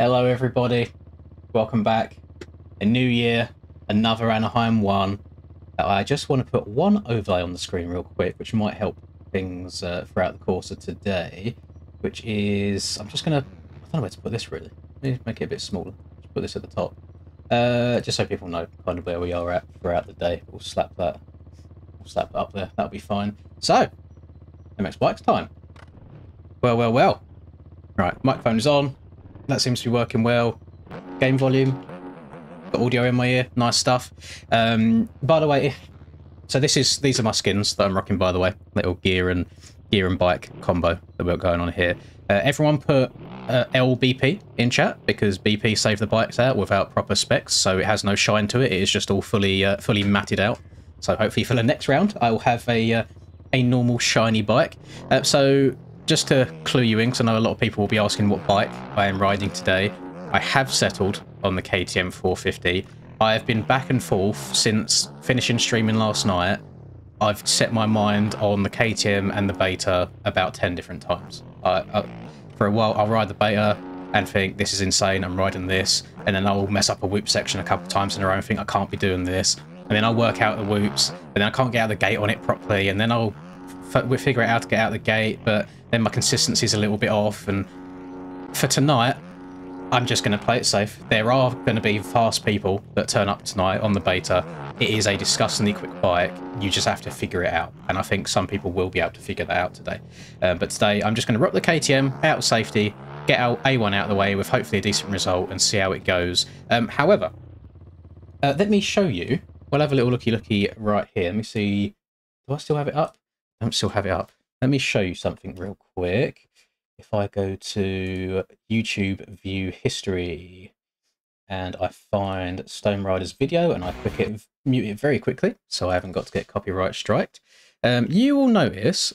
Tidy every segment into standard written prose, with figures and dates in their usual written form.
Hello everybody, welcome back. A new year, another Anaheim 1. I just want to put one overlay on the screen real quick, which might help things throughout the course of today, which is, I don't know where to put this really. Maybe make it a bit smaller, just put this at the top. Just so people know kind of where we are at throughout the day. We'll slap that up there, that'll be fine. So, MX Bikes time. Well. Right, microphone is on. That seems to be working well. Game volume. Got audio in my ear. Nice stuff. By the way, so these are my skins that I'm rocking, by the way. Little gear and bike combo that we've got going on here. Everyone put LBP in chat because BP saved the bikes out without proper specs, so it has no shine to it. It is just all fully matted out. So hopefully for the next round, I will have a normal shiny bike. So just to clue you in, because I know a lot of people will be asking what bike I am riding today, I have settled on the KTM 450. I have been back and forth since finishing streaming last night. I've set my mind on the KTM and the Beta about 10 different times. For a while, I'll ride the Beta and think, this is insane, I'm riding this. And then I'll mess up a whoop section a couple of times in a row and think, I can't be doing this. And then I'll work out the whoops, and then I can't get out the gate on it properly. And then we'll figure out how to get out the gate, but then my consistency is a little bit off. And for tonight, I'm just going to play it safe. There are going to be fast people that turn up tonight on the Beta. It is a disgustingly quick bike. You just have to figure it out. And I think some people will be able to figure that out today. But today, I'm just going to rock the KTM out of safety, get out A1 out of the way with hopefully a decent result and see how it goes. However, let me show you. We'll have a little looky right here. Let me see. Do I still have it up? I don't still have it up. Let me show you something real quick. If I go to YouTube view history and I find Stone Rider's video and I mute it very quickly so I haven't got to get copyright striked, you will notice,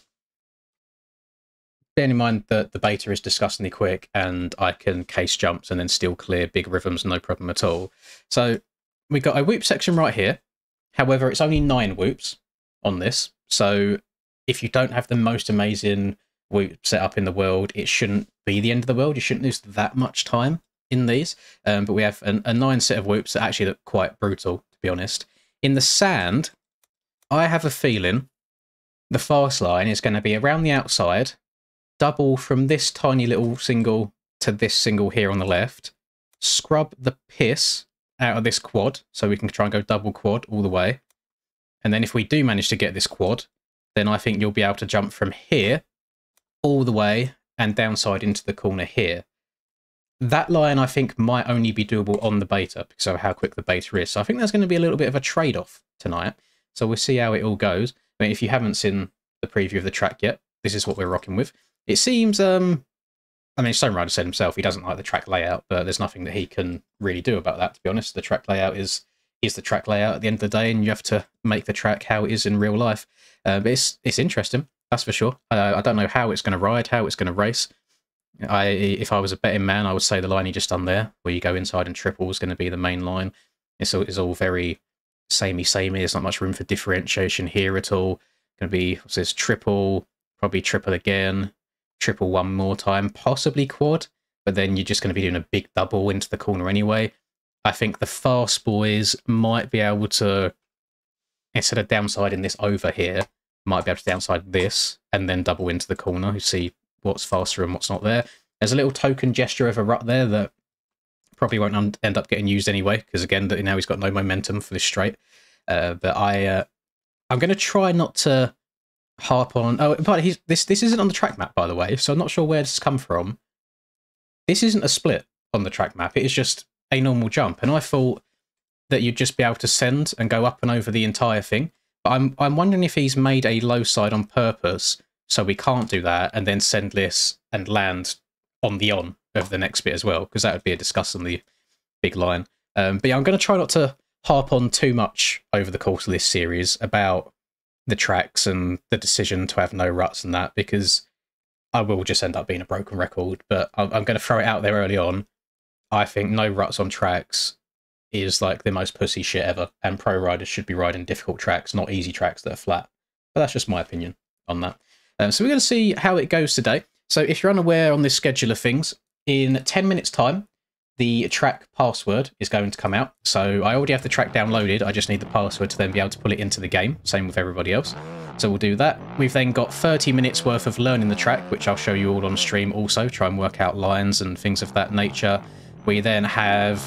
bearing in mind that the Beta is disgustingly quick and I can case jumps and then still clear big rhythms, no problem at all. So we've got a whoop section right here. However, it's only 9 whoops on this. So if you don't have the most amazing whoop set up in the world, it shouldn't be the end of the world. You shouldn't lose that much time in these. But we have a 9 set of whoops that actually look quite brutal, to be honest. In the sand, I have a feeling the fast line is going to be around the outside, double from this tiny little single to this single here on the left, scrub the piss out of this quad so we can try and go double quad all the way. And then if we do manage to get this quad, then I think you'll be able to jump from here all the way and downside into the corner here. That line I think might only be doable on the Beta because of how quick the Beta is. So I think there's going to be a little bit of a trade-off tonight. So we'll see how it all goes. I mean, if you haven't seen the preview of the track yet, this is what we're rocking with. It seems, I mean, Stone Rider said himself he doesn't like the track layout, but there's nothing that he can really do about that, to be honest. The track layout is the track layout at the end of the day, and you have to make the track how it is in real life. But it's interesting, that's for sure. I don't know how it's going to ride, how it's going to race. If I was a betting man, I would say the line you just done there, where you go inside and triple, is going to be the main line. It's all very samey. There's not much room for differentiation here at all. Going to be, what's this, triple, probably triple again, triple one more time, possibly quad, but then you're just going to be doing a big double into the corner anyway. I think the fast boys might be able to, instead of downsiding this over here, might be able to downside this and then double into the corner. You see what's faster and what's not there. There's a little token gesture of a rut there that probably won't end up getting used anyway, because again, now he's got no momentum for this straight. But I'm going to try not to harp on. Oh, but this isn't on the track map, by the way, so I'm not sure where this has come from. This isn't a split on the track map. It is just a normal jump, and I thought that you'd just be able to send and go up and over the entire thing. But I'm wondering if he's made a low side on purpose, so we can't do that, and then send this and land on the on of the next bit as well, because that would be a disgustingly big line. But yeah, I'm going to try not to harp on too much over the course of this series about the tracks and the decision to have no ruts and that, because I will just end up being a broken record. But I'm going to throw it out there early on. I think no ruts on tracks is like the most pussy shit ever, and pro riders should be riding difficult tracks, not easy tracks that are flat. But that's just my opinion on that. So we're going to see how it goes today. So if you're unaware on this schedule of things, in 10 minutes time, the track password is going to come out. So I already have the track downloaded. I just need the password to then be able to pull it into the game. Same with everybody else. So we'll do that. We've then got 30 minutes worth of learning the track, which I'll show you all on stream also. Try and work out lines and things of that nature. We then have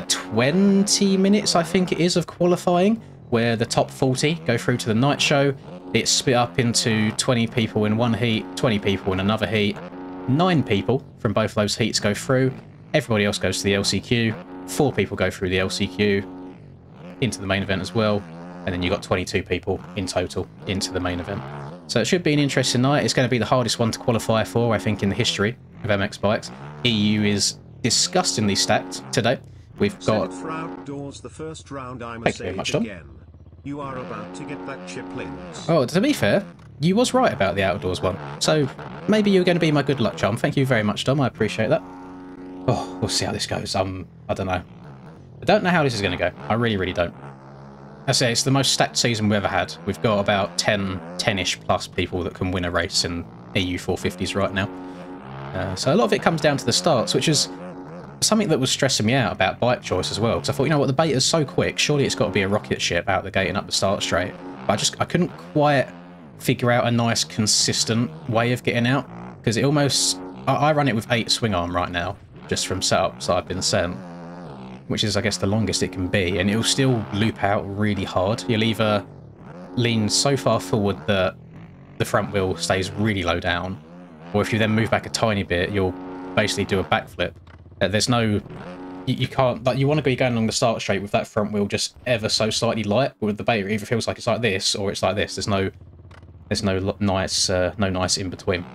20 minutes, I think it is, of qualifying, where the top 40 go through to the night show. It's split up into 20 people in one heat, 20 people in another heat. 9 people from both those heats go through. Everybody else goes to the LCQ. 4 people go through the LCQ into the main event as well. And then you've got 22 people in total into the main event. So it should be an interesting night. It's going to be the hardest one to qualify for, I think, in the history of MX bikes. EU is disgustingly stacked today. We've got... For outdoors, the first round, I must Thank you very much, Tom. again. You are about to get that chip links. Oh, to be fair, you was right about the outdoors one. So maybe you're going to be my good luck charm. Thank you very much, Dom. I appreciate that. Oh, we'll see how this goes. I don't know. I don't know how this is going to go. I really, really don't. I say it's the most stacked season we've ever had. We've got about 10-ish plus people that can win a race in EU 450s right now. So a lot of it comes down to the starts, which is something that was stressing me out about bike choice as well. Because I thought, you know what, the beta's so quick. Surely it's got to be a rocket ship out the gate and up the start straight. But I couldn't quite figure out a nice, consistent way of getting out. Because it almost... I run it with 8 swing arm right now, just from setups that I've been sent, which is, I guess, the longest it can be, and it'll still loop out really hard. You'll either lean so far forward that the front wheel stays really low down, or if you then move back a tiny bit, you'll basically do a backflip. There's no... You can't... Like, you want to be going along the start straight with that front wheel just ever so slightly light. With the beta, it either feels like it's like this, or it's like this. There's no nice in between.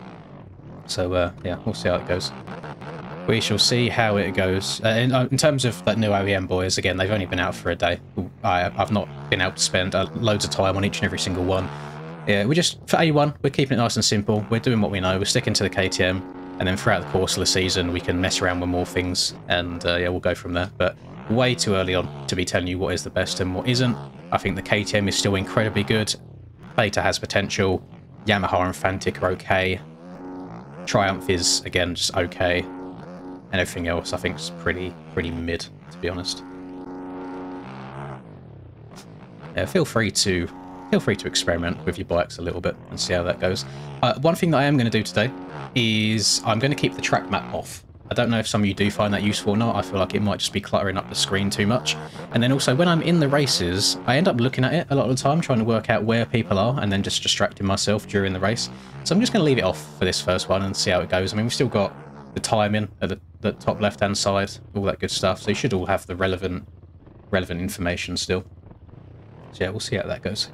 So, yeah, we'll see how it goes. We shall see how it goes. In terms of that new OEM boys, again, they've only been out for a day. I've not been able to spend loads of time on each and every single one. Yeah, we just, for A1, we're keeping it nice and simple. We're doing what we know. We're sticking to the KTM. And then throughout the course of the season, we can mess around with more things. And yeah, we'll go from there. But way too early on to be telling you what is the best and what isn't. I think the KTM is still incredibly good. Beta has potential. Yamaha and Fantic are okay. Triumph is, again, just okay. And everything else, I think, is pretty mid, to be honest. Yeah, feel free to experiment with your bikes a little bit and see how that goes. One thing that I am going to do today is I'm going to keep the track map off. I don't know if some of you do find that useful or not. I feel like it might just be cluttering up the screen too much. And then also, when I'm in the races, I end up looking at it a lot of the time, trying to work out where people are, and then just distracting myself during the race. So I'm just going to leave it off for this first one and see how it goes. I mean, we've still got the timing at the top left-hand side, all that good stuff. So you should all have the relevant information still. So yeah, we'll see how that goes.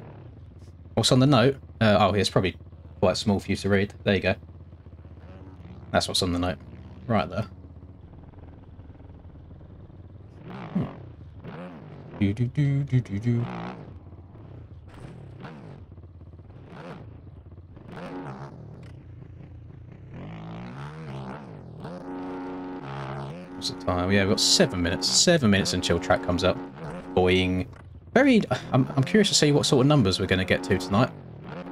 What's on the note? Oh, it's probably quite small for you to read. There you go. That's what's on the note. Right there. Do do do do do do. What's the time? Yeah, we've got 7 minutes. 7 minutes until track comes up. Boing. I'm curious to see what sort of numbers we're going to get to tonight.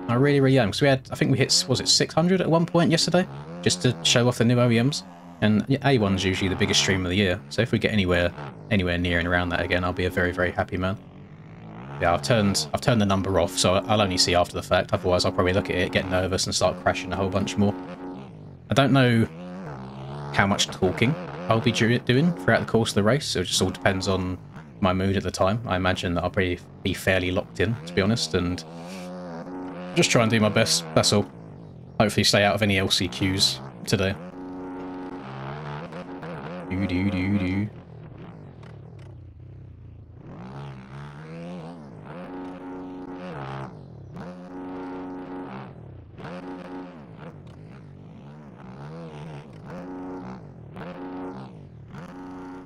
I really am, because we had, I think we hit, was it 600 at one point yesterday, just to show off the new OEMs. And A1's usually the biggest stream of the year, so if we get anywhere near and around that again, I'll be a very happy man. Yeah, I've turned the number off, so I'll only see after the fact. Otherwise, I'll probably look at it, get nervous, and start crashing a whole bunch more. I don't know how much talking I'll be doing throughout the course of the race. It just all depends on my mood at the time. I imagine that I'll probably be fairly locked in, to be honest, and just try and do my best. That's all. Hopefully, stay out of any LCQs today. Do.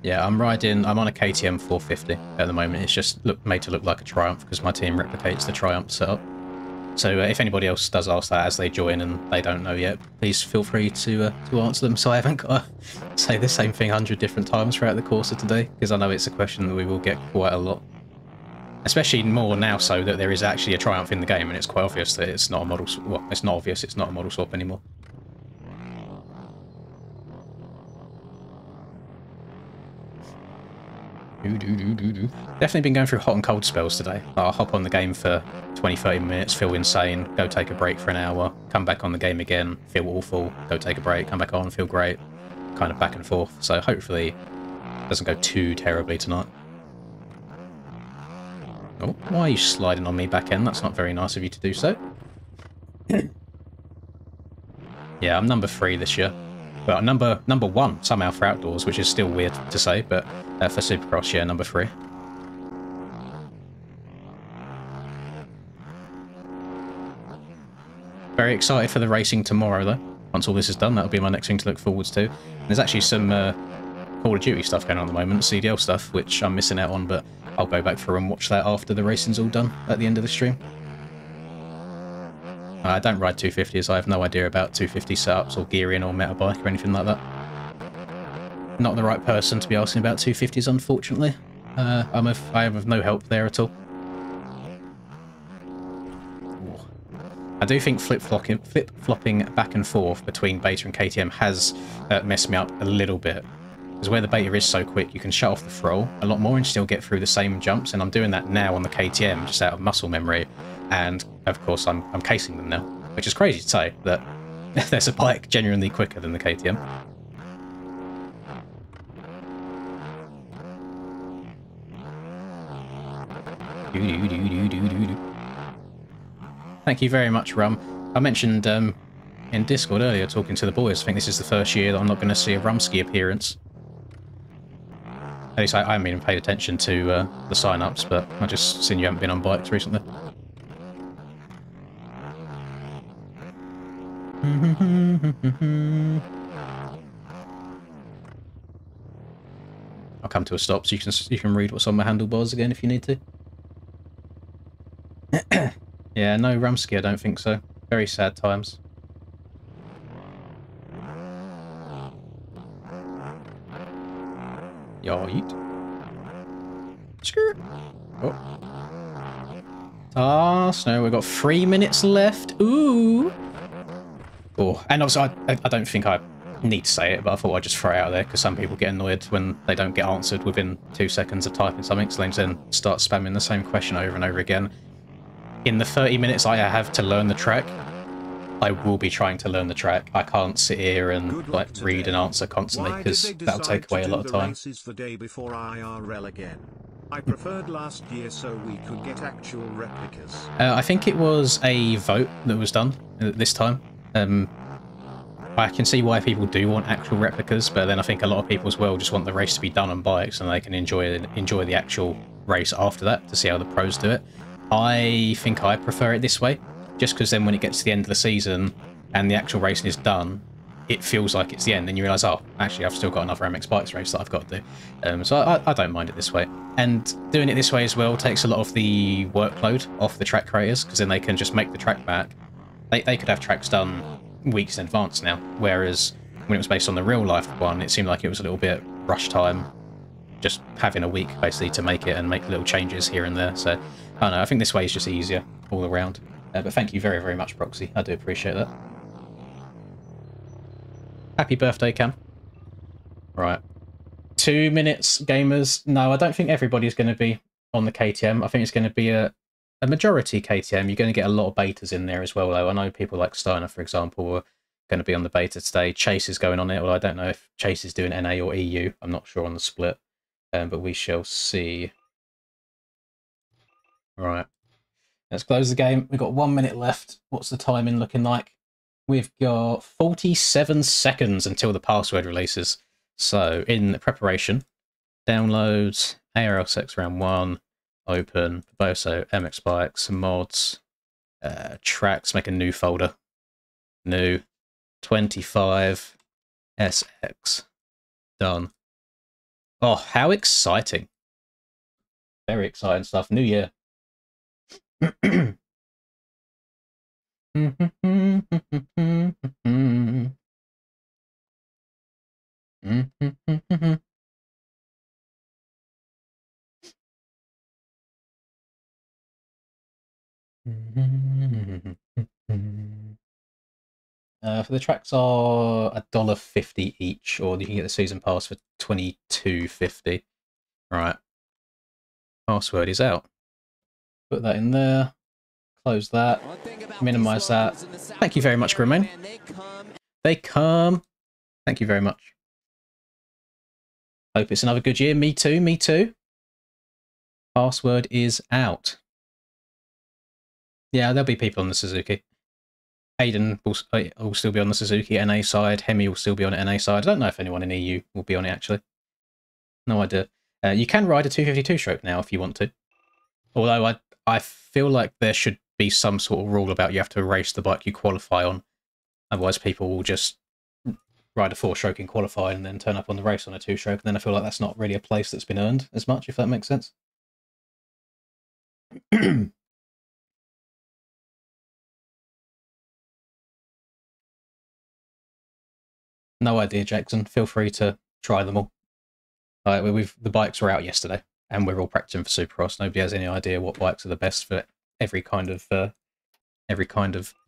Yeah, I'm on a KTM 450 at the moment. It's just made to look like a Triumph because my team replicates the Triumph setup. So if anybody else does ask that as they join and they don't know yet, please feel free to answer them so I haven't got to say the same thing 100 different times throughout the course of today, because I know it's a question that we will get quite a lot. Especially more now so that there is actually a Triumph in the game and it's quite obvious that it's not a model swap. Well, it's not obvious it's not a model swap anymore. Definitely been going through hot and cold spells today. I'll hop on the game for 20-30 minutes, feel insane, go take a break for an hour, come back on the game again, feel awful, go take a break, come back on, feel great, kind of back and forth. So hopefully it doesn't go too terribly tonight. Oh, why are you sliding on me, back end? That's not very nice of you to do so. Yeah, I'm number 3 this year. Well, number 1 somehow for outdoors, which is still weird to say, but for Supercross, yeah, number 3. Very excited for the racing tomorrow, though. Once all this is done, that'll be my next thing to look forwards to. There's actually some Call of Duty stuff going on at the moment, CDL stuff, which I'm missing out on, but I'll go back through and watch that after the racing's all done at the end of the stream. I don't ride 250s, I have no idea about 250 setups or gearing or metabike or anything like that. Not the right person to be asking about 250s, unfortunately. I am of no help there at all. I do think flip-flopping back and forth between beta and KTM has messed me up a little bit. Because where the beta is so quick, you can shut off the throttle a lot more and still get through the same jumps, and I'm doing that now on the KTM, just out of muscle memory, and of course I'm casing them now, which is crazy to say, that there's a bike genuinely quicker than the KTM. Thank you very much, Rum. I mentioned in Discord earlier, talking to the boys, I think this is the first year that I'm not going to see a Rumsky appearance. At least I haven't even paid attention to the sign-ups, but I just seen you haven't been on bikes recently. I'll come to a stop so you can read what's on my handlebars again if you need to. Yeah, no Rumsky, I don't think so. Very sad times. Yeet. Skirt. Oh. Ah, so we've got 3 minutes left. Ooh. Oh, and also I don't think I need to say it, but I thought I'd just throw it out there because some people get annoyed when they don't get answered within 2 seconds of typing something, so they then start spamming the same question over and over again. In the 30 minutes I have to learn the track, I will be trying to learn the track. I can't sit here and like read and answer constantly because that'll take away a lot of time. The day before IRL again. I preferred last year so we could get actual replicas. I think it was a vote that was done this time. I can see why people do want actual replicas, but then I think a lot of people as well just want the race to be done on bikes and they can enjoy the actual race after that to see how the pros do it. I think I prefer it this way, just because then when it gets to the end of the season and the actual racing is done, it feels like it's the end, and you realise, oh, actually I've still got another MX Bikes race that I've got to do. So I don't mind it this way. And doing it this way as well takes a lot of the workload off the track creators, because then they can just make the track back. They could have tracks done weeks in advance now, whereas when it was based on the real life one, it seemed like it was a little bit rush time, just having a week basically to make it and make little changes here and there. So I don't know, I think this way is just easier all around. But thank you very, very much, Proxy. I do appreciate that. Happy birthday, Cam. Right. 2 minutes, gamers. No, I don't think everybody's going to be on the KTM. I think it's going to be a majority KTM. You're going to get a lot of betas in there as well, though. I know people like Steiner, for example, are going to be on the beta today. Chase is going on it. Well, I don't know if Chase is doing NA or EU. I'm not sure on the split. But we shall see. Right. Let's close the game. We've got 1 minute left. What's the timing looking like? We've got 47 seconds until the password releases. So, in preparation, downloads, ARL Sex Round 1, open, Boso, MX Bikes, mods, tracks, make a new folder. New, 25, SX, done. Oh, how exciting. Very exciting stuff. New year. For the tracks are $1.50 each, or you can get the season pass for $22.50. Right. Password is out. Put that in there. Close that. Minimize that. Thank you very much, Grimmain. They come. Thank you very much. Hope it's another good year. Me too, me too. Password is out. Yeah, there'll be people on the Suzuki. Aiden will still be on the Suzuki NA side. Hemi will still be on the NA side. I don't know if anyone in EU will be on it, actually. No idea. You can ride a 252 stroke now if you want to. Although I feel like there should be some sort of rule about you have to race the bike you qualify on. Otherwise, people will just ride a 4-stroke in qualifying and then turn up on the race on a 2-stroke. And then I feel like that's not really a place that's been earned as much, if that makes sense. No idea, Jackson. Feel free to try them all. The bikes were out yesterday, and we're all practicing for Supercross. Nobody has any idea what bikes are the best for every kind of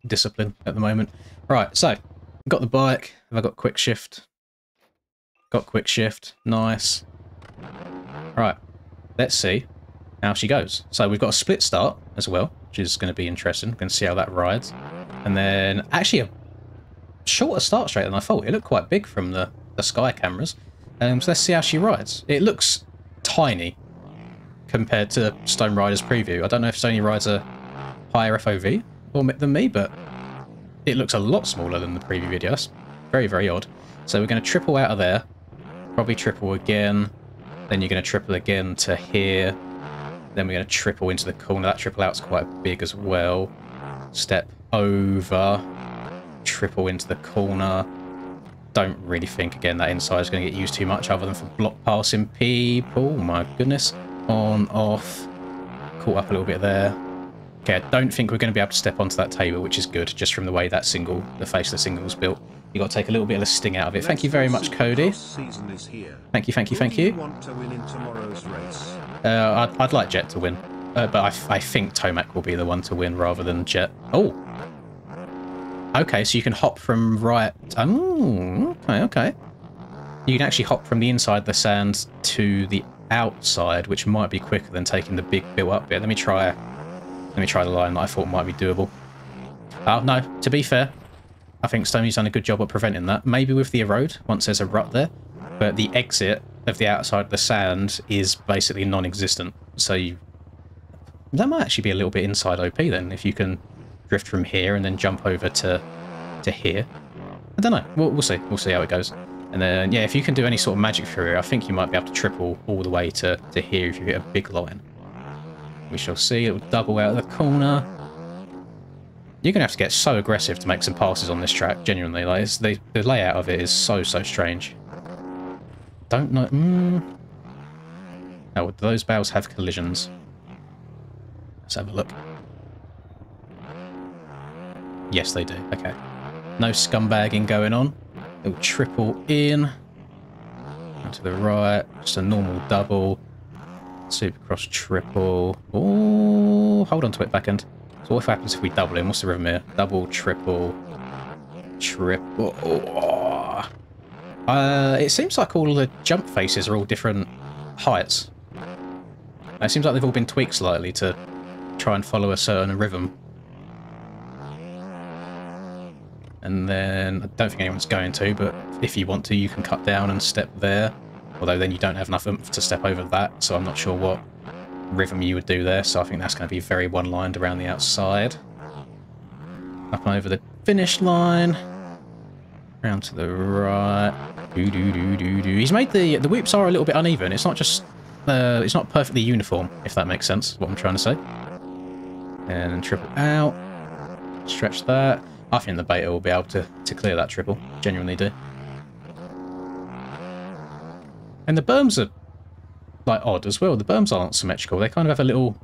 discipline at the moment. Right, so got the bike. Have I got quick shift? Got quick shift. Nice. Right, let's see how she goes. So we've got a split start as well, which is going to be interesting. We're going to see how that rides, and then actually a shorter start straight than I thought. It looked quite big from the sky cameras. So let's see how she rides. It looks tiny compared to Stone Rider's preview. I don't know if Sony rides a higher FOV than me, but it looks a lot smaller than the preview video. That's very, very odd. So we're going to triple out of there. Probably triple again. Then you're going to triple again to here. Then we're going to triple into the corner. That triple out's quite big as well. Step over. Triple into the corner. Don't really think, again, that inside is going to get used too much other than for block passing people. Oh my goodness. On, off. Caught up a little bit there. Okay, I don't think we're going to be able to step onto that table, which is good, just from the way that the face of the single was built. You've got to take a little bit of the sting out of it. Thank you very much, Cody. Thank you, thank you, thank you. I'd like Jet to win, but I think Tomac will be the one to win rather than Jet. Oh! Okay, so you can hop from right... Oh, okay. You can actually hop from the inside the sand to the outside, which might be quicker than taking the big built-up bit. Let me try the line that I thought might be doable. Oh, no, to be fair, I think Stoney's done a good job of preventing that. Maybe with the erode, once there's a rut there. But the exit of the outside of the sand is basically non-existent. So that might actually be a little bit inside OP then, if you can drift from here and then jump over to here. I don't know. We'll see. We'll see how it goes. And then, yeah, if you can do any sort of magic through here, I think you might be able to triple all the way to here if you get a big line. We shall see. It will double out of the corner. You're going to have to get so aggressive to make some passes on this track, genuinely. Like, the layout of it is so strange. Don't know... Oh, do those barrels have collisions? Let's have a look. Yes, they do. Okay. No scumbagging going on. Little triple in. And to the right. Just a normal double. Supercross triple. Oh, hold on to it, back end. So what happens if we double in? What's the rhythm here? Double, triple, triple. Oh. It seems like all the jump faces are all different heights. It seems like they've all been tweaked slightly to try and follow a certain rhythm. And then, I don't think anyone's going to, but if you want to, you can cut down and step there. Although then you don't have enough oomph to step over that, so I'm not sure what rhythm you would do there. So I think that's going to be very one-lined around the outside. Up and over the finish line. Round to the right. Do-do-do-do-do. He's made the whoops are a little bit uneven. It's not just... it's not perfectly uniform, if that makes sense, what I'm trying to say. And triple out. Stretch that. I think the beta will be able to clear that triple. Genuinely do. And the berms are, like, odd as well. The berms aren't symmetrical. They kind of have a little... Do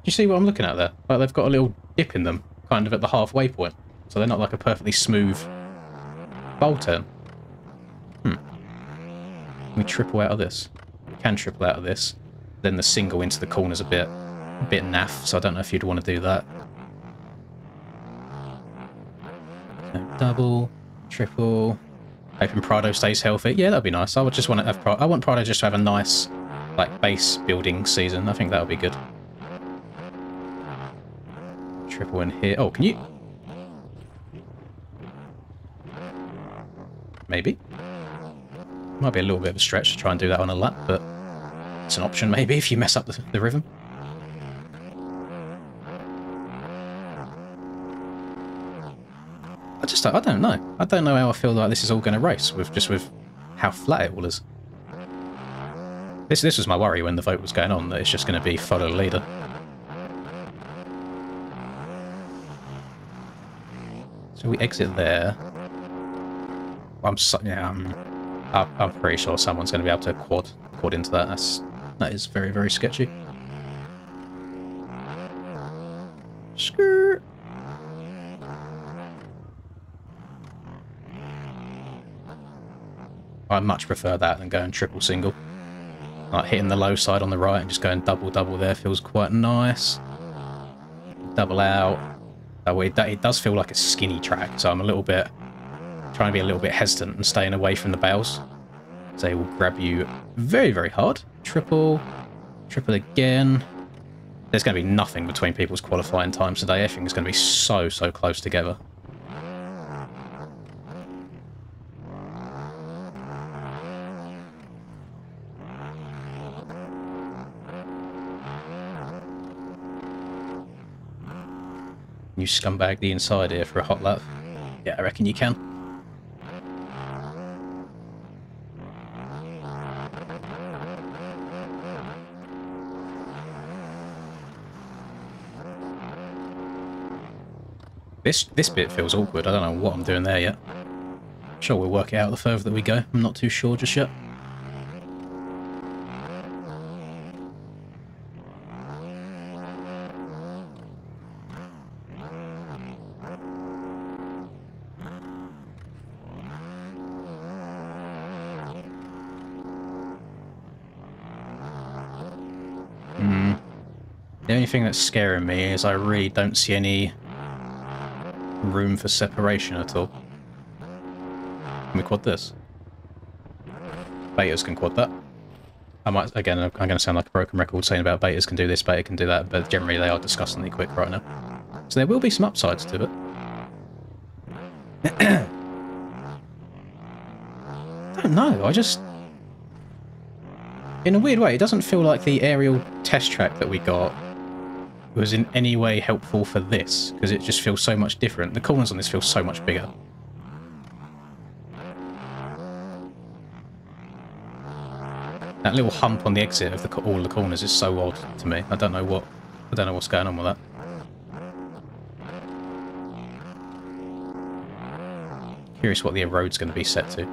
you see what I'm looking at there? Like, they've got a little dip in them, kind of at the halfway point. So they're not like a perfectly smooth bowl turn. We triple out of this. We can triple out of this. Then the single into the corner's a bit naff, so I don't know if you'd want to do that. Double, triple. Hoping Prado stays healthy. Yeah, that'd be nice. I would just want to have I want Prado just to have a nice like base building season. I think that'll be good. Triple in here. Oh, can you? Maybe. Might be a little bit of a stretch to try and do that on a lap, but it's an option maybe if you mess up the rhythm. I don't know. I don't know how I feel like this is all going to race with how flat it all is. This was my worry when the vote was going on, that it's just going to be follow the leader. So we exit there. I'm pretty sure someone's going to be able to quad into that. That is very, very sketchy. Skirt. I much prefer that than going triple single. Like hitting the low side on the right and just going double there feels quite nice. Double out. It does feel like a skinny track, so I'm a little bit trying to be a little bit hesitant and staying away from the bales. So they will grab you very, very hard. Triple again. There's going to be nothing between people's qualifying times today. Everything is going to be so close together. You scumbag the inside here for a hot lap. Yeah, I reckon you can. This bit feels awkward. I don't know what I'm doing there yet. I'm sure we'll work it out the further that we go. I'm not too sure just yet. The only thing that's scaring me is I really don't see any room for separation at all. Can we quad this? Betas can quad that. I'm going to sound like a broken record saying about betas can do this, beta can do that, but generally they are disgustingly quick right now. So there will be some upsides to it. I don't know, in a weird way, it doesn't feel like the aerial test track that we got was in any way helpful for this, because it just feels so much different. The corners on this feel so much bigger. That little hump on the exit of all the corners is so odd to me. I don't know what's going on with that. Curious what the road's going to be set to.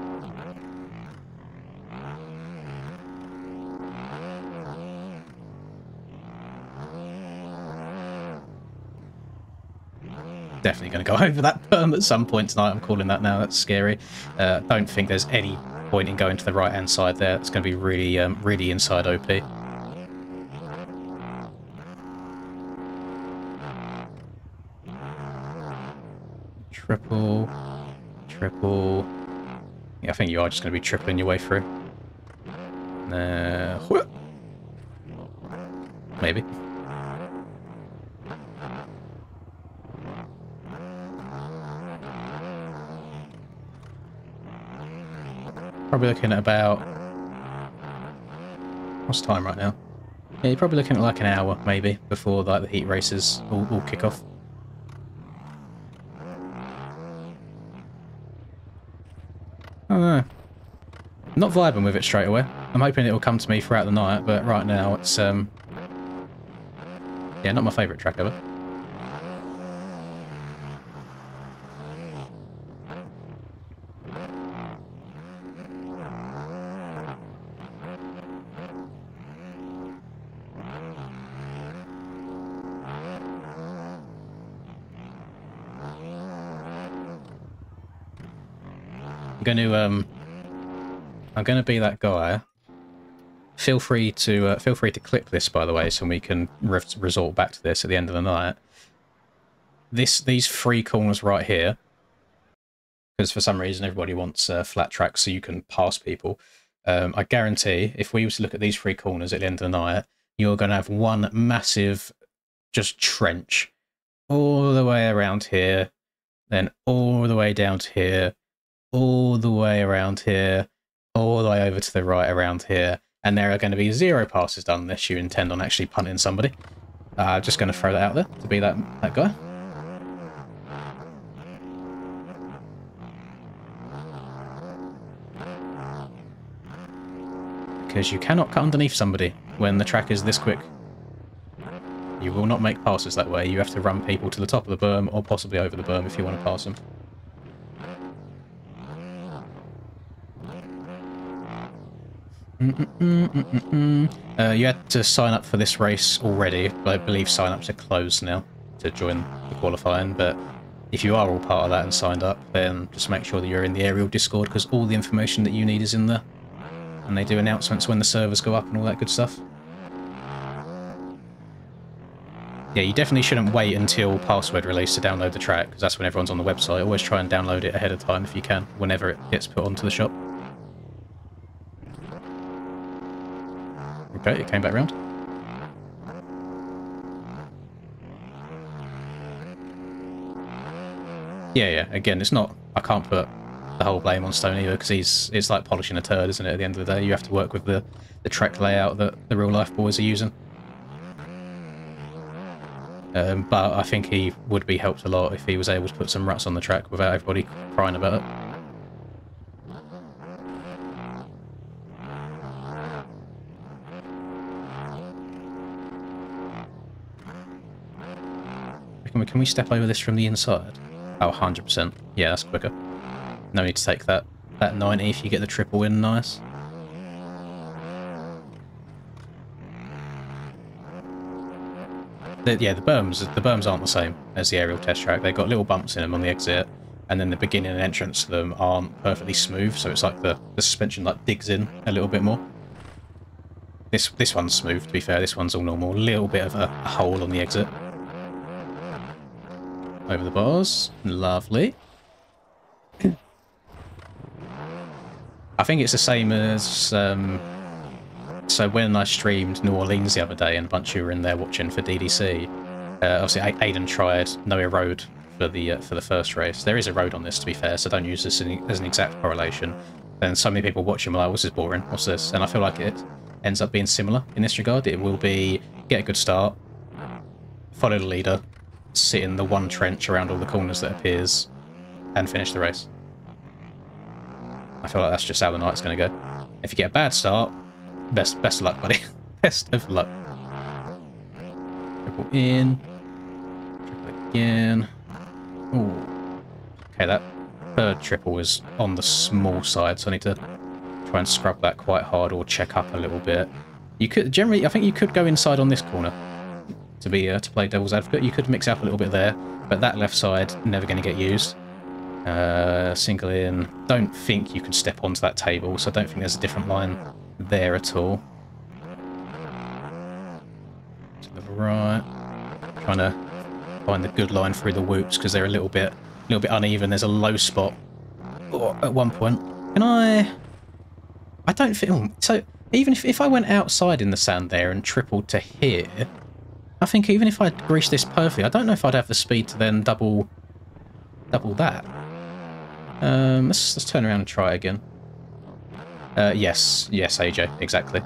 Definitely going to go over that berm at some point tonight. I'm calling that now. That's scary. Don't think there's any point in going to the right hand side there. It's going to be really really inside OP. Triple. Yeah, I think you are just going to be tripling your way through. Maybe. Probably looking at about... What's the time right now? Yeah, you're probably looking at like an hour, maybe, before like the heat races all kick off. I don't know. Not vibing with it straight away. I'm hoping it will come to me throughout the night, but right now it's... yeah, not my favourite track ever. I'm going to be that guy. Feel free to clip this, by the way, so we can resort back to this at the end of the night. These three corners right here, because for some reason everybody wants flat tracks so you can pass people. I guarantee if we were to look at these three corners at the end of the night, you're going to have one massive just trench all the way around here, then all the way down to here, all the way around here, all the way over to the right around here, and there are going to be 0 passes done unless you intend on actually punting somebody. Just going to throw that out there to be that guy. Because you cannot cut underneath somebody when the track is this quick. You will not make passes that way. You have to run people to the top of the berm or possibly over the berm if you want to pass them. You had to sign up for this race already, but I believe sign-ups are closed now to join the qualifying. But if you are all part of that and signed up, then just make sure that you're in the ARL Discord, because all the information that you need is in there. And they do announcements when the servers go up and all that good stuff. Yeah, you definitely shouldn't wait until password release to download the track, because that's when everyone's on the website. Always try and download it ahead of time if you can, whenever it gets put onto the shop. Okay, it came back round. Yeah, again, it's not... I can't put the whole blame on Stone either, because it's like polishing a turd, isn't it, at the end of the day? You have to work with the track layout that the real-life boys are using. But I think he would be helped a lot if he was able to put some ruts on the track without everybody crying about it. Can we step over this from the inside? Oh, 100%. Yeah, that's quicker. No need to take that 90 if you get the triple in nice. Yeah, the berms aren't the same as the aerial test track. They've got little bumps in them on the exit, and then the beginning and entrance to them aren't perfectly smooth, so it's like the suspension like digs in a little bit more. This one's smooth, to be fair. This one's all normal. A little bit of a hole on the exit. Over the bars. Lovely. I think it's the same as... so when I streamed New Orleans the other day and a bunch of you were in there watching for DDC, obviously Aiden tried no road for the first race. There is a road on this, to be fair, so don't use this as an exact correlation. And so many people watching were like, "This is boring, what's this?" And I feel like it ends up being similar in this regard. It will be get a good start, follow the leader, sit in the one trench around all the corners that appears, and finish the race. I feel like that's just how the night's going to go. If you get a bad start, best of luck, buddy. Best of luck. Triple in. Triple again. Ooh. Okay, that third triple was on the small side, so I need to try and scrub that quite hard or check up a little bit. You could generally, I think you could go inside on this corner to be to play devil's advocate. You could mix it up a little bit there, but that left side never going to get used. Single in. Don't think you can step onto that table, so I don't think there's a different line there at all. To the right. Trying to find the good line through the whoops because they're a little bit uneven. There's a low spot at one point. Can I don't think... So even if I went outside in the sand there and tripled to here, I think even if I greased this perfectly, I don't know if I'd have the speed to then double that. Let's turn around and try it again. Yes, AJ, exactly.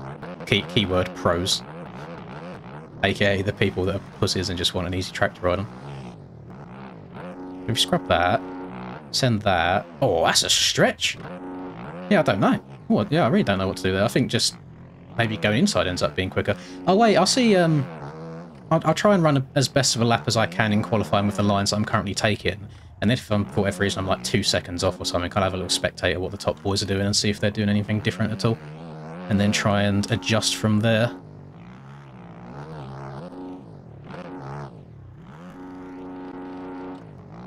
Keyword pros. AKA the people that are pussies and just want an easy track to ride on. If we scrub that, send that... Oh, that's a stretch! Yeah, I don't know. What? Yeah, I really don't know what to do there. I think just maybe going inside ends up being quicker. Oh, wait, I'll see... I'll try and run as best of a lap as I can in qualifying with the lines that I'm currently taking. And if for whatever reason I'm like 2 seconds off or something, I'll have a little spectator what the top boys are doing and see if they're doing anything different at all. And then try and adjust from there.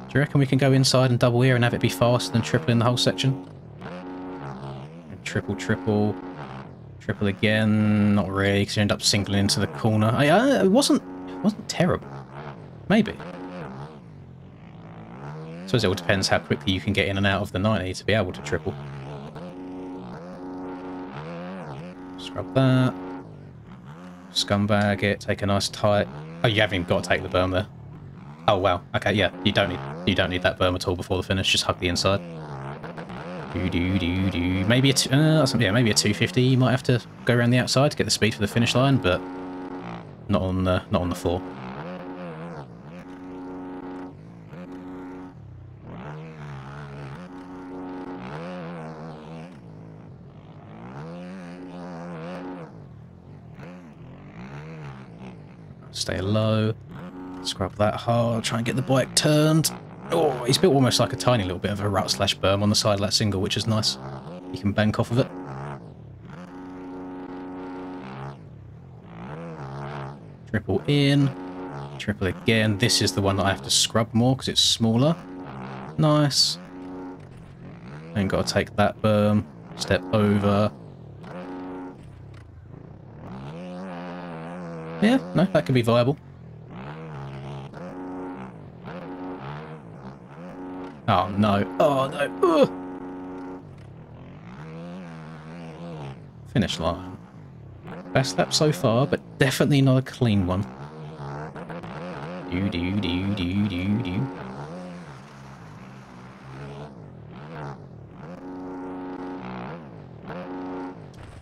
Do you reckon we can go inside and double here and have it be faster than triple in the whole section? And triple again, not really, because you end up singling into the corner. It wasn't terrible. Maybe. I suppose it all depends how quickly you can get in and out of the 90 to be able to triple. Scrub that. Scumbag it. Take a nice tight. Oh, you haven't even got to take the berm there. Oh wow. Okay, yeah. You don't need that berm at all before the finish. Just hug the inside. Maybe a maybe a 250. You might have to go around the outside to get the speed for the finish line, but not on the 4. Stay low. Scrub that hard. Try and get the bike turned. Oh, he's built almost like a tiny little bit of a rut / berm on the side of that single, which is nice. You can bank off of it. Triple in. Triple again. This is the one that I have to scrub more because it's smaller. Nice. Ain't got to take that berm. Step over. Yeah, no, that could be viable. Oh no. Oh no. Ugh. Finish line. Best lap so far, but definitely not a clean one. Do.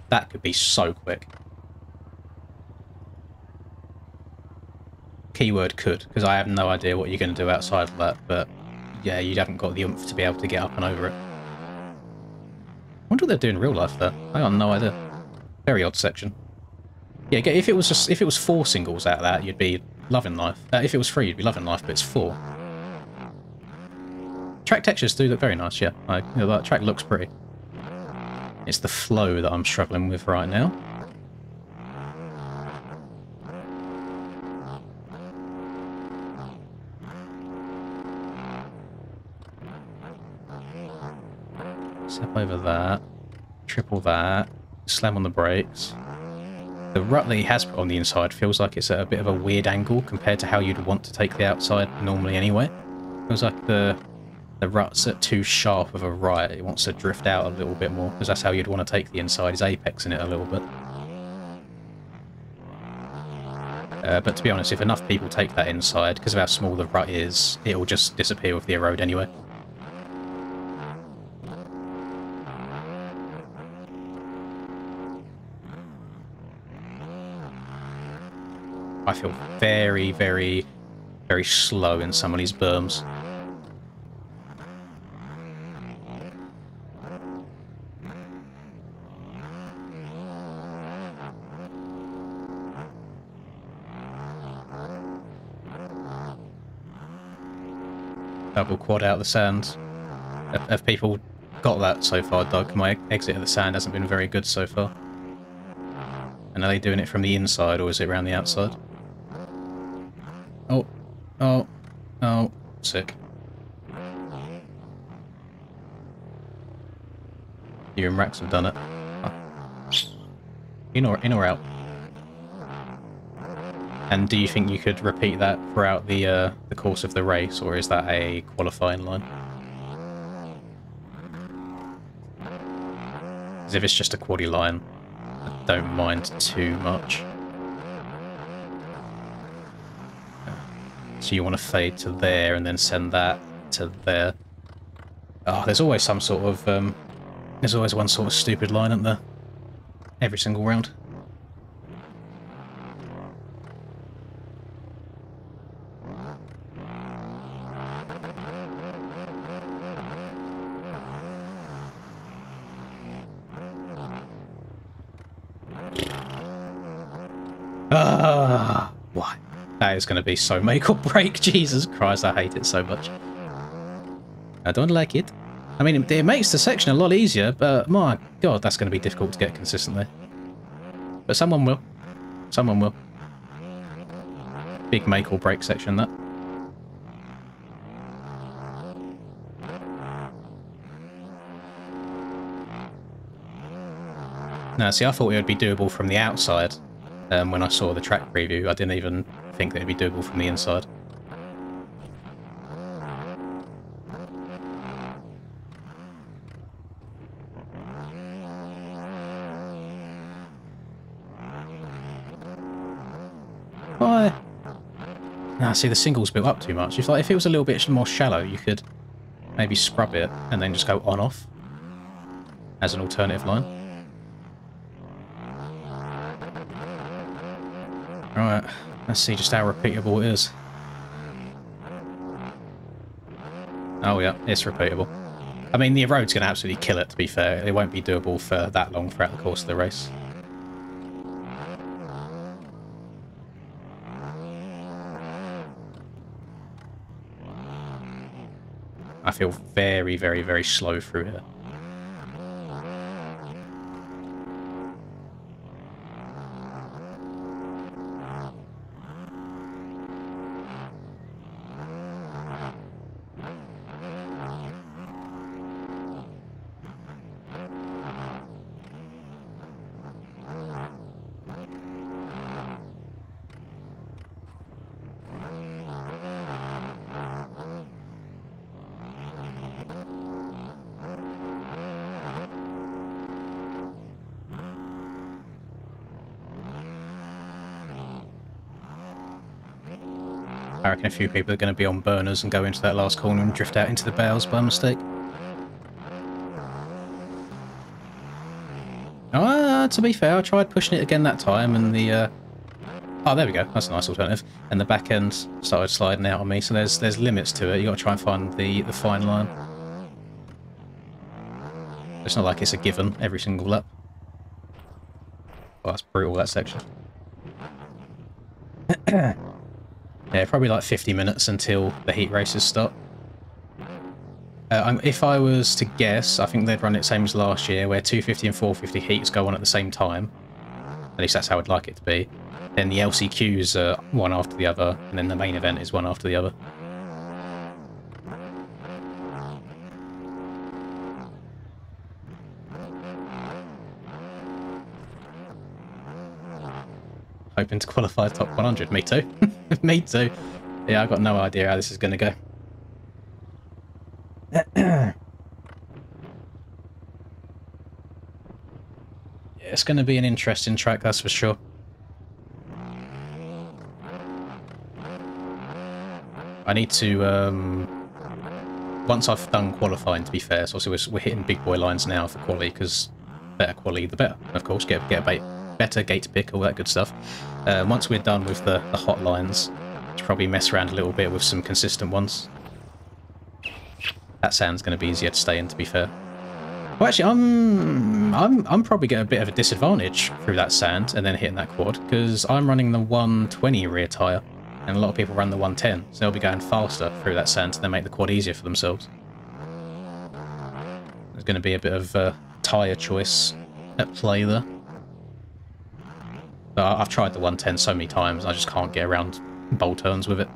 That could be so quick. Keyword could, because I have no idea what you're going to do outside of that, but yeah, you haven't got the oomph to be able to get up and over it. I wonder what they're doing in real life there. I got no idea. Very odd section. Yeah, if it was 4 singles out of that, you'd be loving life. If it was 3, you'd be loving life, but it's 4. Track textures do look very nice, yeah. That track looks pretty. It's the flow that I'm struggling with right now. Step over that. Triple that. Slam on the brakes. The rut that he has put on the inside feels like it's at a bit of a weird angle compared to how you'd want to take the outside normally anyway. Feels like the rut's at too sharp of a right. It wants to drift out a little bit more, because that's how you'd want to take the inside, is apexing it a little bit. But to be honest, if enough people take that inside, because of how small the rut is, it'll just disappear with the erode anyway. I feel very, very, very slow in some of these berms. Double quad out the sand. Have people got that so far, Doug? My exit of the sand hasn't been very good so far. And are they doing it from the inside or is it around the outside? Oh, sick. You and Rax have done it. Oh. In or out? And do you think you could repeat that throughout the course of the race, or is that a qualifying line? Because if it's just a quaddie line, I don't mind too much. So you want to fade to there and then send that to there. Oh, there's always some sort of there's always one sort of stupid line, isn't there? Every single round. Ah, why? That is going to be so make or break. Jesus Christ, I hate it so much. I don't like it. I mean, it makes the section a lot easier, but my God, that's going to be difficult to get consistently. But someone will. Someone will. Big make or break section, that. Now, see, I thought it would be doable from the outside. When I saw the track preview, I didn't even think that it'd be doable from the inside. See, the single's built up too much. If it was a little bit more shallow, you could maybe scrub it and then just go on-off as an alternative line. Right, let's see just how repeatable it is. Oh yeah, it's repeatable. I mean, the road's going to absolutely kill it, to be fair. It won't be doable for that long throughout the course of the race. I feel very, very, very slow through here. I reckon a few people are going to be on burners and go into that last corner and drift out into the bales by mistake. To be fair, I tried pushing it again that time and the... Oh, there we go. That's a nice alternative. And the back end started sliding out on me, so there's limits to it. You've got to try and find the fine line. It's not like it's a given every single lap. Oh, that's brutal, that section. Yeah, probably like 50 minutes until the heat races start. If I was to guess, I think they'd run it same as last year, where 250 and 450 heats go on at the same time. At least that's how I'd like it to be. Then the LCQs are one after the other, and then the main event is one after the other. Hoping to qualify top 100. Me too. Me too. Yeah, I've got no idea how this is going to go. Yeah, it's going to be an interesting track, that's for sure. I need to, once I've done qualifying, to be fair, so obviously we're hitting big boy lines now for quali, because better quali the better, of course, get a better gate pick, all that good stuff. Once we're done with the hot lines, should probably mess around a little bit with some consistent ones. That sound's going to be easier to stay in, to be fair. Well, actually, I'm probably getting a bit of a disadvantage through that sand and then hitting that quad, because I'm running the 120 rear tyre, and a lot of people run the 110, so they'll be going faster through that sand to then make the quad easier for themselves. There's going to be a bit of tyre choice at play there. But I've tried the 110 so many times, I just can't get around bowl turns with it.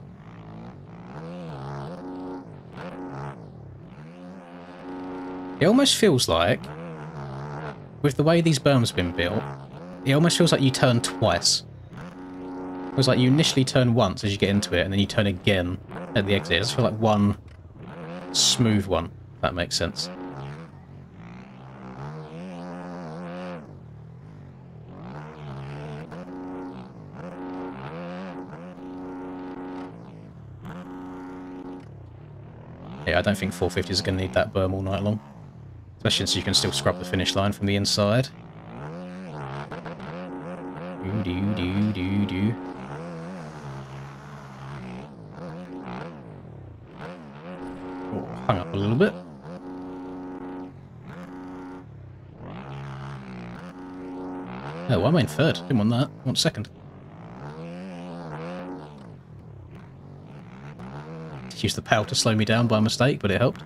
It almost feels like, with the way these berms have been built, it almost feels like you turn twice. It feels like you initially turn once as you get into it, and then you turn again at the exit. It just feels like one smooth one, if that makes sense. Yeah, I don't think 450s is going to need that berm all night long. Especially since you can still scrub the finish line from the inside. Do. Oh, hung up a little bit. Oh, I'm in third. Didn't want that. I want second. Used the PAL to slow me down by mistake, but it helped.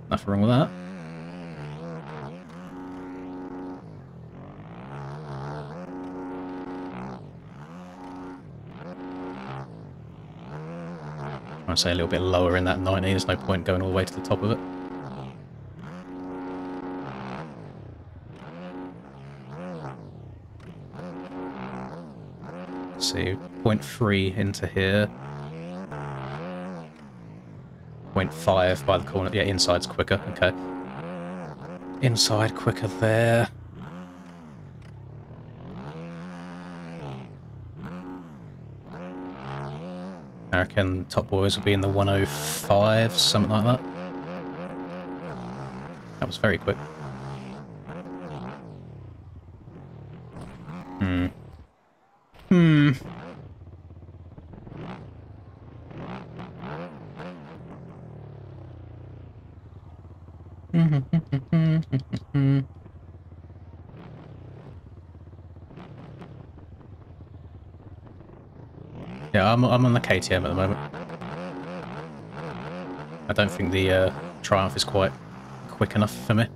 Nothing wrong with that. Trying to stay a little bit lower in that 90, there's no point going all the way to the top of it. Let's see, 0.3 into here. 0.5 by the corner. Yeah, inside's quicker. Okay. Inside quicker there. I reckon top boys will be in the 105, something like that. That was very quick. Yeah, I'm on the KTM at the moment. I don't think the Triumph is quite quick enough for me.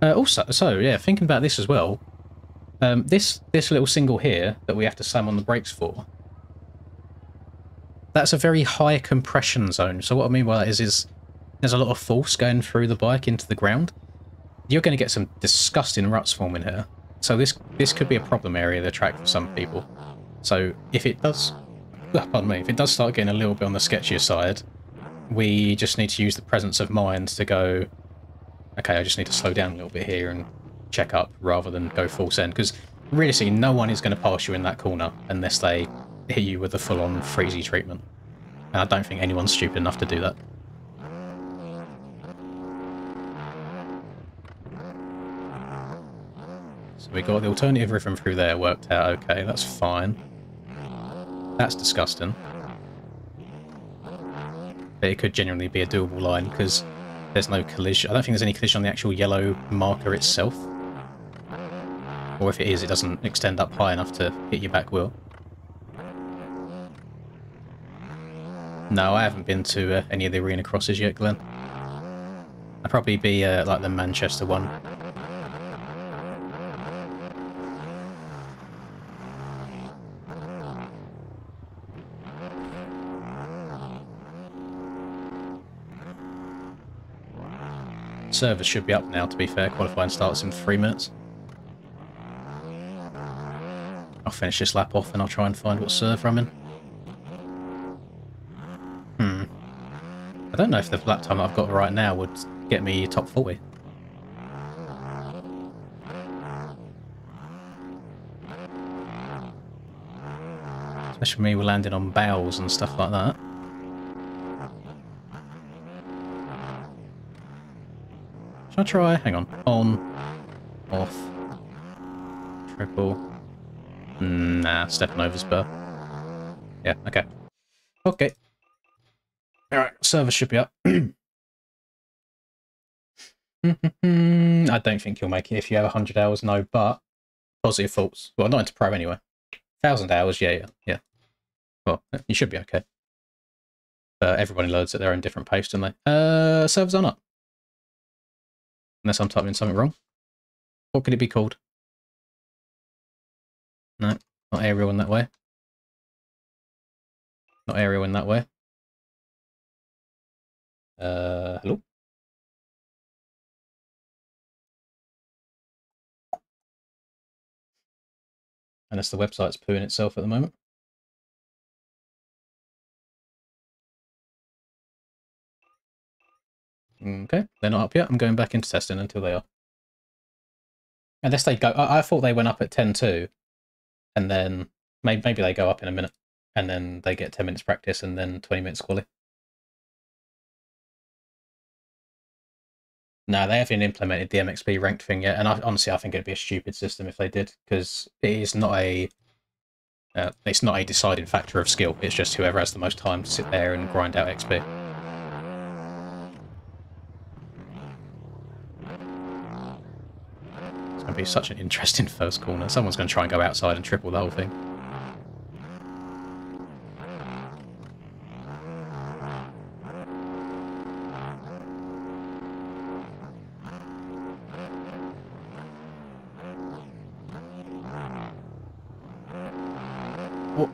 Also, so yeah, thinking about this as well. This little single here that we have to slam on the brakes for. That's a very high compression zone. So what I mean by that is there's a lot of force going through the bike into the ground. You're going to get some disgusting ruts forming here. So this could be a problem area of the track for some people. So if it does, pardon me, if it does start getting a little bit on the sketchier side, we just need to use the presence of mind to go, okay, I just need to slow down a little bit here and check up rather than go full send. Because realistically, no one is going to pass you in that corner unless they hit you with a full-on freezy treatment. And I don't think anyone's stupid enough to do that. So we got the alternative rhythm through there worked out okay, that's fine. That's disgusting. But it could genuinely be a doable line because there's no collision. I don't think there's any collision on the actual yellow marker itself. Or if it is, it doesn't extend up high enough to hit your back wheel. No, I haven't been to any of the arena crosses yet, Glenn. I'd probably be like the Manchester one. Service should be up now, to be fair. Qualifying starts in 3 minutes. I'll finish this lap off and I'll try and find what server I'm in. I don't know if the lap time that I've got right now would get me top 40. Especially me, we're landing on bows and stuff like that. Should I try? Hang on. On. Off. Triple. Nah, stepping over spur. Yeah, okay. Okay. Alright, server should be up. I don't think you'll make it if you have 100 hours, no, but positive thoughts. Well, not into pro anyway. 1,000 hours, yeah. Well, you should be okay. Everybody loads at their own different pace, don't they? Servers aren't up. Unless I'm typing something wrong. What could it be called? No, not aerial in that way. Not aerial in that way. Hello? Unless the website's pooing itself at the moment. Okay, they're not up yet. I'm going back into testing until they are. Unless they go... I thought they went up at 10.2, and then maybe they go up in a minute, and then they get 10 minutes practice, and then 20 minutes quali. No, they haven't implemented the MXP ranked thing yet, and honestly, I think it'd be a stupid system if they did, because it is not a... it's not a deciding factor of skill. It's just whoever has the most time to sit there and grind out XP. It's going to be such an interesting first corner. Someone's going to try and go outside and triple the whole thing. Oh.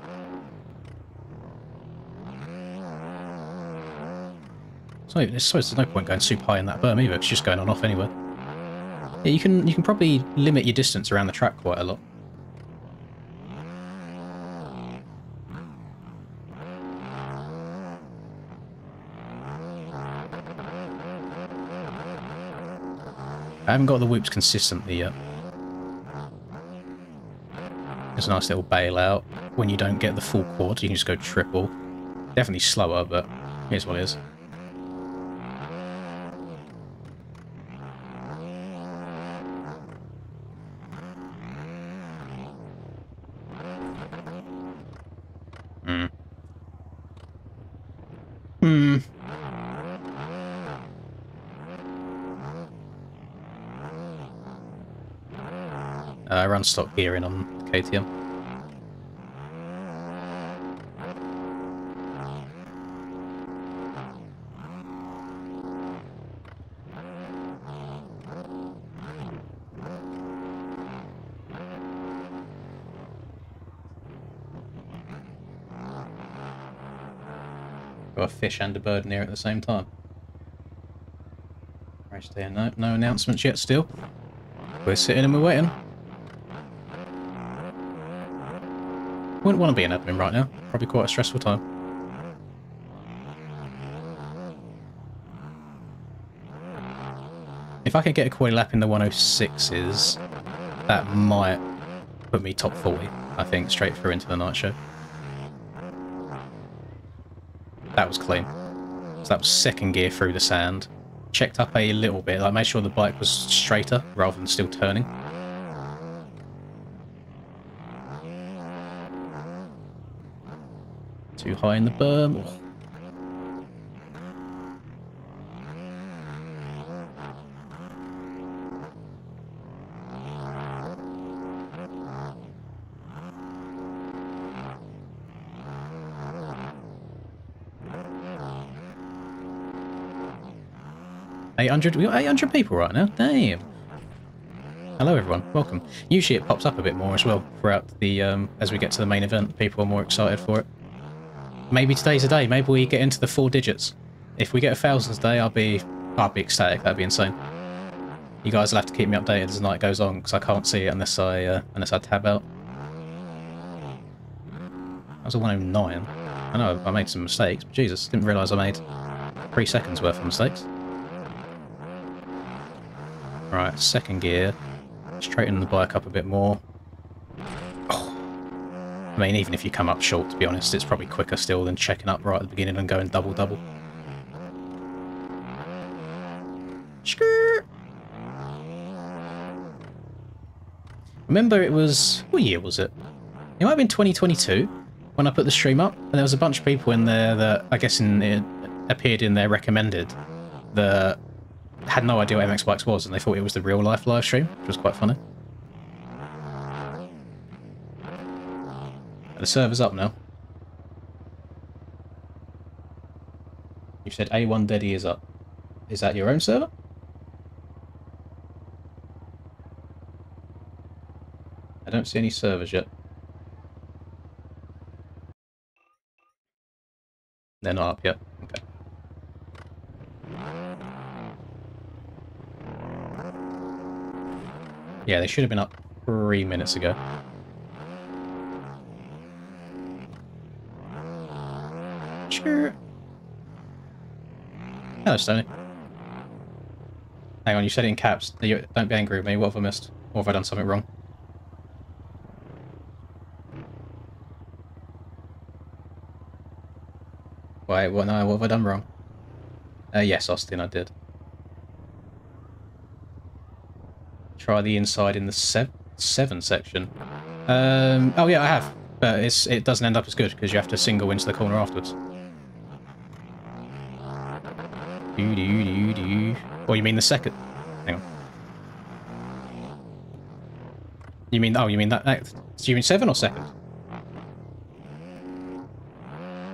So I suppose there's no point going super high in that berm either. It's just going on off anyway. Yeah, you can probably limit your distance around the track quite a lot. I haven't got the whoops consistently yet. It's a nice little bailout. When you don't get the full quad, you can just go triple. Definitely slower, but here's what it is. I run stock gearing on the KTM. Got a fish and a bird near at the same time. Race there, no announcements yet still. We're sitting and we're waiting. Wouldn't want to be an admin right now. Probably quite a stressful time. If I could get a quality lap in the 106s, that might put me top 40, I think, straight through into the night show. That was clean. So that was second gear through the sand. Checked up a little bit, like made sure the bike was straighter rather than still turning. Too high in the berm. Oh. We got 800 people right now. Damn. Hello everyone, welcome. Usually it pops up a bit more as well throughout the as we get to the main event. People are more excited for it. Maybe today's the day. Maybe we get into the 4 digits. If we get 1,000 today, I'll be ecstatic. That'd be insane. You guys will have to keep me updated as the night goes on because I can't see it unless I tab out. That was a 109. I know I made some mistakes, but Jesus, didn't realise I made 3 seconds worth of mistakes. Right, second gear. Straighten the bike up a bit more. Oh. I mean, even if you come up short, to be honest, it's probably quicker still than checking up right at the beginning and going double-double. Skirt! Remember it was... What year was it? It might have been 2022 when I put the stream up, and there was a bunch of people in there that, I guess it appeared in their recommended, that had no idea what MX Bikes was, and they thought it was the real-life live stream, which was quite funny. The server's up now. You said A1 Deddy is up. Is that your own server? I don't see any servers yet. They're not up yet. Okay. Yeah, they should have been up 3 minutes ago. Sure. Hello, Stoney. Hang on, you said it in caps. Don't be angry with me. What have I missed? Or have I done something wrong? Wait, what? No, what have I done wrong? Yes, Austin, I did. Try the inside in the 7 section. Oh yeah, I have. But it doesn't end up as good because you have to single into the corner afterwards. Or you mean the second? Hang on. You mean that? Do you mean 7 or second?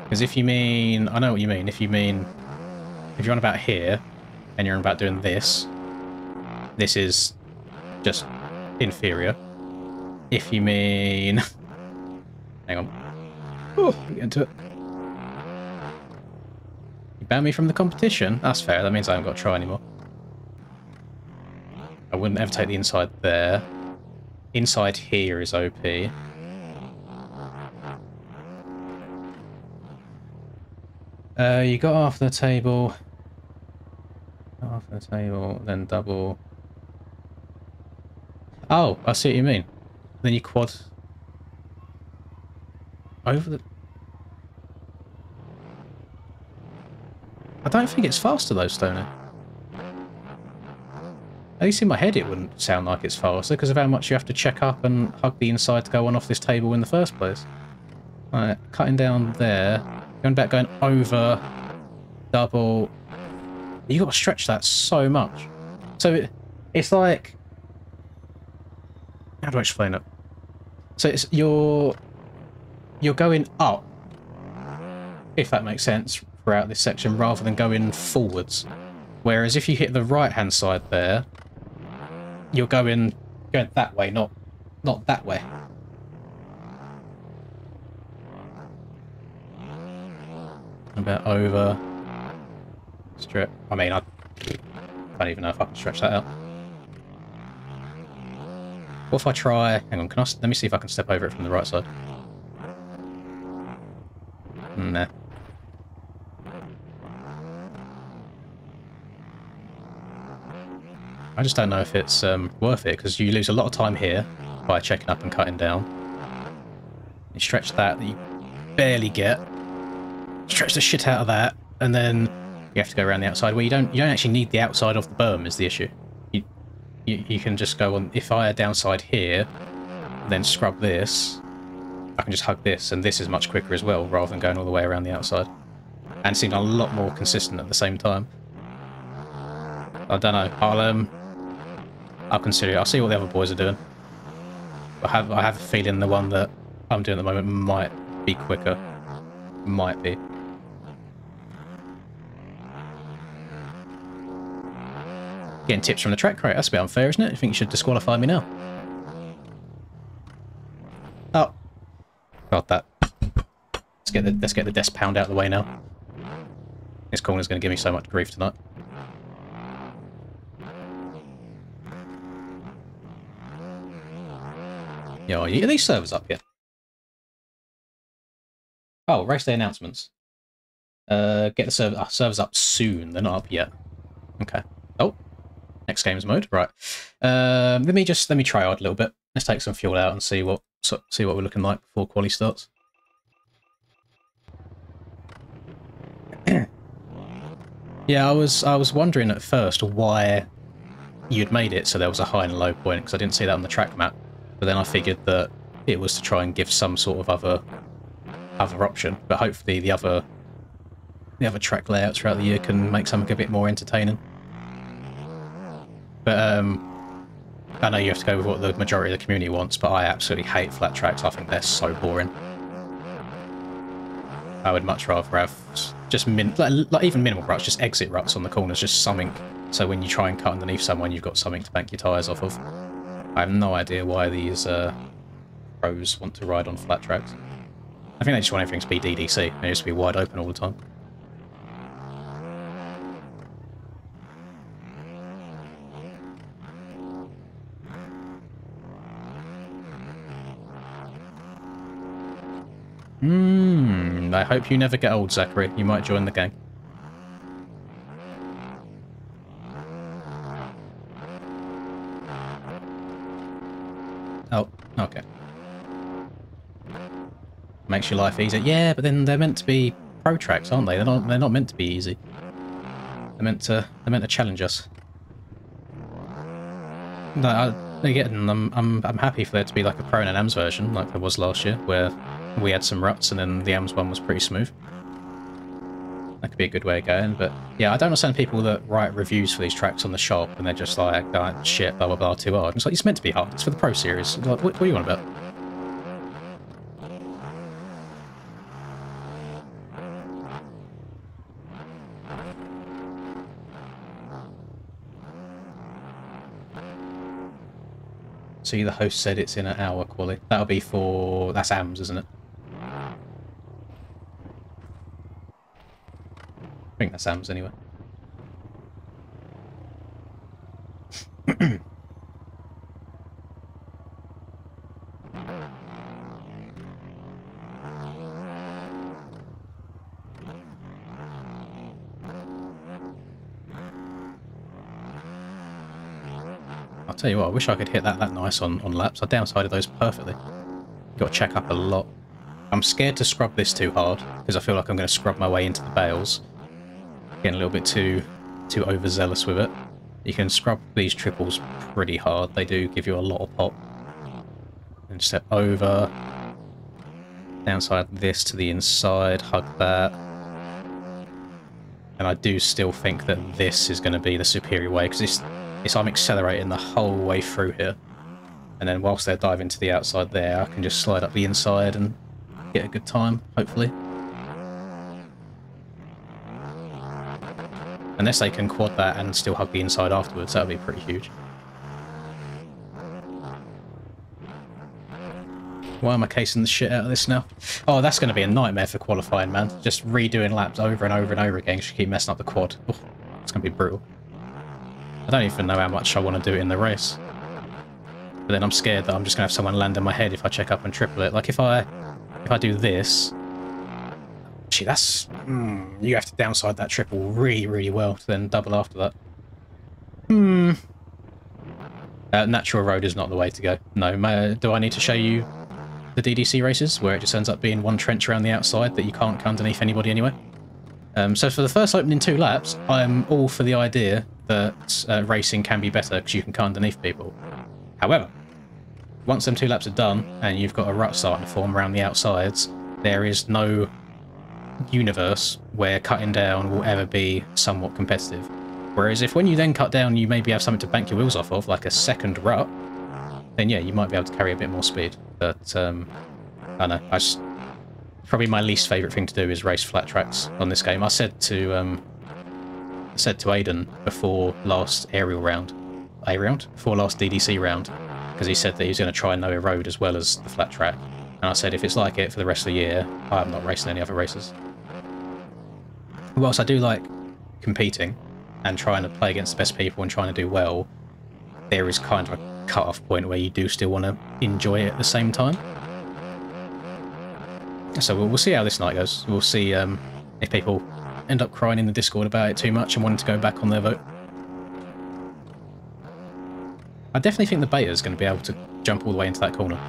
Because if you mean, I know what you mean. If you're on about here, and you're on about doing this, this is just inferior. If you mean, hang on. Oh, get into it. You ban me from the competition? That's fair. That means I haven't got to try anymore. I wouldn't ever take the inside there. Inside here is OP. You got half the table. Half the table, then double. Oh, I see what you mean. Then you quad over the... I don't think it's faster though, Stoney. At least in my head it wouldn't sound like it's faster because of how much you have to check up and hug the inside to go on off this table in the first place. Alright, cutting down there. Going back, going over, double. You got to stretch that so much. So it's like... How do I explain it? So it's you're going up, if that makes sense, throughout this section rather than going forwards. Whereas if you hit the right-hand side there, you're going that way, not that way. About over. Stretch. I mean, I don't even know if I can stretch that out. What if I try... Hang on, let me see if I can step over it from the right side. Nah. I just don't know if it's worth it, because you lose a lot of time here by checking up and cutting down. You stretch that you barely get. Stretch the shit out of that, and then you have to go around the outside, where you don't actually need the outside of the berm is the issue. You can just go on... If I downside here, then scrub this, I can just hug this, and this is much quicker as well, rather than going all the way around the outside. And seem a lot more consistent at the same time. I don't know. I'll consider it. I'll see what the other boys are doing. I have a feeling the one that I'm doing at the moment might be quicker. Might be. Getting tips from the track crate. That's a bit unfair, isn't it? I think you should disqualify me now. Oh. Got that. Let's get the desk pound out of the way now. This corner's going to give me so much grief tonight. Yeah, are these servers up yet? Oh, race day announcements. Get the servers up soon. They're not up yet. Okay. Oh, next games mode. Right. Let me try hard a little bit. Let's take some fuel out and see what we're looking like before quali starts. Yeah, I was wondering at first why you'd made it so there was a high and a low point, because I didn't see that on the track map. But then I figured that it was to try and give some sort of other option. But hopefully the other track layouts throughout the year can make something a bit more entertaining. But I know you have to go with what the majority of the community wants, but I absolutely hate flat tracks. I think they're so boring. I would much rather have just like even minimal ruts, just exit ruts on the corners, just something. So when you try and cut underneath someone, you've got something to bank your tyres off of. I have no idea why these pros want to ride on flat tracks. I think they just want everything to be DDC. They just be wide open all the time. I hope you never get old, Zachary. You might join the gang. Oh, okay. Makes your life easier. Yeah, but then they're meant to be pro tracks, aren't they? They're not meant to be easy. They're meant to challenge us. No, again, I'm happy for there to be like a pro and an AMS version, like there was last year, where we had some ruts and then the AMS one was pretty smooth. That could be a good way of going, but yeah, I don't understand people that write reviews for these tracks on the shop and they're just like, oh, shit, blah blah blah, too hard. It's like, it's meant to be hard. It's for the pro series. Like, what do you want about? See, the host said it's in an hour, quali. That'll be for... That's AMS, isn't it? I think that's AMS anyway. tell you what, I wish I could hit that nice on laps. I downsided those perfectly. Got to check up a lot. I'm scared to scrub this too hard, because I feel like I'm going to scrub my way into the bales. Getting a little bit too overzealous with it. You can scrub these triples pretty hard. They do give you a lot of pop. And step over. Downside this to the inside, hug that. And I do still think that this is going to be the superior way, because I'm accelerating the whole way through here. And then whilst they're diving to the outside there, I can just slide up the inside and get a good time, hopefully. Unless they can quad that and still hug the inside afterwards, that would be pretty huge. Why am I casing the shit out of this now? Oh, that's going to be a nightmare for qualifying, man. Just redoing laps over and over and over again because you keep messing up the quad. Oh, it's going to be brutal. I don't even know how much I want to do it in the race. But then I'm scared that I'm just going to have someone land on my head if I check up and triple it. Like if I do this... Gee, that's... you have to downside that triple really, really well to then double after that. Natural road is not the way to go. No, do I need to show you the DDC races where it just ends up being one trench around the outside that you can't come underneath anybody anyway? So for the first opening 2 laps, I'm all for the idea that racing can be better because you can cut underneath people. However, once them 2 laps are done and you've got a rut starting to form around the outsides, there is no universe where cutting down will ever be somewhat competitive. Whereas if when you then cut down you maybe have something to bank your wheels off of, like a second rut, then yeah, you might be able to carry a bit more speed. But, I don't know, probably my least favourite thing to do is race flat tracks on this game. I said to Aiden before last aerial round, before last DDC round, because he said that he was going to try no road as well as the flat track. And I said if it's like it for the rest of the year, I'm not racing any other races. Whilst I do like competing and trying to play against the best people and trying to do well, there is kind of a cut-off point where you do still want to enjoy it at the same time. So we'll see how this night goes. We'll see if people end up crying in the Discord about it too much and wanting to go back on their vote. I definitely think the beta is going to be able to jump all the way into that corner.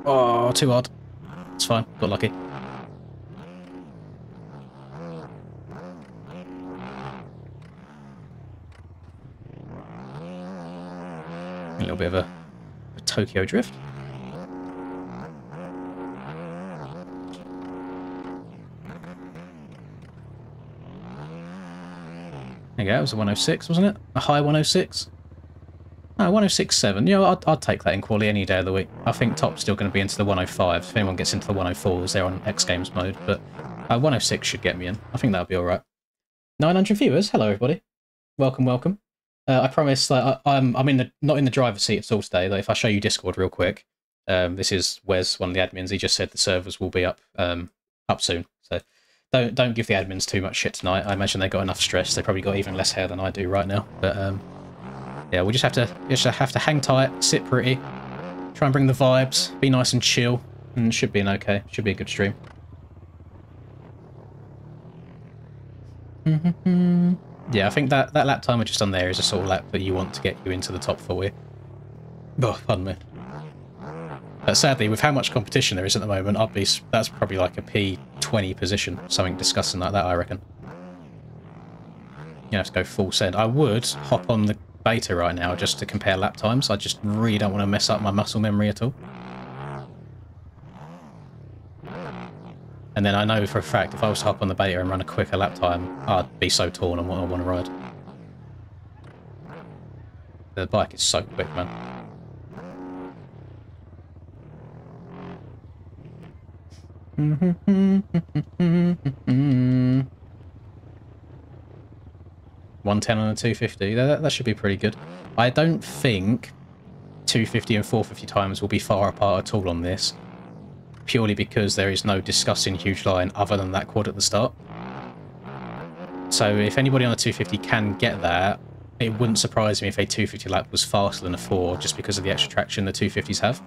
Oh, too hard. It's fine. Got lucky. A little bit of a Tokyo drift. There you go. It was a 106, wasn't it? A high 106. No, 106.7. You know, I'd take that in quali any day of the week. I think top's still going to be into the 105. If anyone gets into the 104s, they're on X Games mode. But 106 should get me in. I think that'll be all right. 900 viewers. Hello, everybody. Welcome, welcome. I promise that I'm not in the driver's seat at all today. Like, if I show you Discord real quick, this is Wes, one of the admins. He just said the servers will be up soon. So don't give the admins too much shit tonight. I imagine they got enough stress. They probably got even less hair than I do right now. But yeah, we just have to hang tight, sit pretty, try and bring the vibes, be nice and chill, and it should be should be a good stream. Yeah, I think that lap time I just done there is a sort of lap that you want to get you into the top 40. Oh, pardon me. But sadly, with how much competition there is at the moment, that's probably like a P20 position, something disgusting like that, I reckon. You have to go full send. I would hop on the beta right now just to compare lap times. I just really don't want to mess up my muscle memory at all. And then I know for a fact if I was to hop on the beta and run a quicker lap time, I'd be so torn on what I want to ride. The bike is so quick, man. $110 on a 250. That should be pretty good. I don't think 250 and 450 times will be far apart at all on this. purely because there is no discussing huge line other than that quad at the start. So if anybody on a 250 can get that, it wouldn't surprise me if a 250 lap was faster than a 4 just because of the extra traction the 250s have.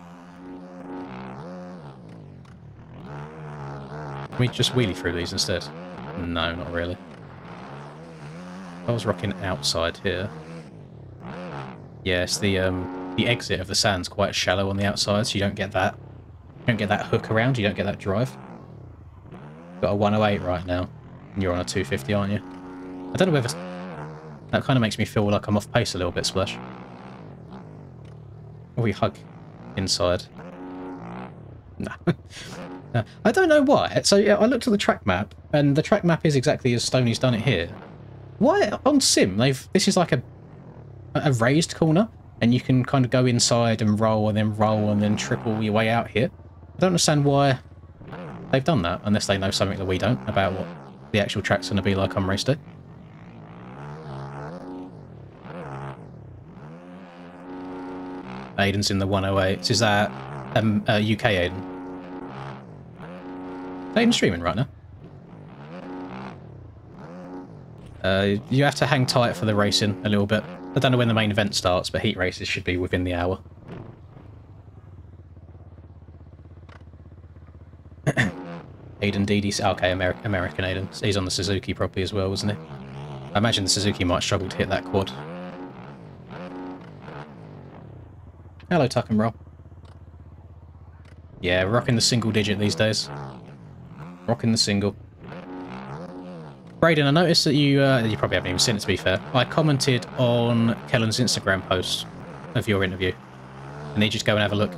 Can we just wheelie through these instead? No, not really. I was rocking outside here. Yes, the exit of the sand's quite shallow on the outside, so you don't get that. You don't get that hook around. You don't get that drive. Got a 108 right now, and you're on a 250, aren't you? I don't know whether that kind of makes me feel like I'm off pace a little bit, Splash. Or we hug inside. No. No. I don't know why. So yeah, I looked at the track map, and the track map is exactly as Stoney's done it here. Why on Sim this is like a raised corner, and you can kind of go inside and roll and then triple your way out here. I don't understand why they've done that, unless they know something that we don't about what the actual track's going to be like on race day. Aiden's in the 108. Is that UK Aiden? Is Aiden streaming right now? You have to hang tight for the racing a little bit. I don't know when the main event starts, but heat races should be within the hour. Aiden DD. Okay, American Aiden. He's on the Suzuki probably as well, wasn't he? I imagine the Suzuki might struggle to hit that quad. Hello, Tuck and Roll. Yeah, rocking the single digit these days. Rocking the single. Braden, I noticed that you probably haven't even seen it, to be fair. I commented on Kellen's Instagram post of your interview. I need you to go and have a look.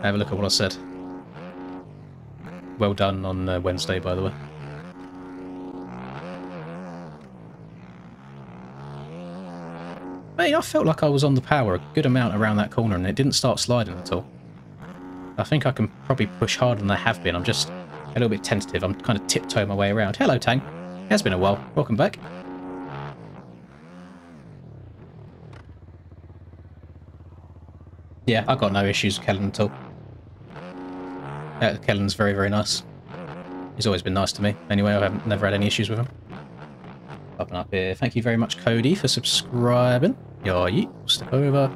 Have a look at what I said. Well done on Wednesday, by the way. I mean, I felt like I was on the power a good amount around that corner and it didn't start sliding at all. I think I can probably push harder than I have been. I'm just a little bit tentative. I'm kind of tiptoeing my way around. Hello, Tang. It has been a while. Welcome back. Yeah, I got no issues with Kellen at all. Kellen's very, very nice. He's always been nice to me. Anyway, I've never had any issues with him. Up and up here. Thank you very much, Cody, for subscribing. Yeah, step over.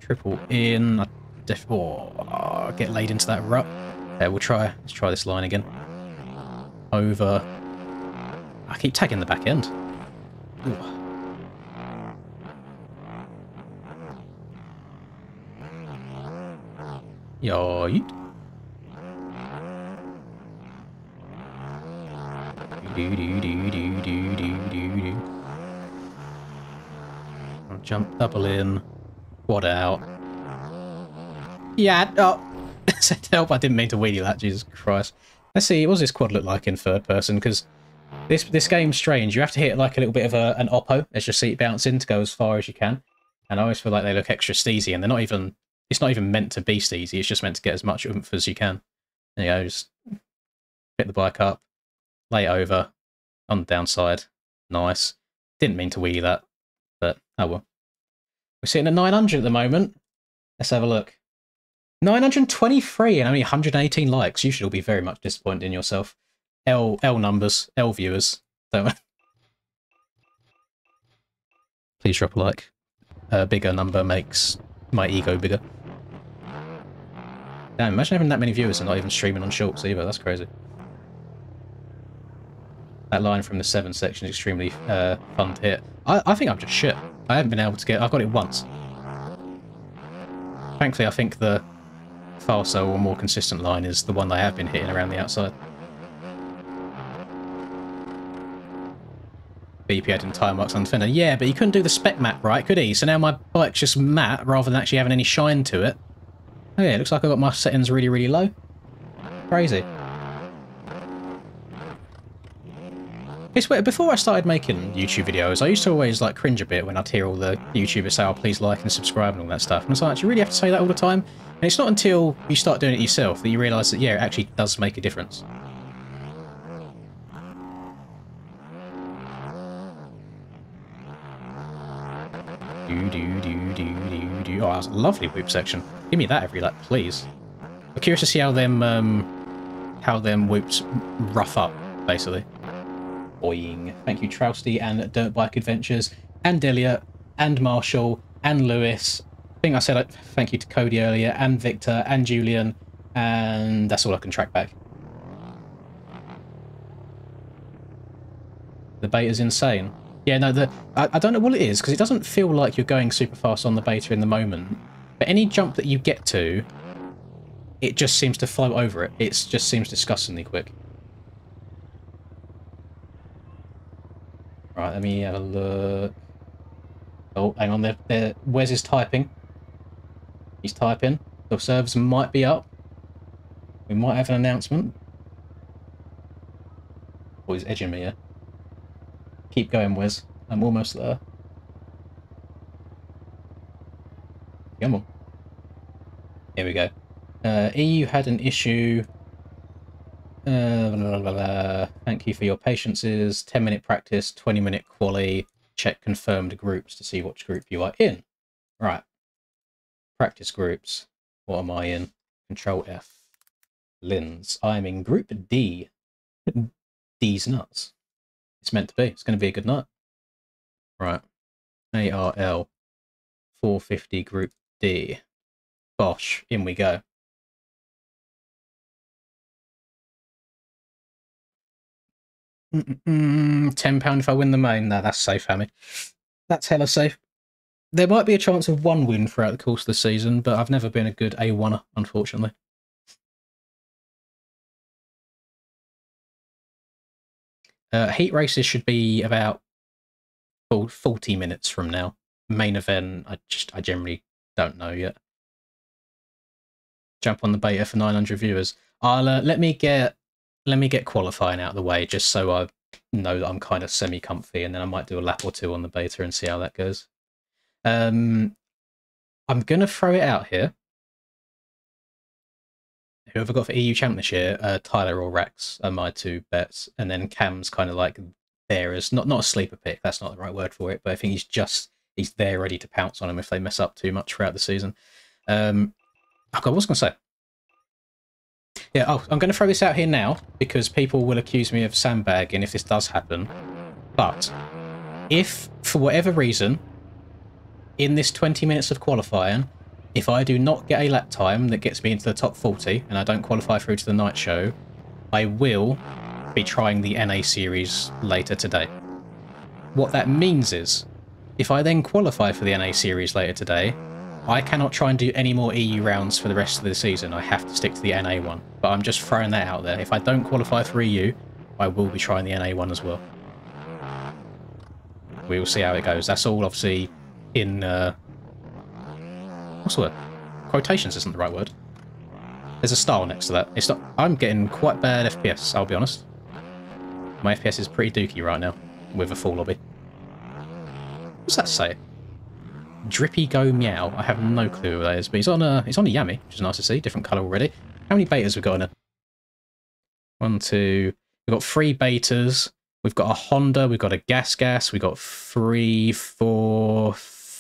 Triple in. Get laid into that rut. Okay, let's try this line again. Over. I keep tagging the back end. Ooh. Yeah, jump, double in, quad out. Yeah, oh. Said help, I didn't mean to wheelie that, Jesus Christ. Let's see, what does this quad look like in third person? Because this game's strange. You have to hit like a little bit of an oppo as your seat bouncing to go as far as you can. And I always feel like they look extra steezy, and they're not even, it's not even meant to be steezy, it's just meant to get as much oomph as you can. There you go, just pick the bike up, lay it over, on the downside. Nice. Didn't mean to wheelie that, but oh well. We're sitting at 900 at the moment. Let's have a look. 923 and only 118 likes. You should all be very much disappointed in yourself. L numbers, L viewers. Don't please drop a like. A bigger number makes my ego bigger. Damn, imagine having that many viewers and not even streaming on shorts either. That's crazy. That line from the 7 section is extremely fun to hit. I think I'm just shit. I haven't been able to get... I've got it once. Thankfully, I think the faster or more consistent line is the one that I have been hitting around the outside. BP adding time marks on the fender. Yeah, but he couldn't do the spec map right, could he? So now my bike's just matte rather than actually having any shine to it. Oh yeah, it looks like I've got my settings really, really low. Crazy. It's weird. Before I started making YouTube videos, I used to always like cringe a bit when I'd hear all the YouTubers say, "Oh, please like and subscribe" and all that stuff. And it's like, do you really have to say that all the time? And it's not until you start doing it yourself that you realise that, yeah, it actually does make a difference. Oh, that was a lovely whoop section. Give me that every lap, please. I'm curious to see how them whoops rough up, basically. Boing. Thank you, Trousty and Dirt Bike Adventures, and Delia, and Marshall, and Lewis. I think I said thank you to Cody earlier, and Victor, and Julian, and that's all I can track back. The beta's insane. Yeah, no, I don't know what it is, because it doesn't feel like you're going super fast on the beta in the moment, but any jump that you get to, it just seems to float over it. It just seems disgustingly quick. Right, let me have a look. Oh, hang on, there. Wes is typing. He's typing. The servers might be up. We might have an announcement. Oh, he's edging me here. Keep going, Wes. I'm almost there. Come on. Here we go. EU had an issue. Thank you for your patiences. 10-minute practice, 20-minute quali. Check confirmed groups to see which group you are in. Right. Practice groups. What am I in? Control F. Lins. I'm in group D. D's nuts. It's meant to be. It's going to be a good night. Right. ARL. 450 group D. Bosh. In we go. £10 if I win the main. No, that's safe, Hammy. That's hella safe. There might be a chance of one win throughout the course of the season, but I've never been a good A1er, unfortunately. Heat races should be about 40 minutes from now. Main event, I generally don't know yet. Jump on the beta for 900 viewers. I'll let me get qualifying out of the way, just so I know that I'm kind of semi-comfy, and then I might do a lap or two on the beta and see how that goes. I'm gonna throw it out here. Whoever got for EU champ this year, Tyler or Rex are my two bets, and then Cam's kind of like there as not a sleeper pick. That's not the right word for it, but I think he's there ready to pounce on them if they mess up too much throughout the season. Oh God, what was I gonna say? Yeah, I'm going to throw this out here now, because people will accuse me of sandbagging if this does happen. But if, for whatever reason, in this 20 minutes of qualifying, if I do not get a lap time that gets me into the top 40, and I don't qualify through to the night show, I will be trying the NA series later today. What that means is, if I then qualify for the NA series later today, I cannot try and do any more EU rounds for the rest of the season. I have to stick to the NA one. But I'm just throwing that out there. If I don't qualify for EU, I will be trying the NA one as well. We will see how it goes. That's all obviously in... what's the word? Quotations isn't the right word. There's a style next to that. It's not... I'm getting quite bad FPS, I'll be honest. My FPS is pretty dookie right now, with a full lobby. What's that say? Drippy Go Meow. I have no clue who that is, but he's on a Yami, which is nice to see. Different colour already. How many betas we got in it? 1, 2. We've got 3 betas. We've got a Honda. We've got a Gas. We've got 3, 4,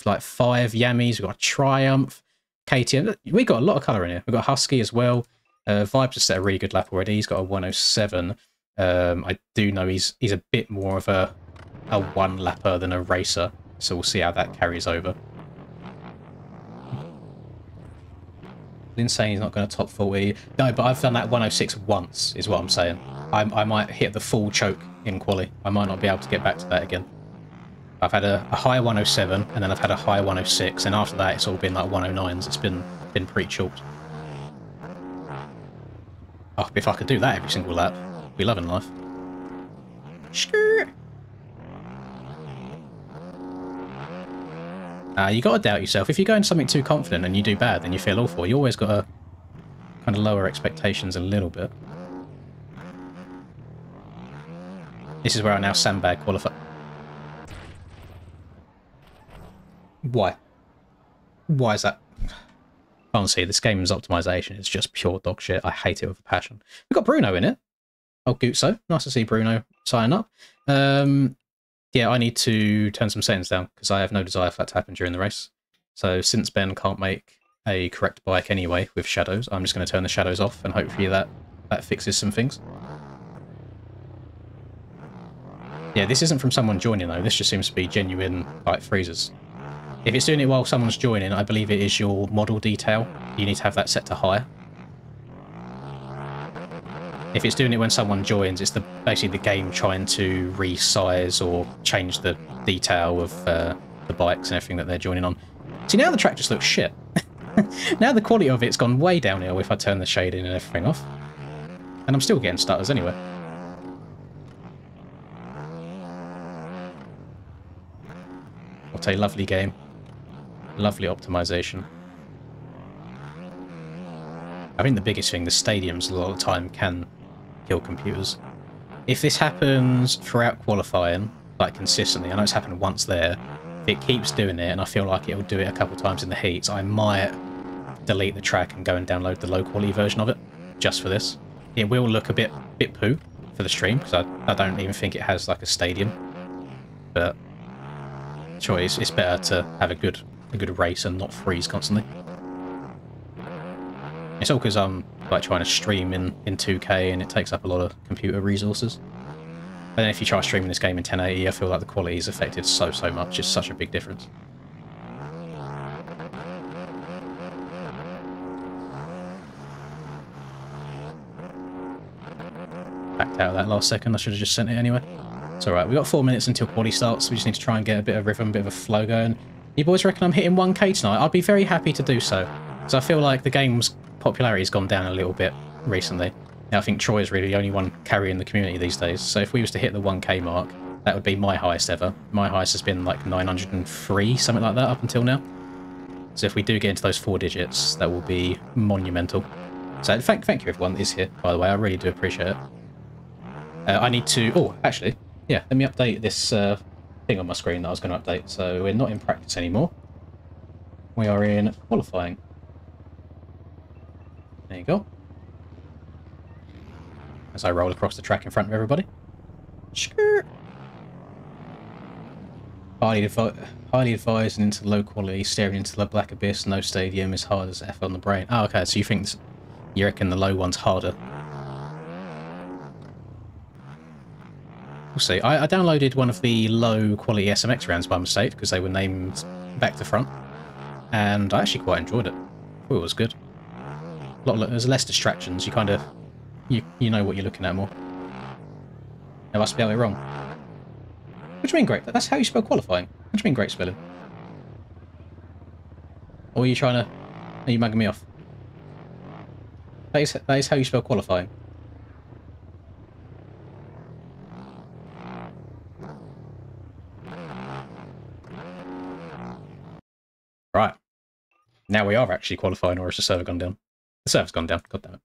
like 5 Yamis. We've got a Triumph, KTM. We got a lot of colour in here. We've got Husky as well. Vibe just set a really good lap already. He's got a 107. I do know he's a bit more of a one lapper than a racer, so we'll see how that carries over. Insane, he's not going to top 40. No, but I've done that 106 once, is what I'm saying. I might hit the full choke in quali. I might not be able to get back to that again. I've had a high 107, and then I've had a high 106, and after that it's all been like 109s. It's been pretty chalked. Oh, if I could do that every single lap, I'd be loving life. Sure. You got to doubt yourself. If you go into something too confident and you do bad, then you feel awful. You always got to kind of lower expectations a little bit. This is where I now sandbag qualify. Why? Why is that? Honestly, this game's optimization is just pure dog shit. I hate it with a passion. We've got Bruno in it. Oh, Gutso. Nice to see Bruno sign up. Yeah, I need to turn some settings down because I have no desire for that to happen during the race. So since Ben can't make a correct bike anyway with shadows. I'm just going to turn the shadows off, and hopefully that fixes some things. Yeah, this isn't from someone joining though. This just seems to be genuine like freezers. If it's doing it while someone's joining, I believe it is your model detail. You need to have that set to high. If it's doing it when someone joins, it's basically the game trying to resize or change the detail of the bikes and everything that they're joining on. See, now the track just looks shit. Now the quality of it's gone way downhill if I turn the shading and everything off. And I'm still getting stutters anyway. What a lovely game. Lovely optimization. I think the biggest thing, the stadiums a lot of the time can kill computers. If this happens throughout qualifying, like consistently, I know it's happened once there, if it keeps doing it and I feel like it'll do it a couple of times in the heats, I might delete the track and go and download the low quality version of it, just for this. It will look a bit poo for the stream, because I don't even think it has like a stadium. But sure, it's better to have a good race and not freeze constantly. It's all because I'm like trying to stream in 2K and it takes up a lot of computer resources. But then if you try streaming this game in 1080, I feel like the quality is affected so much. It's such a big difference. Backed out of that last second. I should have just sent it anyway. It's alright. We've got 4 minutes until quali starts. So we just need to try and get a bit of rhythm, a bit of a flow going. You boys reckon I'm hitting 1k tonight? I'd be very happy to do so. Because I feel like the game's popularity has gone down a little bit recently. Now, I think Troy is really the only one carrying the community these days. So if we was to hit the 1k mark, that would be my highest ever. My highest has been like 903, something like that, up until now. So if we do get into those 4 digits, that will be monumental. So thank you everyone that is here, by the way. I really do appreciate it. I need to... Oh, actually, yeah, let me update this thing on my screen that I was going to update. So we're not in practice anymore. We are in qualifying. There you go. As I roll across the track in front of everybody. Skirt. Highly advised and into low quality, staring into the black abyss, no stadium is hard as F on the brain. Oh, okay, so you reckon the low one's harder? We'll see. I downloaded one of the low quality SMX rounds by mistake because they were named back to front. And I actually quite enjoyed it. Thought it was good. There's less distractions. You kind of... You know what you're looking at more. I must spell it wrong. What do you mean great? That's how you spell qualifying. What do you mean great spelling? Or are you trying to... Are you mugging me off? That is how you spell qualifying. Right. Now we are actually qualifying, or has the server gone down? The server's gone down. God damn it.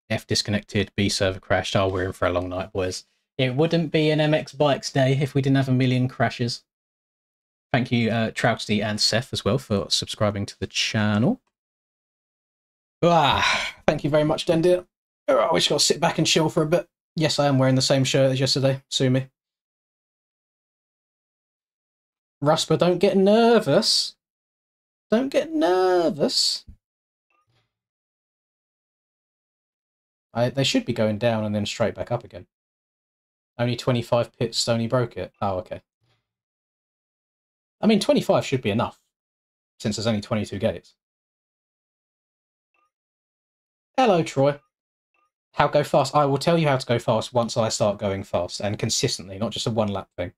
F disconnected, B server crashed. Oh, we're in for a long night, boys. It wouldn't be an MX Bikes day if we didn't have a million crashes. Thank you, Troutsty and Seth as well for subscribing to the channel. Thank you very much, Dendir. I wish I got to sit back and chill for a bit. Yes, I am wearing the same shirt as yesterday. Sue me. Rusper, don't get nervous. Don't get nervous. They should be going down and then straight back up again. Only 25 pits only broke it. Oh, okay. I mean, 25 should be enough, since there's only 22 gates. Hello, Troy. How go fast? I will tell you how to go fast once I start going fast, and consistently, not just a one-lap thing.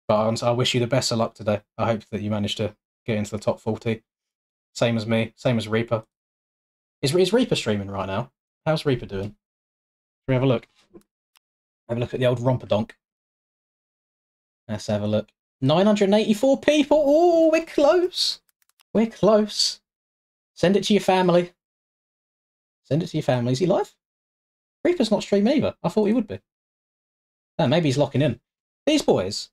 But I wish you the best of luck today. I hope that you manage to get into the top 40. Same as me, same as Reaper. Is Reaper streaming right now? How's Reaper doing? Can we have a look? Have a look at the old Romperdonk. Let's have a look. 984 people! Oh, we're close! We're close. Send it to your family. Send it to your family. Is he live? Reaper's not streaming either. I thought he would be. Oh, maybe he's locking in. These boys,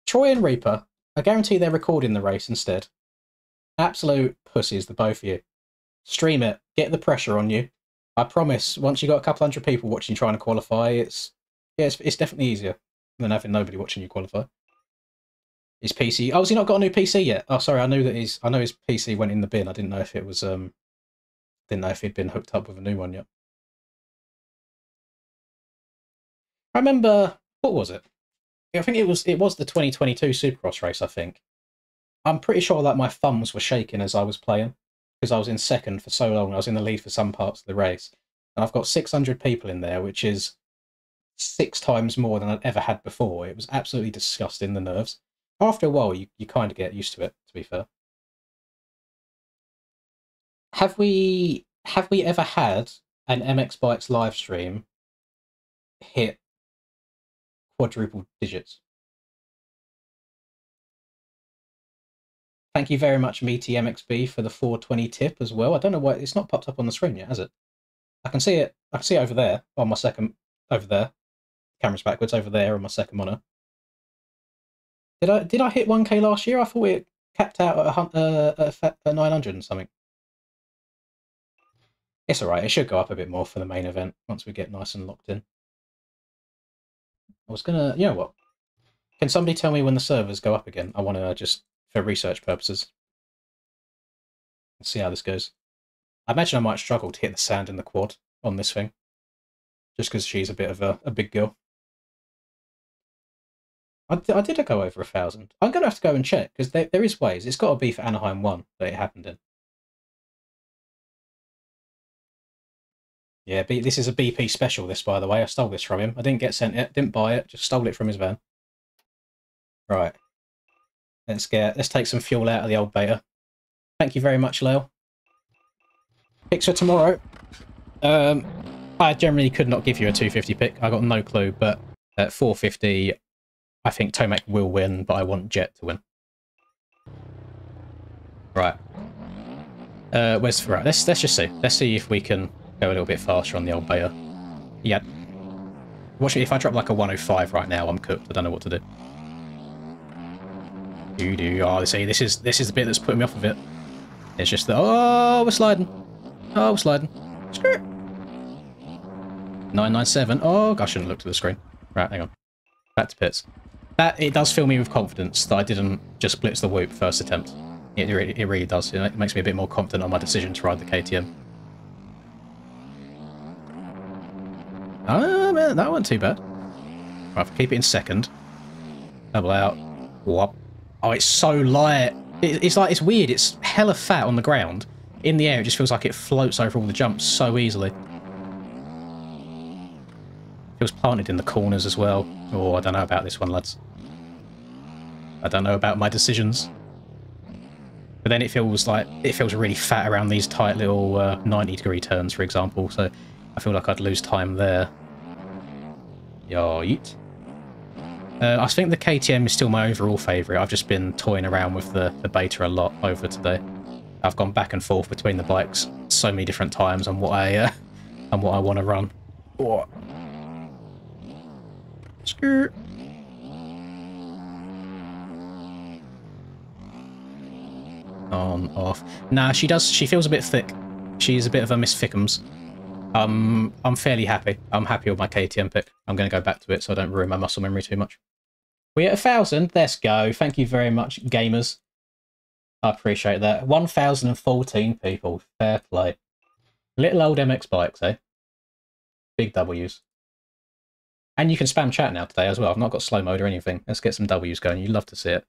Troy and Reaper, I guarantee they're recording the race instead. Absolute pussies, the both of you. Stream it. Get the pressure on you. I promise, once you got a couple hundred people watching you trying to qualify, it's definitely easier than having nobody watching you qualify. His PC. Oh, has he not got a new PC yet? Oh, sorry, I know his PC went in the bin. I didn't know if it was didn't know if he'd been hooked up with a new one yet. I remember, what was it? I think it was the 2022 Supercross race, I think. I'm pretty sure that my thumbs were shaking as I was playing, because I was in second for so long. I was in the lead for some parts of the race. And I've got 600 people in there, which is 6 times more than I'd ever had before. It was absolutely disgusting, the nerves. After a while, you kind of get used to it, to be fair. Have we ever had an MX Bikes live stream hit quadruple digits? Thank you very much, Meaty MXB, for the 420 tip as well. I don't know why it's not popped up on the screen yet, has it? I can see it. I can see it over there on my second. Over there, camera's backwards. Over there on my second monitor. Did I hit 1K last year? I thought it capped out at 900 and something. It's alright, it should go up a bit more for the main event once we get nice and locked in. I was gonna, you know what? Can somebody tell me when the servers go up again? I want to just, for research purposes, see how this goes. I imagine I might struggle to hit the sand in the quad on this thing, just because she's a bit of a big girl. I did go over 1,000. I'm going to have to go and check, because there is ways. It's got to be for Anaheim 1 that it happened in. Yeah, this is a BP special, this, by the way. I stole this from him. I didn't get sent it, didn't buy it, just stole it from his van. Right. Let's take some fuel out of the old beta. Thank you very much, Lyle. Picks for tomorrow. I generally could not give you a 250 pick. I got no clue, but at 450, I think Tomac will win, but I want Jet to win. Right. Right, let's just see. Let's see if we can go a little bit faster on the old beta. Yeah. Watch me, if I drop like a 105 right now, I'm cooked. I don't know what to do. Oh, see, this is the bit that's putting me off of it. It's just that, oh, we're sliding. Oh, we're sliding. Skirt. 997. Oh, gosh, I shouldn't look to the screen. Right, hang on. Back to pits. It does fill me with confidence that I didn't just blitz the whoop first attempt. It really does. It makes me a bit more confident on my decision to ride the KTM. Oh, man, that wasn't too bad. Right, keep it in second. Double out. Whoop. Oh, it's so light. It's weird. It's hella fat on the ground. In the air, it just feels like it floats over all the jumps so easily. Feels planted in the corners as well. Oh, I don't know about this one, lads. I don't know about my decisions. But then it feels really fat around these tight little 90-degree turns, for example. So I feel like I'd lose time there. Yeet. I think the KTM is still my overall favourite. I've just been toying around with the beta a lot over today. I've gone back and forth between the bikes so many different times on what I want to run. Oh. Skirt. On, off. Nah, she feels a bit thick. She's a bit of a Miss Thickums. I'm fairly happy. I'm happy with my KTM pick. I'm going to go back to it so I don't ruin my muscle memory too much. We're at 1,000. Let's go. Thank you very much, gamers. I appreciate that. 1,014 people. Fair play. Little old MX bikes, eh? Big W's. And you can spam chat now today as well. I've not got slow mode or anything. Let's get some W's going. You'd love to see it.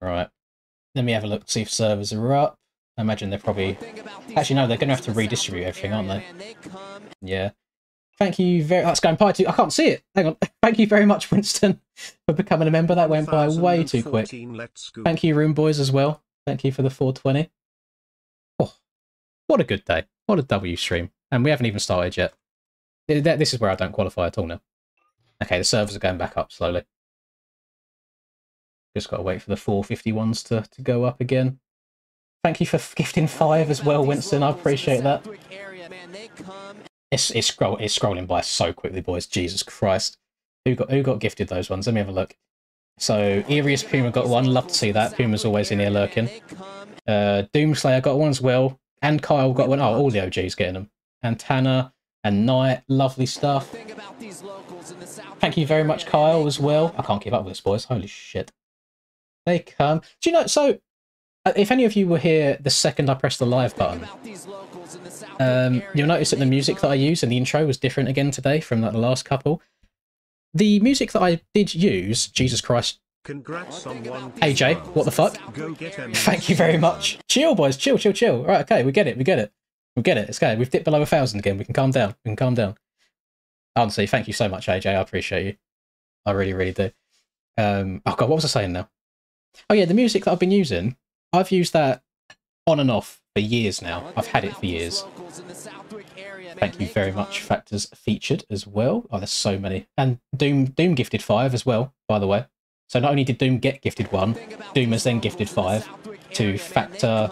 Right. Let me have a look to see if servers are up. I imagine they're probably... Actually, no, they're going to have to redistribute everything, aren't they? Yeah. Thank you very... That's going by too... I can't see it. Hang on. Thank you very much, Winston, for becoming a member. That went by way too quick. Thank you, Room Boys, as well. Thank you for the 420. Oh, what a good day. What a W stream. And we haven't even started yet. This is where I don't qualify at all now. Okay, the servers are going back up slowly. Just got to wait for the 451s to go up again. Thank you for gifting 5 as well, Winston. I appreciate that. It's scrolling by so quickly, boys. Jesus Christ. Who got gifted those ones? Let me have a look. So, Erius Puma got one. Love to see that. Puma's always in here lurking. Doomslayer got one as well. And Kyle got one. Oh, all the OGs getting them. and Tanner and Knight. Lovely stuff. Thank you very much, Kyle, as well. I can't keep up with this, boys. Holy shit. They come. Do you know, so if any of you were here the second I pressed the live button, you'll notice that the music that I use in the intro was different again today from like the last couple. The music that I did use, Jesus Christ. Congrats on one. AJ, what the fuck? Go get him. Thank you very much. Chill, boys. Chill, chill, chill. Right, okay, we get it. We get it. We get it. It's okay. We've dipped below 1,000 again. We can calm down. We can calm down. Honestly, thank you so much, AJ. I appreciate you. I really, really do. Oh god, what was I saying now? Oh yeah, the music that I've been using, I've used that on and off for years now. I've had it for years. Thank you very much, Factors Featured as well. Oh, there's so many. And Doom gifted 5 as well, by the way. So not only did Doom get gifted 1, Doom has then gifted 5 to Factor,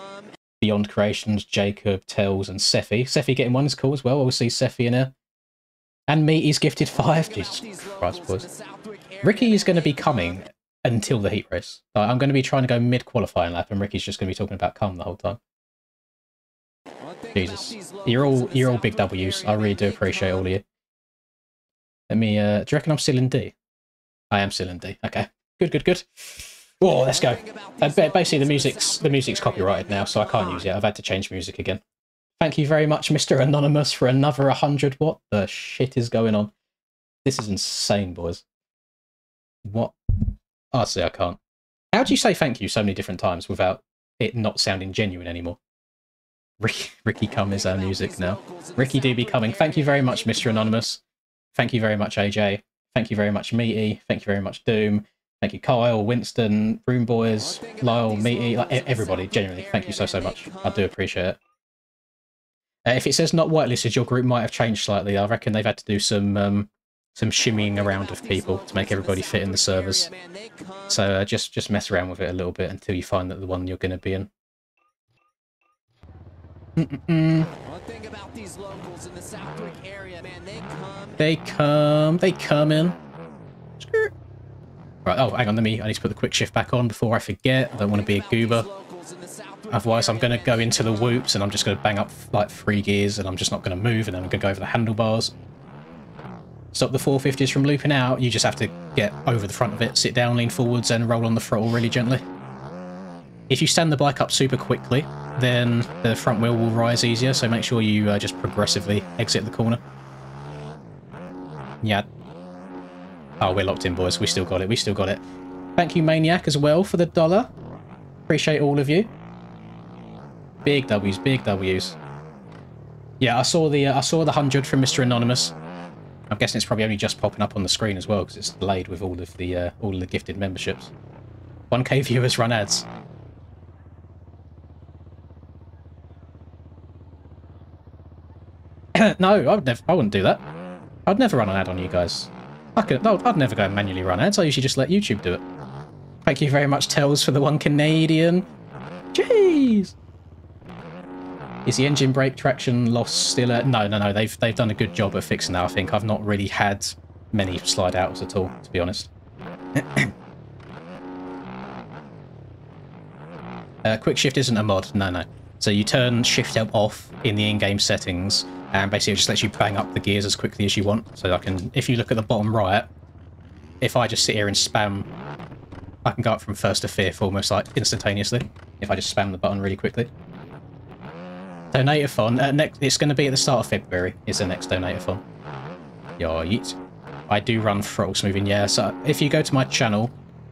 Beyond Creations, Jacob, Tells, and Sephi. Sephi getting 1 is cool as well. We'll see Sephi in there. And Meaty's gifted 5. Jesus Christ, boys. Ricky is going to be coming until the heat race. I'm going to be trying to go mid-qualifying lap, and Ricky's just going to be talking about cum the whole time. Jesus. You're all big W's. I really do appreciate all of you. Let me, do you reckon I'm still in D? I am still in D. Okay. Good, good, good. Oh, let's go. Basically, the music's copyrighted now, so I can't use it. I've had to change music again. Thank you very much, Mr. Anonymous, for another 100. What the shit is going on? This is insane, boys. What? Oh, see, I can't. How do you say thank you so many different times without it not sounding genuine anymore? Ricky Cum is our music now. Ricky do be coming. Thank you very much, Mr. Anonymous. Thank you very much, AJ. Thank you very much, Meaty. Thank you very much, Doom. Thank you, Kyle, Winston, Room Boys, Lyle, Meaty, like everybody. Genuinely, thank you so much. I do appreciate it. If it says not whitelisted, your group might have changed slightly. I reckon they've had to do some shimmying around of people to make everybody fit in the servers. So just mess around with it a little bit until you find that the one you're going to be in. They come in. Right, oh, hang on, I need to put the quick shift back on before I forget. I don't want to be a goober. Otherwise, I'm going to go into the whoops and I'm just going to bang up like 3 gears and I'm just not going to move, and then I'm going to go over the handlebars. Stop the 450s from looping out. You just have to get over the front of it, sit down, lean forwards, and roll on the throttle really gently. If you stand the bike up super quickly, then the front wheel will rise easier, so make sure you just progressively exit the corner. Yeah. Oh, we're locked in, boys. We still got it. We still got it. Thank you, Maniac, as well, for the $1. Appreciate all of you. Big W's, big W's. Yeah, I saw the 100 from Mr. Anonymous. I'm guessing it's probably only just popping up on the screen as well because it's delayed with all of the gifted memberships. 1K viewers run ads. No, I wouldn't do that. I'd never run an ad on you guys. I'd never go and manually run ads. I usually just let YouTube do it. Thank you very much, Tells, for the 1 Canadian. Jeez. Is the engine brake traction loss still at... No. They've done a good job of fixing that, I think. I've not really had many slide outs at all, to be honest. Quick shift isn't a mod. No. So you turn shift off in the in-game settings, and basically it just lets you bang up the gears as quickly as you want. So I can, if you look at the bottom right, if I just sit here and spam, I can go up from 1st to 5th almost like instantaneously, if I just spam the button really quickly. Donate-a-thon. It's going to be at the start of February, is the next donate-a-thon. Yeet. I do run throttle smoothing, yeah. So if you go to my channel,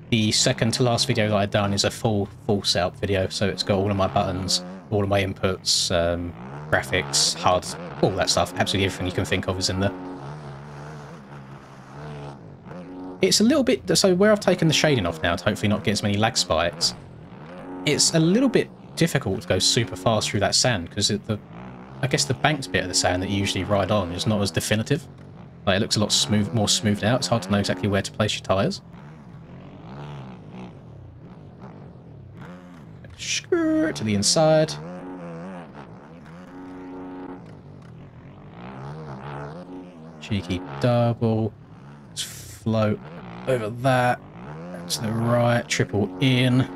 the second to last video that I've done is a full setup video. So it's got all of my buttons, all of my inputs, graphics, HUD, all that stuff. Absolutely everything you can think of is in there. It's a little bit... So where I've taken the shading off now to hopefully not get as many lag spikes, it's a little bit difficult to go super fast through that sand because I guess the banked bit of the sand that you usually ride on is not as definitive. Like, it looks a lot more smoothed out. It's hard to know exactly where to place your tyres. To the inside. Cheeky double. Let's float over that. To the right. Triple in.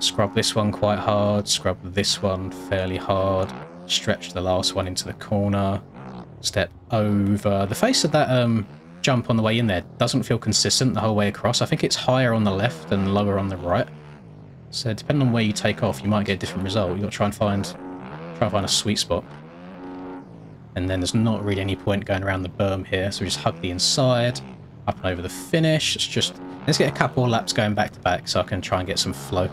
Scrub this one quite hard. Scrub this one fairly hard. Stretch the last one into the corner. Step over. The face of that jump on the way in there doesn't feel consistent the whole way across. I think it's higher on the left and lower on the right. So depending on where you take off, you might get a different result. You've got to try and find a sweet spot. And then there's not really any point going around the berm here, so we just hug the inside, up and over the finish. Let's get a couple of laps going back to back so I can try and get some flow.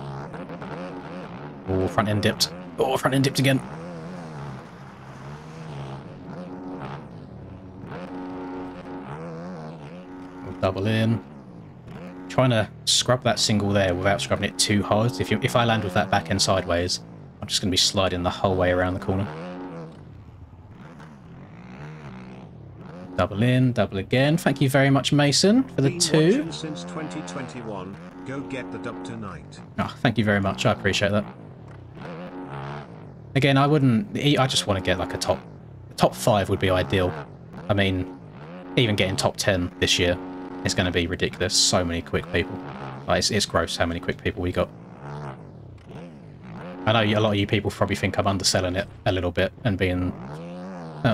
Oh, front end dipped. Oh, front end dipped again. We'll double in. Trying to scrub that single there without scrubbing it too hard. If I land with that back end sideways, I'm just going to be sliding the whole way around the corner. Double in, double again. Thank you very much, Mason, for the 2. Since 2021, go get the dub tonight. Oh, thank you very much. I appreciate that. Again, I just want to get like a top 5 would be ideal. I mean, even getting top 10 this year is going to be ridiculous. So many quick people. Like, it's gross how many quick people we got. I know a lot of you people probably think I'm underselling it a little bit and being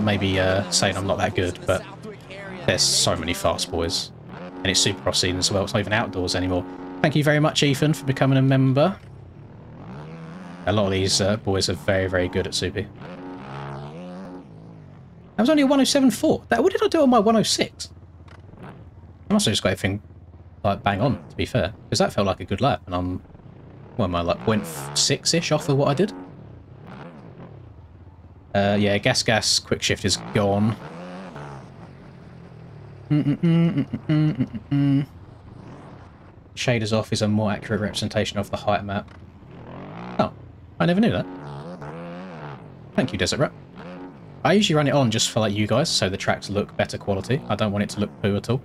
maybe saying I'm not that good, but there's so many fast boys. And it's Supercross season as well. It's not even outdoors anymore. Thank you very much, Ethan, for becoming a member. A lot of these boys are very, very good at Soupy. That was only a 107.4. What did I do on my 106? I must have just got everything like bang on, to be fair, because that felt like a good lap, and I'm, what am I, like 0.6-ish off of what I did? Yeah, gas quick shift is gone. Shaders off is a more accurate representation of the height map. Oh, I never knew that. Thank you, Desert Rat. I usually run it on just for like you guys, so the tracks look better quality. I don't want it to look poo at all.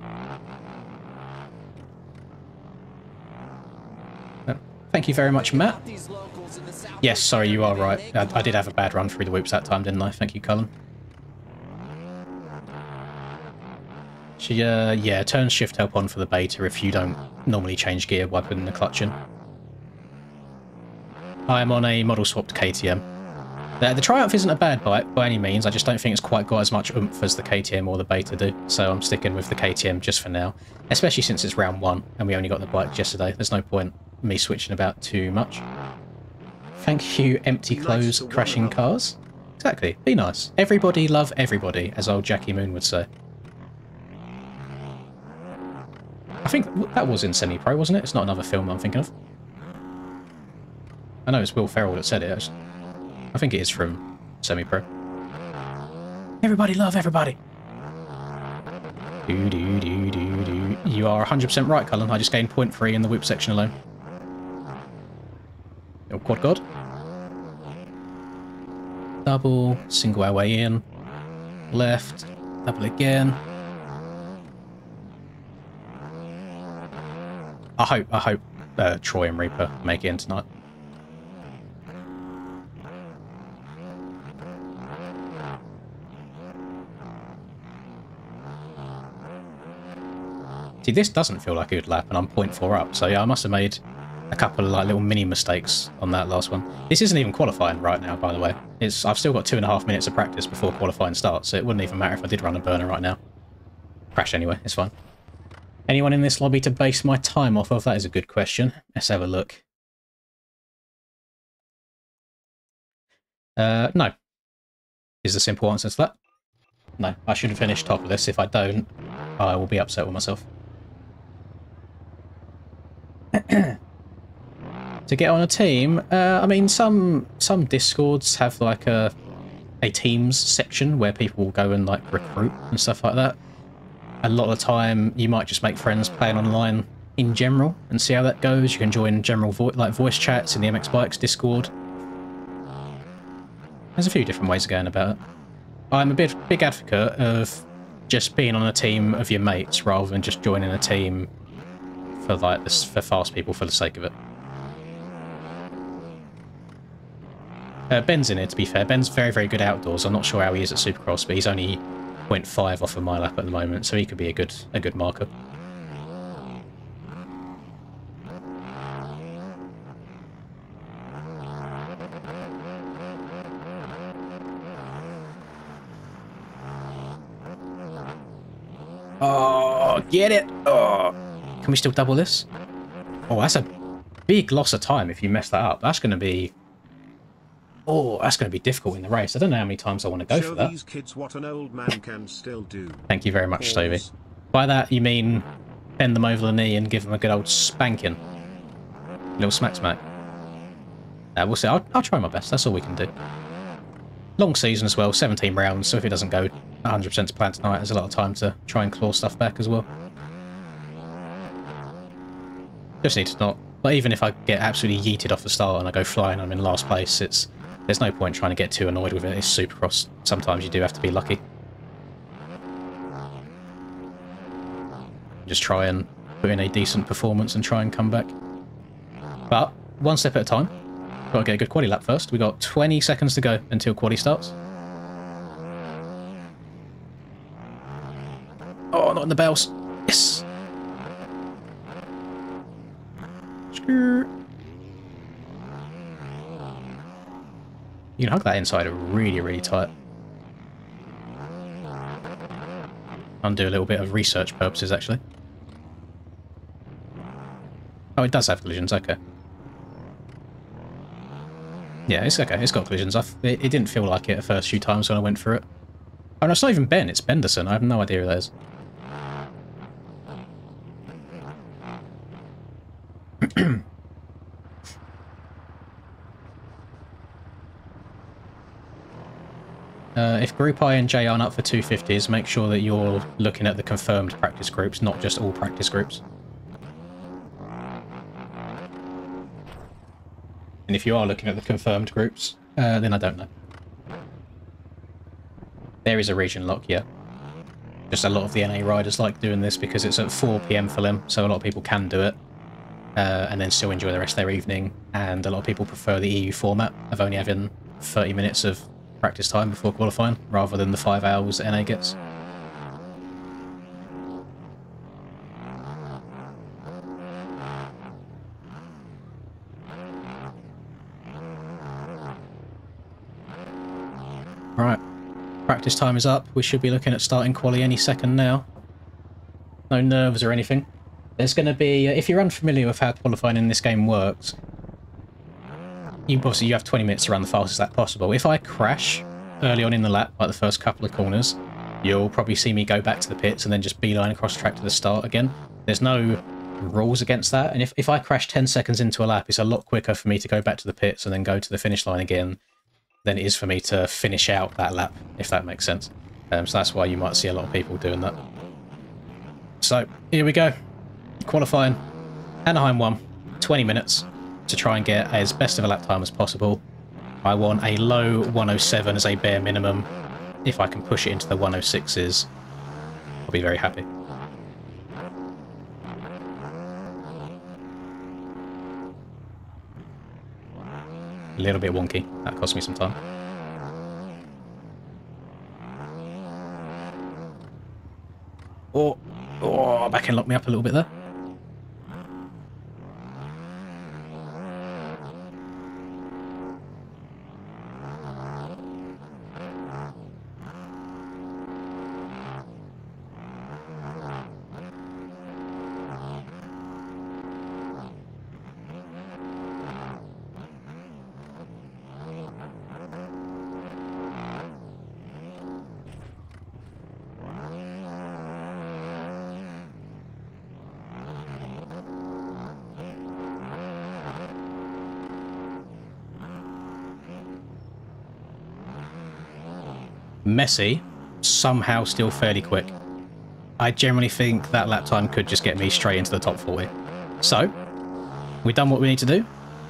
Thank you very much, Matt. Yes, sorry, you are right. I did have a bad run through the whoops that time, didn't I? Thank you, Cullen. Yeah, turn shift help on for the beta if you don't normally change gear while putting the clutch in. I'm on a model swapped KTM. The Triumph isn't a bad bike by any means, I just don't think it's quite got as much oomph as the KTM or the beta do, so I'm sticking with the KTM just for now, especially since it's round 1 and we only got the bike yesterday. There's no point me switching about too much. Thank you, empty clothes, crashing cars. Exactly, be nice. Everybody love everybody, as old Jackie Moon would say. I think that was in Semi-Pro, wasn't it? It's not another film I'm thinking of. I know it's Will Ferrell that said it. I think it is from Semi-Pro. Everybody love everybody. You are 100% right, Cullen. I just gained 0.3 in the whip section alone. Little quad god. Double, single our way in. Left, double again. I hope Troy and Reaper make it in tonight. See, this doesn't feel like a good lap, and I'm 0.4 up, so yeah, I must have made a couple of like little mini mistakes on that last one. This isn't even qualifying right now, by the way. I've still got 2.5 minutes of practice before qualifying starts, so it wouldn't even matter if I did run a burner right now. Crash anyway, it's fine. Anyone in this lobby to base my time off of? That is a good question. Let's have a look. No. Is the simple answer to that. No, I should have finished top of this. If I don't, I will be upset with myself. To get on a team, I mean, some Discords have like a teams section where people will go and like recruit and stuff like that. A lot of the time, you might just make friends playing online in general and see how that goes. You can join general voice chats in the MX Bikes Discord. There's a few different ways of going about it. I'm a big advocate of just being on a team of your mates rather than just joining a team for like this for fast people for the sake of it. Ben's in here, to be fair. Ben's very, very good outdoors. I'm not sure how he is at Supercross, but he's only 0.5 off of my lap at the moment, so he could be a good marker. Oh, get it! Oh, can we still double this? Oh, that's a big loss of time if you mess that up. That's going to be... Oh, that's going to be difficult in the race. I don't know how many times I want to go for that. Show these kids what an old man can still do. Thank you very much, Pause. Stovey. By that, you mean bend them over the knee and give them a good old spanking. Little smack smack. We'll see. I'll try my best. That's all we can do. Long season as well, 17 rounds, so if it doesn't go 100% to plan tonight, there's a lot of time to try and claw stuff back as well. Just need to not... But even if I get absolutely yeeted off the start and I go flying and I'm in last place, there's no point trying to get too annoyed with it. It's Supercross. Sometimes you do have to be lucky. Just try and put in a decent performance and try and come back. But one step at a time. Got to get a good quali lap first. We got 20 seconds to go until quali starts. Oh, not in the bells. Yes. You can hug that inside really, really tight. I'll do a little bit of research purposes, actually. Oh, it does have collisions, okay. Yeah, it's okay, it's got collisions. It didn't feel like it the first few times when I went through it. Oh, no, it's not even Ben, it's Benderson. I have no idea who that is. If Group I and J aren't up for 250s, make sure that you're looking at the confirmed practice groups, not just all practice groups. And if you are looking at the confirmed groups, then I don't know. There is a region lock, yeah. Just a lot of the NA riders like doing this because it's at 4 PM for them, so a lot of people can do it. And then still enjoy the rest of their evening, and a lot of people prefer the EU format of only having 30 minutes of practice time before qualifying, rather than the 5 hours that NA gets. Right, practice time is up. We should be looking at starting quali any second now. No nerves or anything. There's going to be, if you're unfamiliar with how qualifying in this game works, you have 20 minutes to run the fastest lap possible. If I crash early on in the lap, like the first couple of corners, you'll probably see me go back to the pits and then just beeline across track to the start again. There's no rules against that, and if I crash 10 seconds into a lap, it's a lot quicker for me to go back to the pits and then go to the finish line again than it is for me to finish out that lap, if that makes sense. So that's why you might see a lot of people doing that. So, here we go. Qualifying. Anaheim 1. 20 minutes to try and get as best of a lap time as possible. I want a low 107 as a bare minimum. If I can push it into the 106s, I'll be very happy. A little bit wonky. That cost me some time. Oh, back and lock me up a little bit there. Messy, somehow still fairly quick. I generally think that lap time could just get me straight into the top 40. So, we've done what we need to do.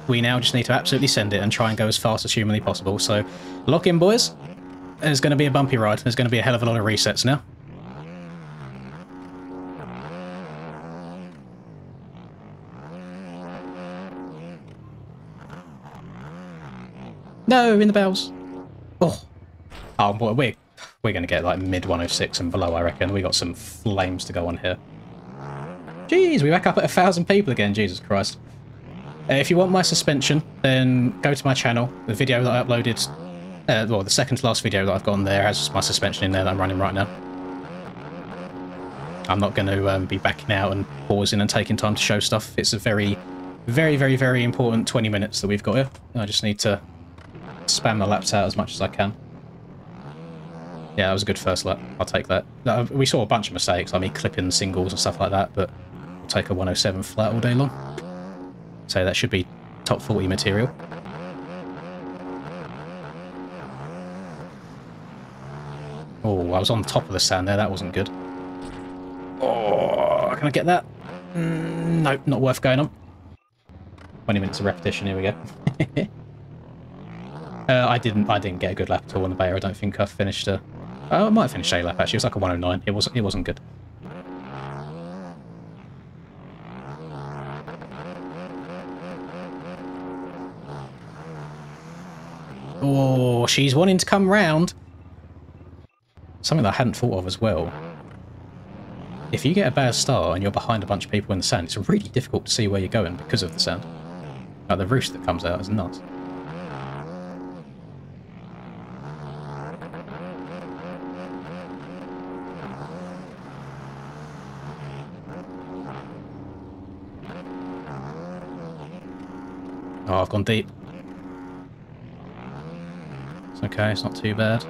We now just need to absolutely send it and try and go as fast as humanly possible. So, lock in, boys. There's going to be a bumpy ride. There's going to be a hell of a lot of resets now. No, in the bells. Oh, we're going to get like mid 106 and below, I reckon. We got some flames to go on here. Jeez, we're back up at 1,000 people again. Jesus Christ. If you want my suspension, then go to my channel. The video that I uploaded, well, the second to last video that I've got on there has my suspension in there that I'm running right now. I'm not going to be backing out and pausing and taking time to show stuff. It's a very, very, very, very important 20 minutes that we've got here. I just need to spam the laps out as much as I can. Yeah, that was a good first lap. I'll take that. We saw a bunch of mistakes. I mean, clipping singles and stuff like that, but we'll take a 107 flat all day long. So that should be top 40 material. Oh, I was on top of the sand there. That wasn't good. Oh, can I get that? Nope, not worth going on. 20 minutes of repetition. Here we go. I didn't get a good lap at all on the Bayer. I don't think I finished a... Oh, I might have finished a lap actually. It was like a 109. It wasn't good. Oh, she's wanting to come round. Something that I hadn't thought of as well. If you get a bad start and you're behind a bunch of people in the sand, it's really difficult to see where you're going because of the sand. Like the roost that comes out is nuts. Oh, I've gone deep. It's okay, it's not too bad.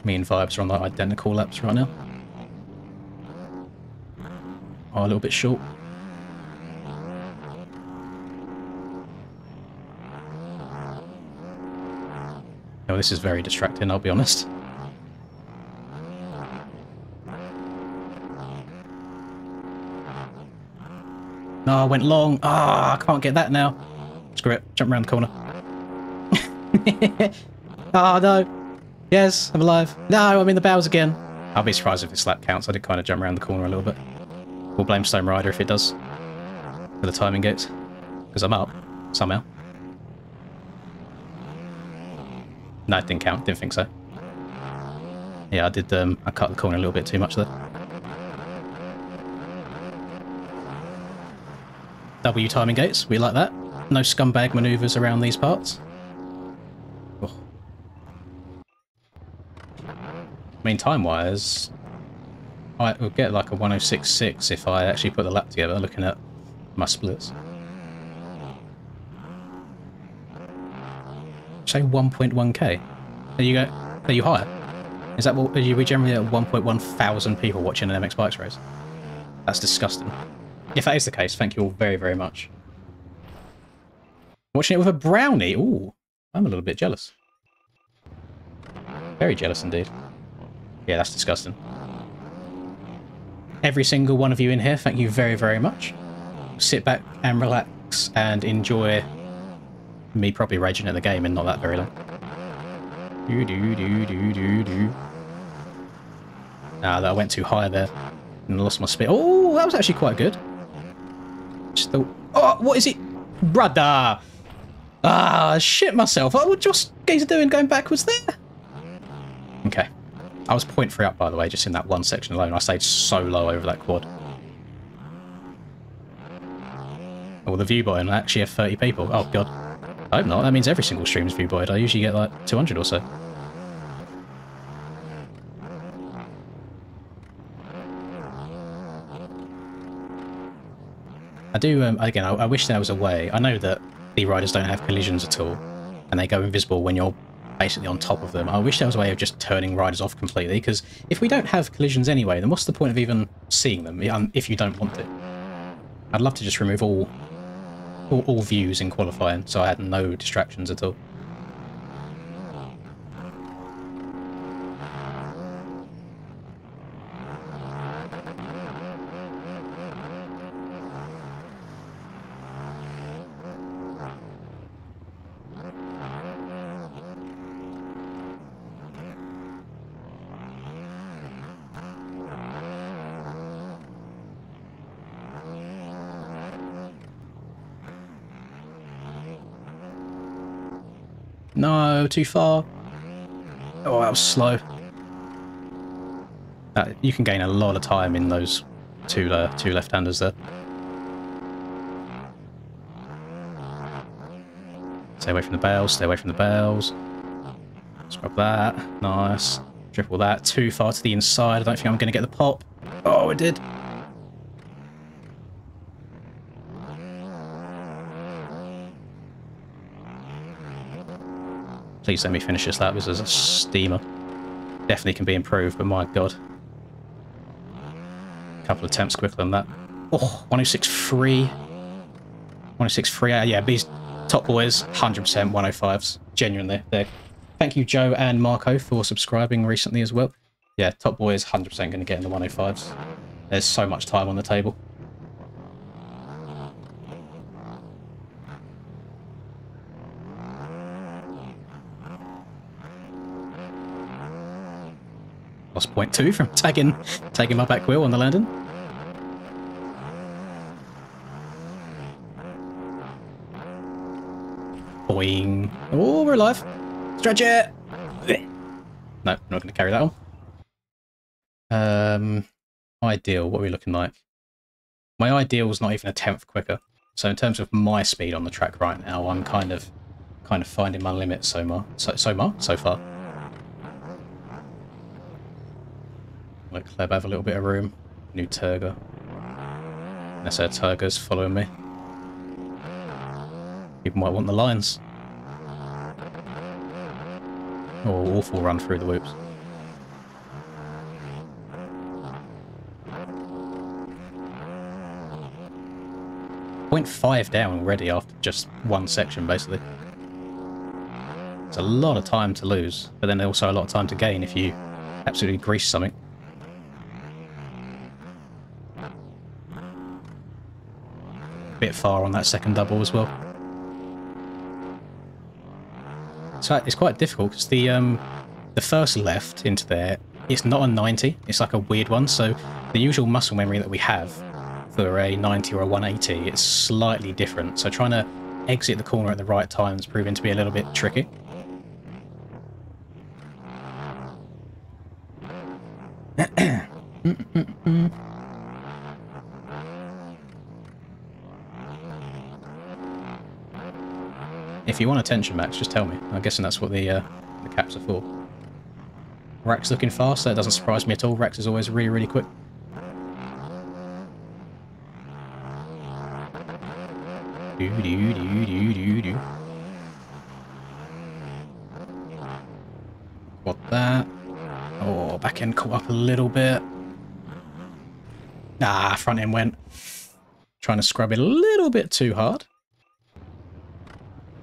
Me and Vibes are on like identical laps right now. Oh, a little bit short. Oh, this is very distracting, I'll be honest. No, I went long. Ah, I can't get that now. Screw it. Jump around the corner. Oh, no. Yes, I'm alive. No, I'm in the bows again. I'll be surprised if this lap counts. I did kind of jump around the corner a little bit. We'll blame Stone Rider if it does. For the timing gates. Because I'm up. Somehow. No, it didn't count. Didn't think so. Yeah, I did. I cut the corner a little bit too much there. W timing gates. We like that. No scumbag manoeuvres around these parts. Oh. I mean, time-wise, I will get like a 106.6 if I actually put the lap together, looking at my splits. Say 1.1k. Are you higher? Is that what? Are we generally at 1.1 thousand people watching an MX Bikes race? That's disgusting. If that is the case, thank you all very, very much. Watching it with a brownie. Ooh, I'm a little bit jealous. Very jealous indeed. Yeah, that's disgusting. Every single one of you in here, thank you very, very much. Sit back and relax and enjoy me probably raging at the game in not that very long. Ah, that I went too high there and lost my speed. Oh, that was actually quite good. Oh, what is it? Brother! Ah, shit myself. What were just guys doing going backwards there? Okay. I was 0.3 up, by the way, just in that one section alone. I stayed so low over that quad. Oh, the view buoy actually have 30 people. Oh, God. I hope not. That means every single stream is view buoyed. I usually get like 200 or so. I do, again, I wish there was a way. I know that the riders don't have collisions at all, and they go invisible when you're basically on top of them. I wish there was a way of just turning riders off completely, because if we don't have collisions anyway, then what's the point of even seeing them if you don't want it? I'd love to just remove all views in qualifying, so I had no distractions at all. No, too far. Oh, that was slow. You can gain a lot of time in those two left-handers there. Stay away from the bales, stay away from the bales. Scrub that. Nice. Triple that. Too far to the inside. I don't think I'm going to get the pop. Oh, it did. Please let me finish this lap. This is a steamer. Definitely can be improved, but my god. A couple of attempts quicker than that. Oh, 1063. 1063. Yeah, these top boys, 100% 105s. Genuinely. Thank you, Joe and Marco, for subscribing recently as well. Yeah, top boys, 100% going to get in the 105s. There's so much time on the table. Lost 0.2 from tagging my back wheel on the landing. Boing. Oh, we're alive. Stretch it! No, I'm not going to carry that on. Ideal, what are we looking like? My ideal is not even a tenth quicker. So in terms of my speed on the track right now, I'm kind of finding my limit so far. Let Kleb have a little bit of room. New Turger. Unless our Turger's following me. People might want the lines. Oh, awful run through the whoops. .5 down already after just one section, basically. It's a lot of time to lose, but then also a lot of time to gain if you absolutely grease something. Bit far on that second double as well. So it's quite difficult because the first left into there, it's not a 90, it's like a weird one. So the usual muscle memory that we have for a 90 or a 180, it's slightly different. So trying to exit the corner at the right time is proving to be a little bit tricky. If you want attention, Max, just tell me. I'm guessing that's what the caps are for. Rax looking fast, that doesn't surprise me at all. Rax is always really, really quick. Got that. Oh, back end caught up a little bit. Ah, front end went. Trying to scrub it a little bit too hard.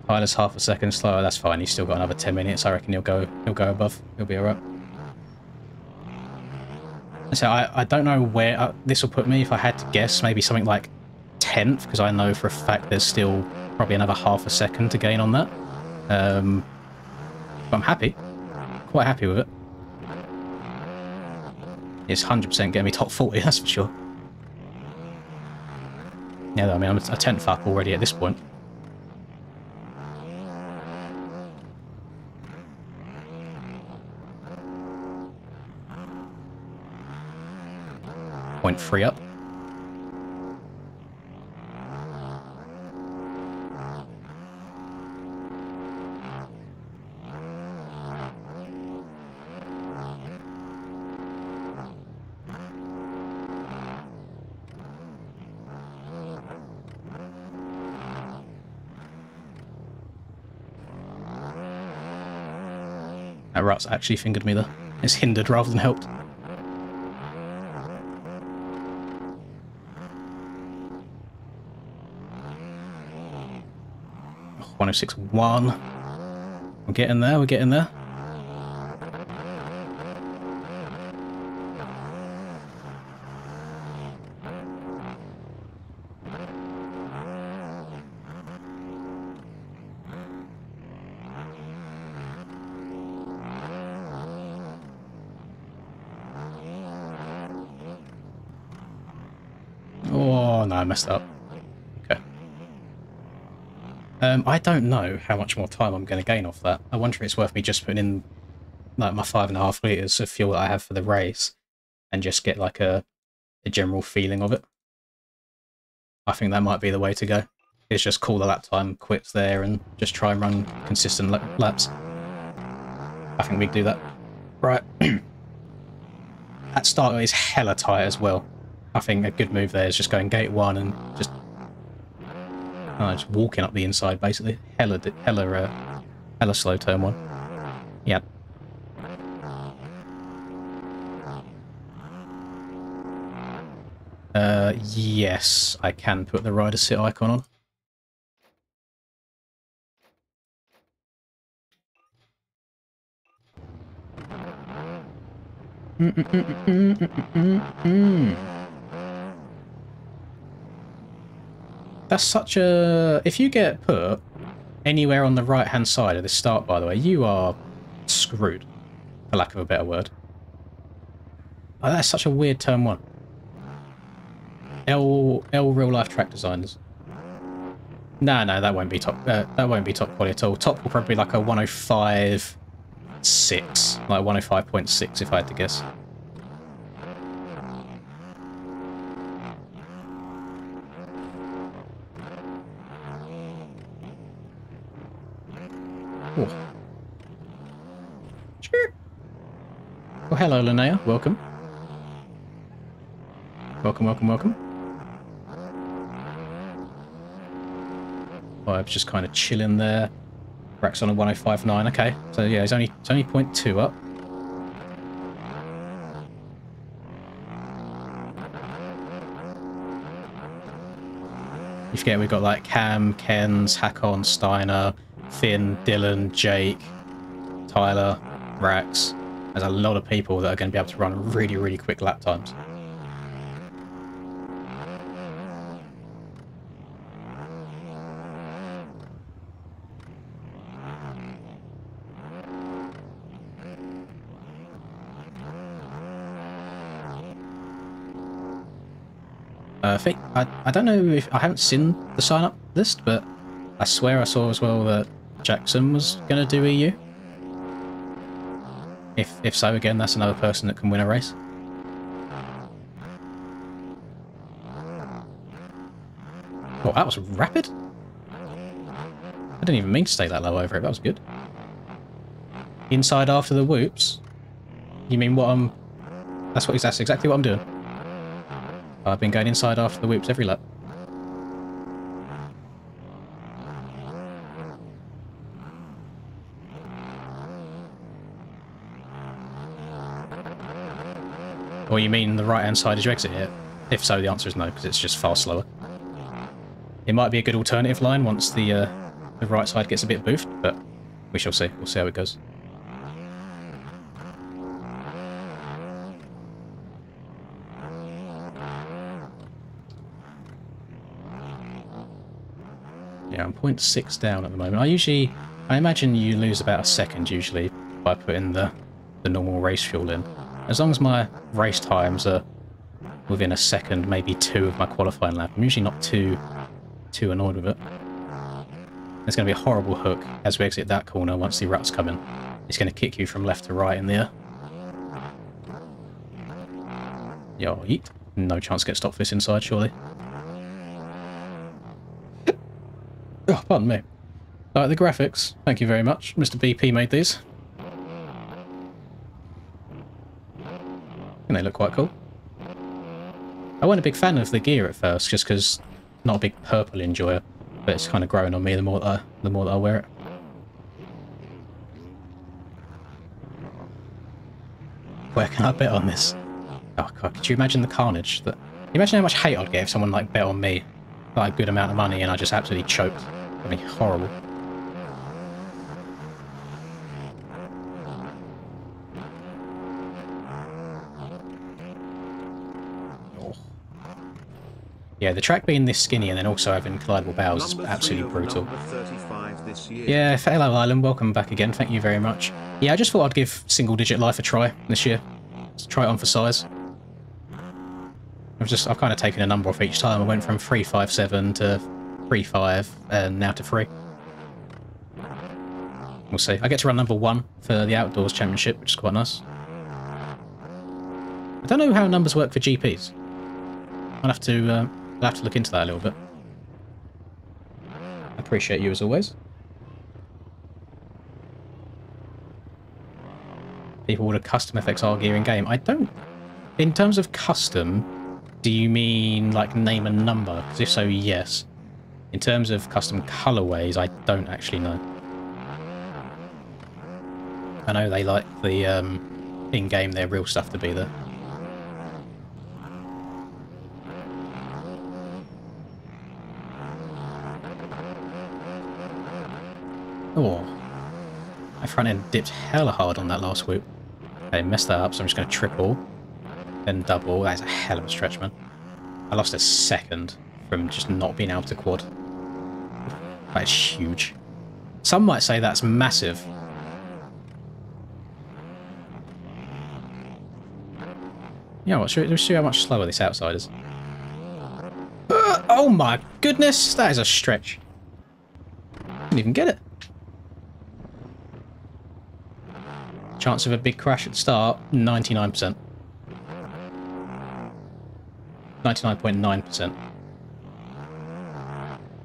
Tyler's half a second slower, that's fine. He's still got another 10 minutes. I reckon he'll go above. He'll be alright. So I don't know where this will put me if I had to guess. Maybe something like 10th, because I know for a fact there's still probably another half a second to gain on that. But I'm happy. Quite happy with it. It's 100% getting me top 40, that's for sure. Yeah, I mean, I'm a 10th up already at this point. Point 3 up. That rut's actually fingered me there. It's hindered rather than helped. 1061. We're getting there, we're getting there. Oh no, I messed up. Okay. I don't know how much more time I'm going to gain off that. I wonder if it's worth me just putting in like my 5.5 litres of fuel that I have for the race and just get like a general feeling of it. I think that might be the way to go. Is just call the lap time, quit there, and just try and run consistent laps. I think we can do that. Right. That starter is hella tight as well. I think a good move there is just going gate 1 and just walking up the inside, basically. Hella slow turn 1. Yep. Yes, I can put the rider sit icon on. That's such a... If you get put anywhere on the right-hand side of this start, by the way, you are screwed, for lack of a better word. Oh, that's such a weird turn 1. L real life track designers. No, that won't be top. That won't be top quality at all. Top will probably be like a 105.6, like 105.6 if I had to guess. Ooh. Sure. Well, hello, Linnea. Welcome. Welcome. Vibe's just kind of chilling there. Rack's on a 105.9. Okay, so yeah, it's only 0.2 up. You forget we've got like Cam, Kens, Hakon, Steiner, Finn, Dylan, Jake, Tyler, Rax. There's a lot of people that are going to be able to run really, really quick lap times. I don't know if I haven't seen the sign up list, but I swear I saw as well that Jackson was going to do EU. If so, again, that's another person that can win a race. Oh, that was rapid. I didn't even mean to stay that low over it. That was good. Inside after the whoops. You mean what I'm? That's exactly what I'm doing. I've been going inside after the whoops every lap. Or you mean the right-hand side as you exit it? If so, the answer is no, because it's just far slower. It might be a good alternative line once the right side gets a bit boofed, but we shall see. We'll see how it goes. Yeah, I'm 0.6 down at the moment. I imagine you lose about a second usually by putting the normal race fuel in. As long as my race times are within a second, maybe 2 of my qualifying lap, I'm usually not too annoyed with it. There's going to be a horrible hook as we exit that corner once the ruts come in. It's going to kick you from left to right in the air. Yo, yeet. No chance to get stopped for this inside, surely. Oh, pardon me. Like the graphics. Thank you very much. Mr. BP made these. And they look quite cool. I wasn't a big fan of the gear at first, just because not a big purple enjoyer, but it's kind of growing on me the more that I wear it. Where can I bet on this? Oh god, could you imagine the carnage? Imagine how much hate I'd get if someone like bet on me, like a good amount of money, and I just absolutely choked. That'd be horrible. Yeah, the track being this skinny and then also having collidable bows is absolutely brutal. Yeah, hello Island, welcome back again, thank you very much. Yeah, I just thought I'd give single digit life a try this year. Let's try it on for size. I've kind of taken a number off each time. I went from 357 to 35 and now to 3. We'll see. I get to run number 1 for the Outdoors Championship, which is quite nice. I don't know how numbers work for GPs. I'll have to look into that a little bit. I appreciate you as always. people order custom FXR gear in game. I don't... In terms of custom, do you mean like name and number? Because if so, yes. In terms of custom colorways, I don't actually know. I know they like the in-game, their real stuff to be there. Oh, my front end dipped hella hard on that last whoop. I messed that up, so I'm just going to triple, then double. That's a hell of a stretch, man. I lost a second from just not being able to quad. That is huge. Some might say that's massive. You know what, let's see how much slower this outside is. Oh my goodness, that is a stretch. Didn't even get it. Chance of a big crash at the start, 99%. 99.9%.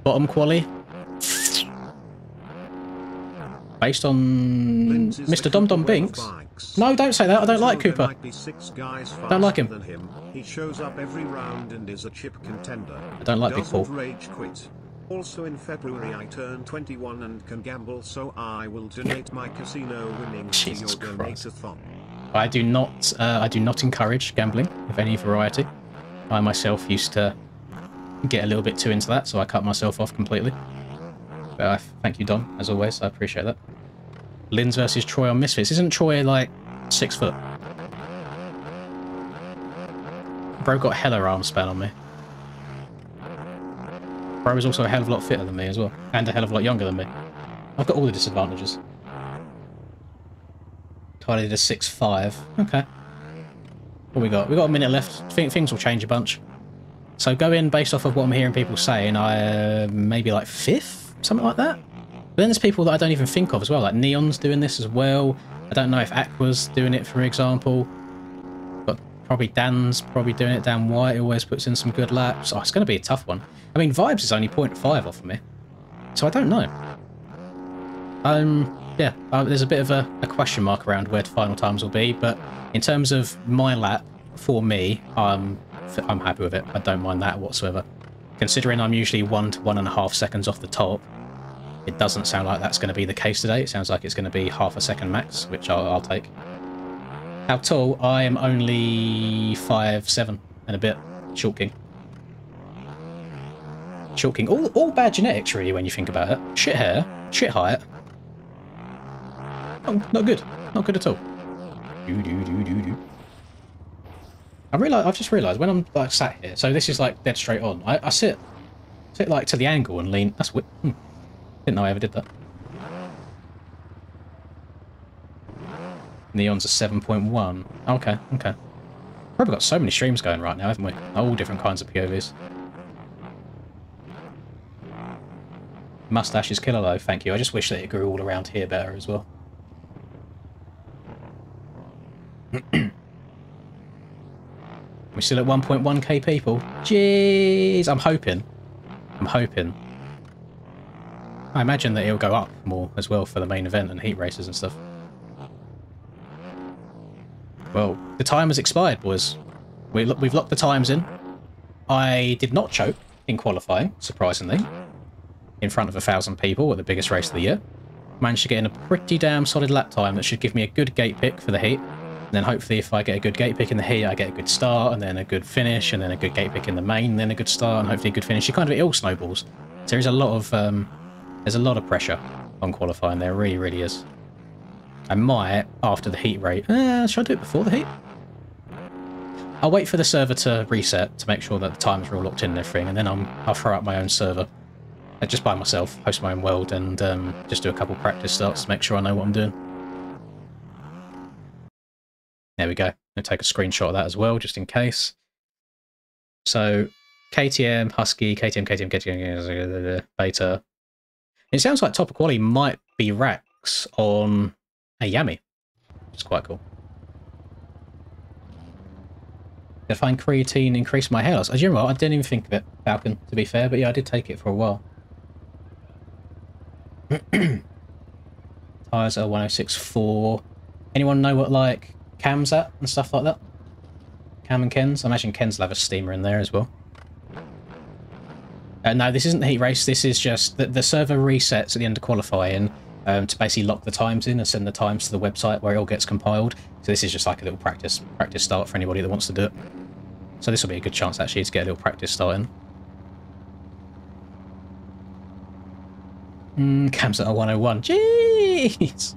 Bottom quali. Based on Mr. Dom Dom Binks. No, don't say that. I don't like Cooper. Don't like him. He shows up every round and is a chip contender. I don't like Big Paul. Rage quit. Also in February I turn 21 and can gamble, so I will donate my casino winnings to your donate-a-thon. I do not encourage gambling of any variety. I myself used to get a little bit too into that, so I cut myself off completely. But thank you, Don, as always. I appreciate that. Linz versus Troy on Misfits. Isn't Troy like 6 foot? Bro got hella arm span on me. Bro was also a hell of a lot fitter than me as well, and a hell of a lot younger than me. I've got all the disadvantages. Tyler did a 6'5". Okay. What we got? We got a minute left. Things will change a bunch. So go in based off of what I'm hearing people saying. Maybe like 5th, something like that. But then there's people that I don't even think of as well, like Neon's doing this as well. I don't know if Aqua's doing it, for example. But probably Dan's probably doing it. Dan White always puts in some good laps. Oh, it's going to be a tough one. I mean, Vibes is only 0.5 off of me, so I don't know. Yeah, there's a bit of a question mark around where final times will be, but in terms of my lap, for me, I'm happy with it. I don't mind that whatsoever. Considering I'm usually 1 to 1.5 seconds off the top, it doesn't sound like that's going to be the case today. It sounds like it's going to be half a second max, which I'll take. How tall? I am only 5'7" and a bit. Short king. Short king. All bad genetics, really, when you think about it. Shit hair, shit height. Oh, not good. Not good at all. I've just realised when I'm like sat here, so this is like dead straight on. I sit like to the angle and lean. That's weird. Didn't know I ever did that. Neon's a 7.1. Okay, okay. Probably got so many streams going right now, haven't we? All different kinds of POVs. Mustache is killer though, thank you. I just wish that it grew all around here better as well. We're still at 1.1k people. Jeez, I'm hoping. I imagine that it'll go up more as well for the main event and heat races and stuff. Well, the time has expired, boys. We've locked the times in. I did not choke in qualifying, surprisingly, in front of 1,000 people at the biggest race of the year. Managed to get in a pretty damn solid lap time that should give me a good gate pick for the heat. And then hopefully if I get a good gate pick in the heat, I get a good start, and then a good finish, and then a good gate pick in the main, and then a good start, and hopefully a good finish. It all snowballs. So there's a lot of pressure on qualifying. There really, really is. I might, after the heat rate... should I do it before the heat? I'll wait for the server to reset to make sure that the times are all locked in and everything, and then I'll throw up my own server. Just by myself, host my own world, and just do a couple practice starts to make sure I know what I'm doing. There we go. I'm going to take a screenshot of that as well, just in case. So, KTM, Husky, KTM, Beta. It sounds like top of quality might be Rax on a Yami, which is quite cool. Did I find creatine increase my hair loss? As you know, I didn't even think of it, Falcon, to be fair, but yeah, I did take it for a while. Tyres are 106.4. Anyone know what, like, Cam's at and stuff like that? Cam and Ken's? I imagine Ken's will have a steamer in there as well. No, this isn't the heat race. This is just the server resets at the end of qualifying to basically lock the times in and send the times to the website where it all gets compiled. So this is just like a little practice start for anybody that wants to do it. So this will be a good chance actually to get a little practice start in. Cam's at a 101. Jeez!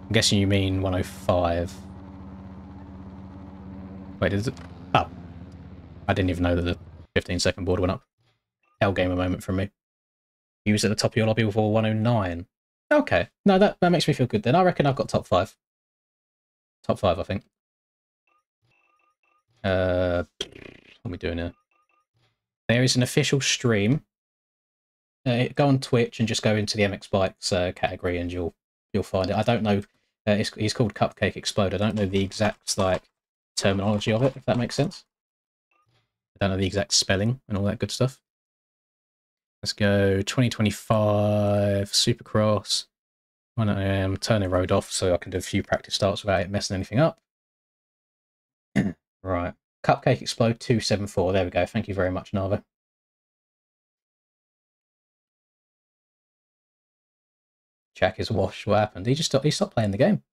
I'm guessing you mean 105. Wait, is it? Oh. I didn't even know that the 15-second board went up. Hell gamer moment from me. You was at the top of your lobby with all 109. Okay. No, that makes me feel good then. I reckon I've got top 5. Top 5, I think. What are we doing here? There is an official stream. Go on Twitch and just go into the MX Bikes category and you'll find it. I don't know. He's called Cupcake Explode. I don't know the exact like terminology of it, if that makes sense. I don't know the exact spelling and all that good stuff. Let's go 2025 Supercross. 1 AM, turning road off so I can do a few practice starts without it messing anything up. Right. Cupcake Explode 274. There we go. Thank you very much, Nava. Jack is washed. What happened? He stopped playing the game.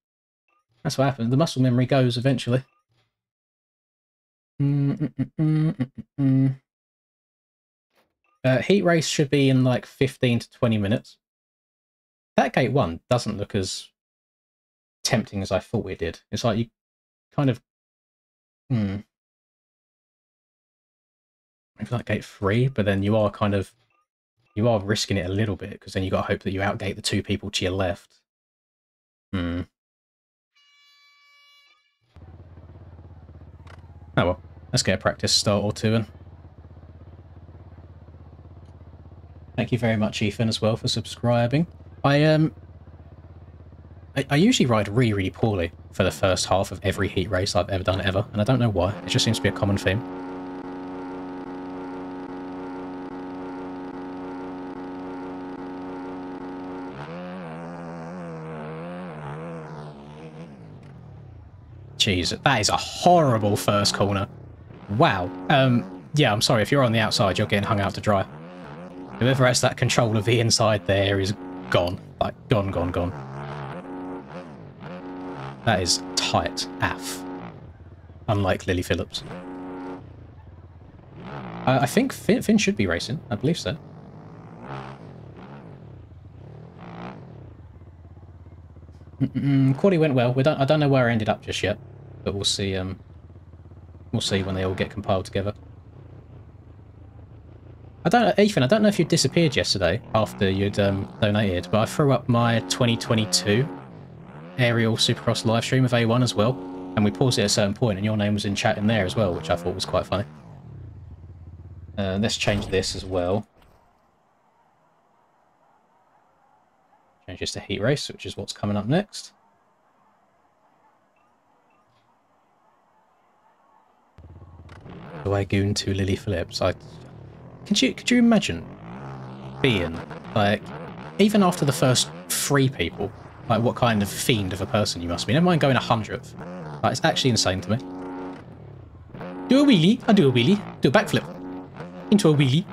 That's what happened. The muscle memory goes eventually. Heat race should be in like 15 to 20 minutes. That gate 1 doesn't look as tempting as I thought it did. It's like you kind of... Maybe like gate 3, but then you are kind of... You are risking it a little bit, because then you got to hope that you outgate the 2 people to your left. Oh well, let's get a practice start or 2 in. Thank you very much, Ethan, as well, for subscribing. I usually ride really, really poorly for the first half of every heat race I've ever done, ever, and I don't know why. It just seems to be a common theme. Jeez, that is a horrible first corner. Wow. Yeah, I'm sorry, if you're on the outside, you're getting hung out to dry. Whoever has that control of the inside there is gone. Like, gone, gone, gone. That is tight AF. Unlike Lily Phillips. I think Finn should be racing. I believe so. Quali went well. I don't know where I ended up just yet, but we'll see. We'll see when they all get compiled together. Ethan, I don't know if you disappeared yesterday after you'd donated, but I threw up my 2022 ARL Supercross live stream of A1 as well, and we paused it at a certain point, and your name was in chat in there as well, which I thought was quite funny. Let's change this as well. Change this to heat race, which is what's coming up next. Do I goon to Lily Phillips? Could you imagine being like, even after the first 3 people, like what kind of fiend of a person you must be? Never mind going 100th. Like, it's actually insane to me. Do a wheelie. I do a wheelie. Do a backflip into a wheelie.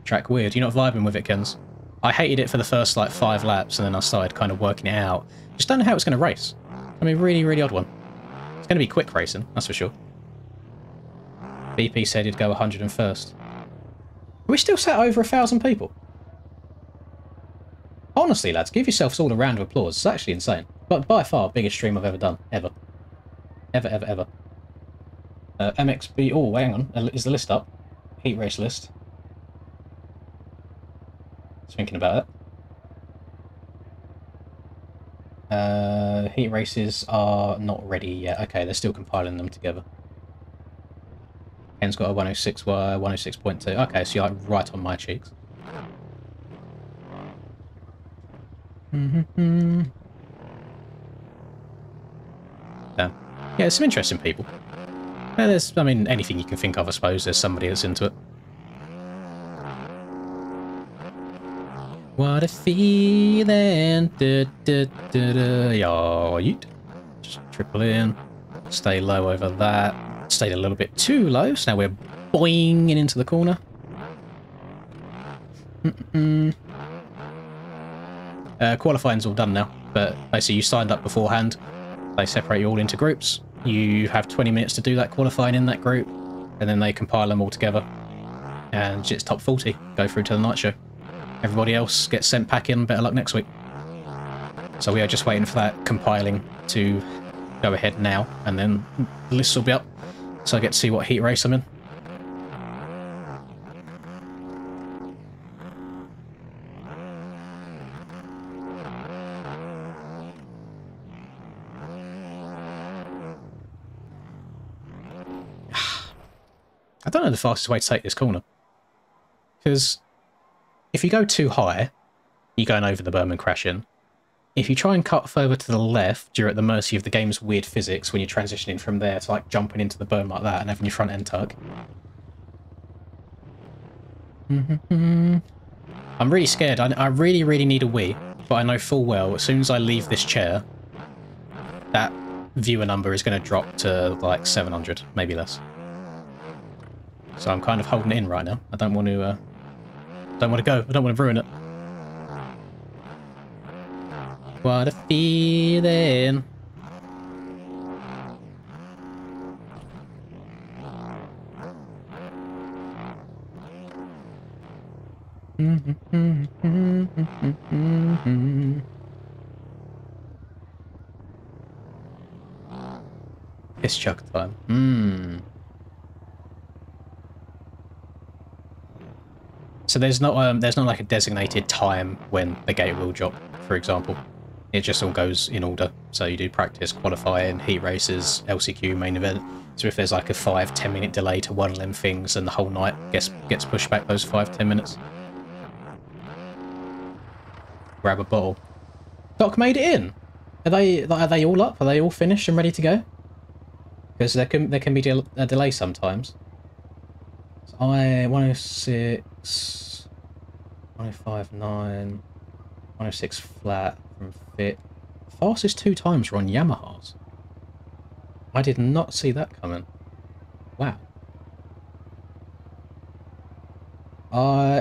Track weird. You're not vibing with it, Kens. I hated it for the first like 5 laps, and then I started kind of working it out. Just don't know how it's going to race. I mean, really, really odd one. It's going to be quick racing, that's for sure. BP said he'd go 101st. Are we still sat over 1,000 people? Honestly, lads, give yourselves all a round of applause. It's actually insane. But by far, biggest stream I've ever done. Ever. Ever, ever, ever. MXB... Oh, hang on. Is the list up? Heat race list. Just thinking about it. Heat races are not ready yet. Okay, they're still compiling them together. Ken's got a 106, 106.2. Okay, so you're like right on my cheeks. Damn. Yeah, there's some interesting people. I mean, anything you can think of, I suppose. There's somebody that's into it. What a feeling. Yeet. Just triple in. Stay low over that. Stayed a little bit too low, so now we're boinging into the corner. Qualifying's all done now, but basically you signed up beforehand. They separate you all into groups. You have 20 minutes to do that qualifying in that group, and then they compile them all together. And it's top 40. Go through to the night show. Everybody else gets sent back in. Better luck next week. So we are just waiting for that compiling to go ahead now, and then the lists will be up. So I get to see what heat race I'm in. I don't know the fastest way to take this corner. Because if you go too high, you're going over the berm and crashing. If you try and cut further to the left, you're at the mercy of the game's weird physics when you're transitioning from there to like jumping into the berm like that and having your front end tug. I'm really scared. I really, really need a wee, but I know full well as soon as I leave this chair, that viewer number is going to drop to like 700, maybe less. So I'm kind of holding it in right now. I don't want to go. I don't want to ruin it. What a feeling. Piss chug time. So there's not like a designated time when the gate will drop, for example. It just all goes in order. So you do practice, qualifying, heat races, LCQ, main event. So if there's like a 5-10 minute delay to one of them things, then the whole night gets pushed back those 5-10 minutes. Grab a bottle. Doc made it in. Are they all up? Are they all finished and ready to go? Because there can be a delay sometimes. So 106, 105.9, 106 flat from fit. Fastest 2 times were on Yamahas. I did not see that coming. Wow.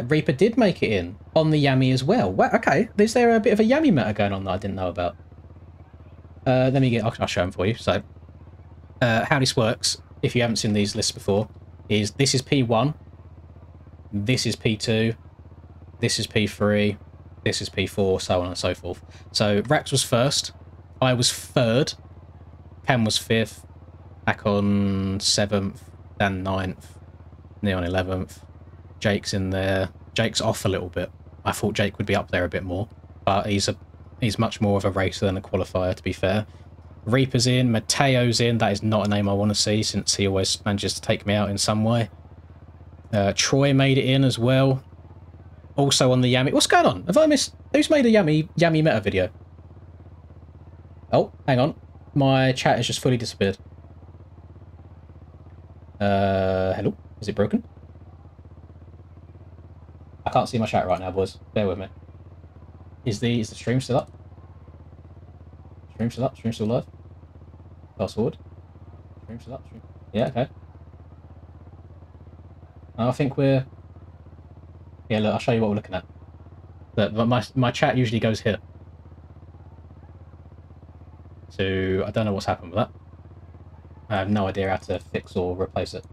Reaper did make it in on the Yami as well. Wow, okay. Is there a bit of a Yami meta going on that I didn't know about? Let me I'll show them for you. So, how this works, if you haven't seen these lists before, is this is P1, this is P2, this is P3, this is P4, so on and so forth. So Rax was first, I was third, Cam was 5th, Akon 7th, Dan 9th, Neon 11th, Jake's in there. Jake's off a little bit. I thought Jake would be up there a bit more, but he's much more of a racer than a qualifier, to be fair. Reaper's in, Mateo's in. That is not a name I want to see, since he always manages to take me out in some way. Troy made it in as well. Also on the Yami. What's going on? Have I missed? Who's made a Yami meta video? Oh, hang on. My chat has just fully disappeared. Hello? Is it broken? I can't see my chat right now, boys. Bear with me. Is the stream still up? Stream still up? Stream still live? Fast forward. Stream still up? Stream... Yeah, okay. I think we're... Yeah, look, I'll show you what we're looking at. But my chat usually goes here. So, I don't know what's happened with that. I have no idea how to fix or replace it.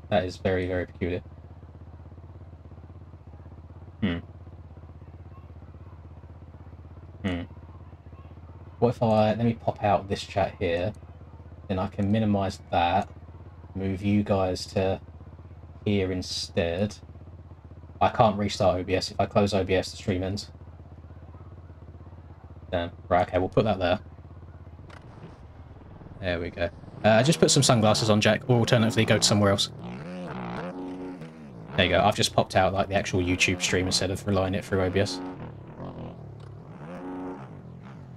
That is very, very peculiar. What if let me pop out this chat here, then I can minimize that, move you guys to here instead. I can't restart OBS. If I close OBS, the stream ends. Damn. Right, okay, we'll put that there. There we go. Just put some sunglasses on, Jack, or alternatively go to somewhere else. There you go. I've just popped out like the actual YouTube stream instead of relying it through OBS.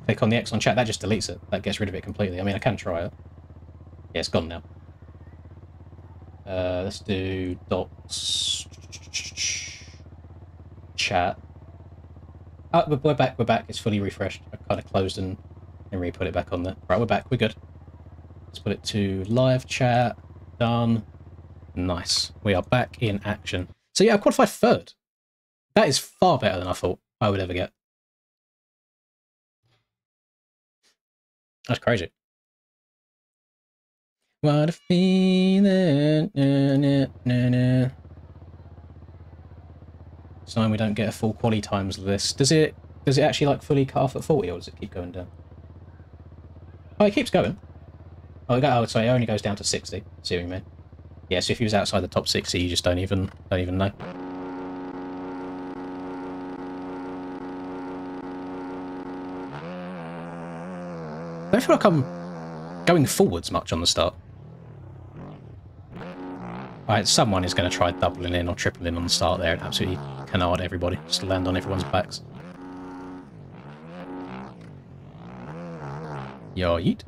Click on the X on chat, that just deletes it. That gets rid of it completely. I mean, I can try it. Yeah, it's gone now. Let's do dots. chat. Oh, we're back. We're back. It's fully refreshed. I kind of closed and re-put it back on there. Right, we're back. We're good. Let's put it to live chat. Done. Nice. We are back in action. So yeah, I qualified third. That is far better than I thought I would ever get. That's crazy. What a feeling. It's knowing we don't get a full quali times list. Does it actually like fully cut off at 40 or does it keep going down? Oh, it keeps going. Oh, sorry, it only goes down to 60. See what you mean? Yeah, so if he was outside the top 60, you just don't even know. I don't feel like I'm going forwards much on the start. Alright, someone is going to try doubling in or tripling on the start there and absolutely canard everybody, just to land on everyone's backs. Yo, yeet.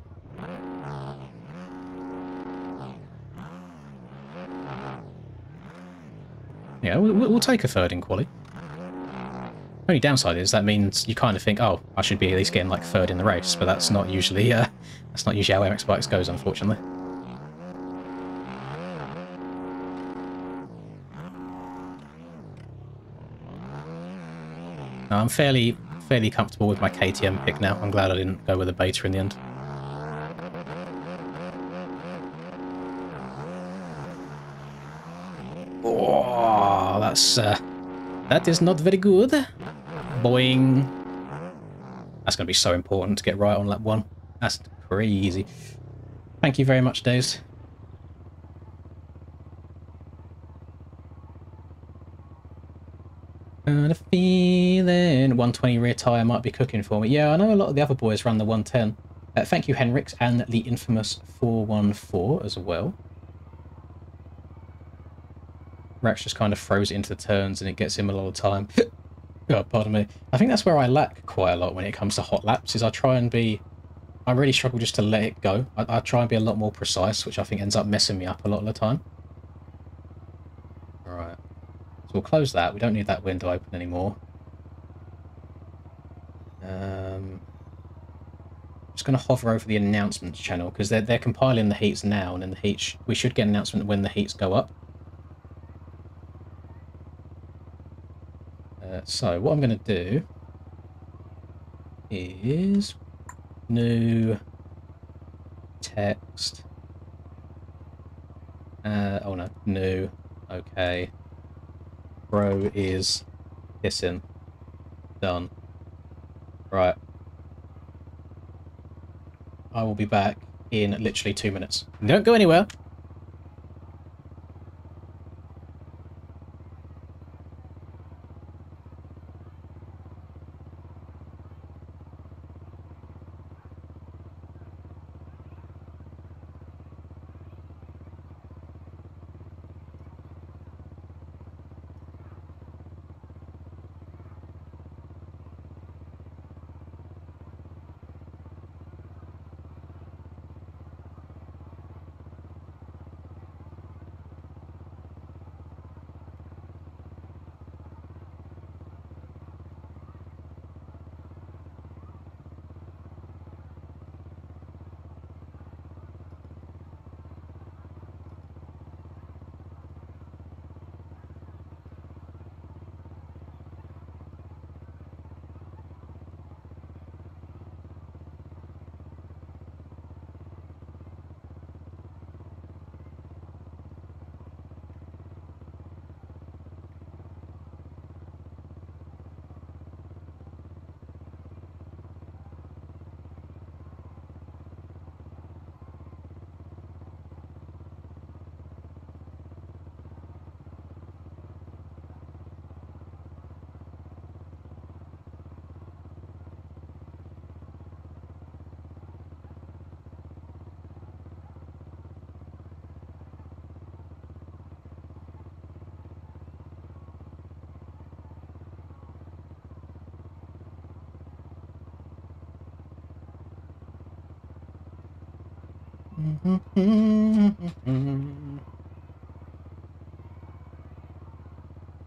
Yeah, we'll take a third in quali. Only downside is that means you kind of think, oh, I should be at least getting like third in the race, but that's not usually how MX Bikes goes, unfortunately. No, I'm fairly comfortable with my KTM pick now. I'm glad I didn't go with a beta in the end. Oh, that is not very good. Boing. That's going to be so important to get right on lap 1. That's crazy. Thank you very much, Days. Got a feeling 120 rear tyre might be cooking for me. Yeah, I know a lot of the other boys run the 110. Thank you, Henrix, and the infamous 414 as well. Rex just kind of throws it into the turns and it gets him a lot of time. God, pardon me. I think that's where I lack quite a lot when it comes to hot laps, is I really struggle just to let it go. I try and be a lot more precise, which I think ends up messing me up a lot of the time. Alright. So we'll close that. We don't need that window open anymore. Just going to hover over the announcements channel, because they're compiling the heats now, and then the heats, we should get an announcement when the heats go up. So what I'm going to do is new text. Oh no, new. Okay. Bro is hissing. Done. Right. I will be back in literally 2 minutes. Don't go anywhere.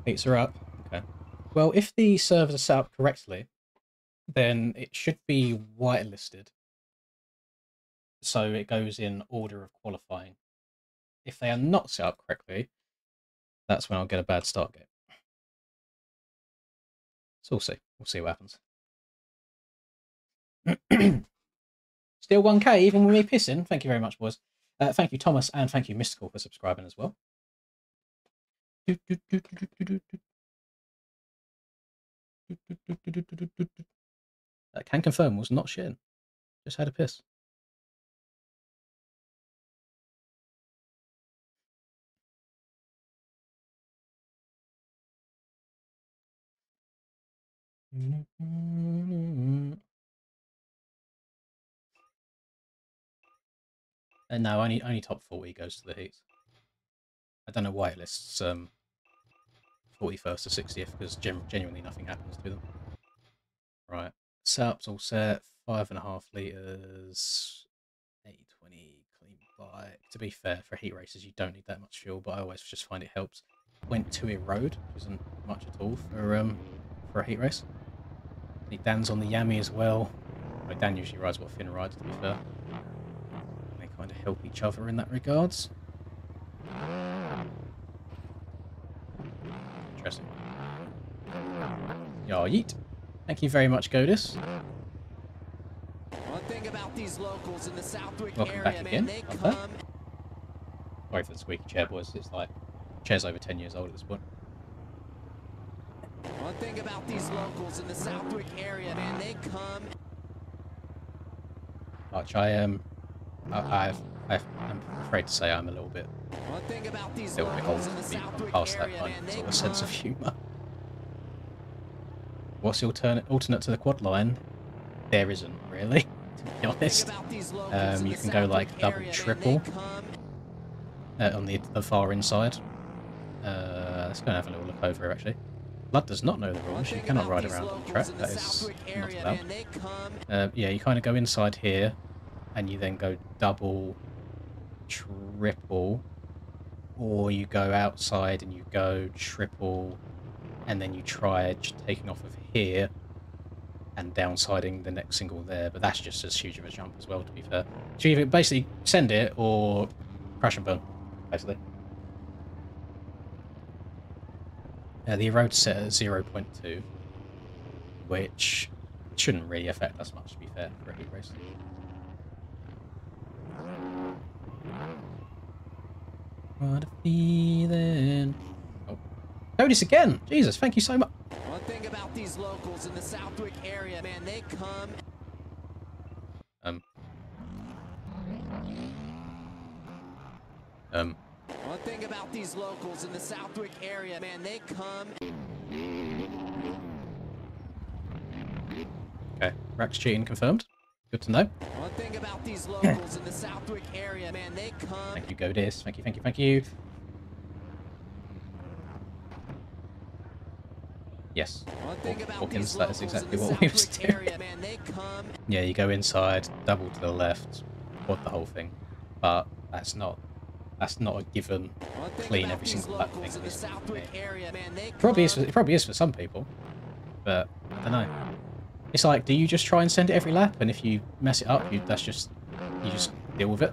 Heats are up. Okay. Well, if the servers are set up correctly, then it should be whitelisted. So it goes in order of qualifying. If they are not set up correctly, that's when I'll get a bad start game. So we'll see. We'll see what happens. Still 1K, even with me pissing. Thank you very much, boys. Thank you, Thomas, and thank you, Mystical, for subscribing as well. Can confirm was not Shin. Just had a piss. And no, only top 40 goes to the heats. I don't know why it lists 41st to 60th, because genuinely nothing happens to them. Right, setup's all set. 5.5 litres, 820 clean bike. To be fair, for heat races you don't need that much fuel, but I always just find it helps. Went to erode, which isn't much at all for a heat race. Dan's on the Yami as well. Dan usually rides what Finn rides, to be fair. They kind of help each other in that regards. Interesting. Yeah, yeet. Thank you very much, Godis. One thing about these locals in the Southwick Welcome area, back again. man, they come. Sorry for the squeaky chair, boys. It's like chair's over 10 years old at this point. One thing about these locals in the Southwick area, man, they come. Arch, I'm afraid to say I'm a little bit One thing about these old locals in the to be Southwick past that area, kind man, of they sort of sense of come. humour. What's the alternate to the quad line? There isn't really, to be honest. You can go like double, triple on the far inside. Let's go and have a little look over here actually. Blood does not know the rules. You cannot ride around on the track. That is not allowed. Yeah, you kind of go inside here, and you then go double, triple, or you go outside and you go triple, and then you try taking off of here and downsiding the next single there. But that's just as huge of a jump as well, to be fair. So you either basically send it or crash and burn, basically. The erode set at 0.2, which shouldn't really affect us much, to be fair, for a heat race. What a feeling. Oh. Notice again! Jesus, thank you so much. One thing about these locals in the Southwick area, man, they come. One thing about these locals in the Southwick area, man, they come. Okay, Rax cheating confirmed. Good to know. One thing about these locals in the Southwick area, man, they come. Thank you, Godis. Thank you, thank you, thank you. Yes, Hawkins, that is exactly what we were doing. Yeah, you go inside, double to the left, quad the whole thing. But that's not a given clean every single lap thing. It probably is for some people, but I don't know. It's like, do you just try and send it every lap, and if you mess it up, you just deal with it?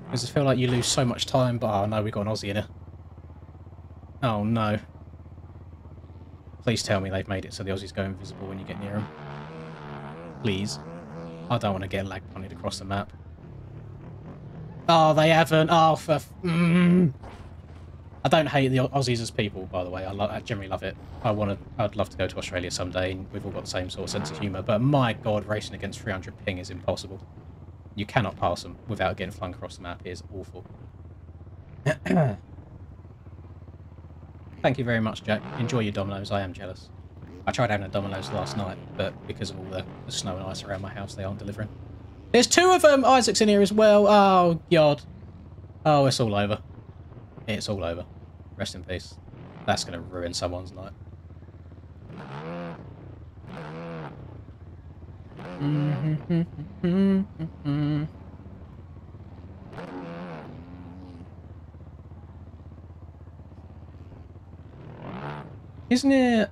Because I feel like you lose so much time. But oh no, we got an Aussie in it. Oh no. Please tell me they've made it so the Aussies go invisible when you get near them. Please. I don't want to get lag punted across the map. Oh, they haven't. Oh, for... I don't hate the Aussies as people, by the way. I generally love it. I'd love to go to Australia someday, and we've all got the same sort of sense of humour. But my God, racing against 300 ping is impossible. You cannot pass them without getting flung across the map. It is awful. Thank you very much, Jack. Enjoy your Dominoes. I am jealous. I tried having a Dominoes last night, but because of all the snow and ice around my house, they aren't delivering. There's two of them! Isaac's in here as well. Oh, God. Oh, it's all over. It's all over. Rest in peace. That's going to ruin someone's night. Isn't it...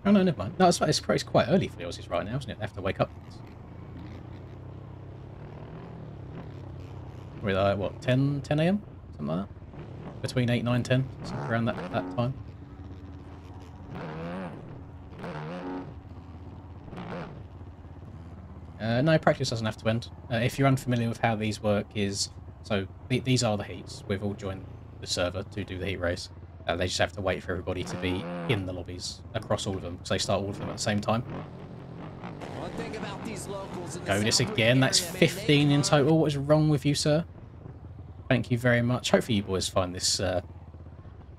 Oh no, never mind. No, it's quite early for the Aussies right now, isn't it? They have to wake up. We're like, what, 10 a.m? Something like that? Between 8, 9, 10, something around that time. No, practice doesn't have to end. If you're unfamiliar with how these work is... So, these are the heats. We've all joined the server to do the heat race. They just have to wait for everybody to be in the lobbies across all of them, because they start all of them at the same time. Go this again, that's 15 in total. What is wrong with you, sir? Thank you very much. Hopefully you boys find this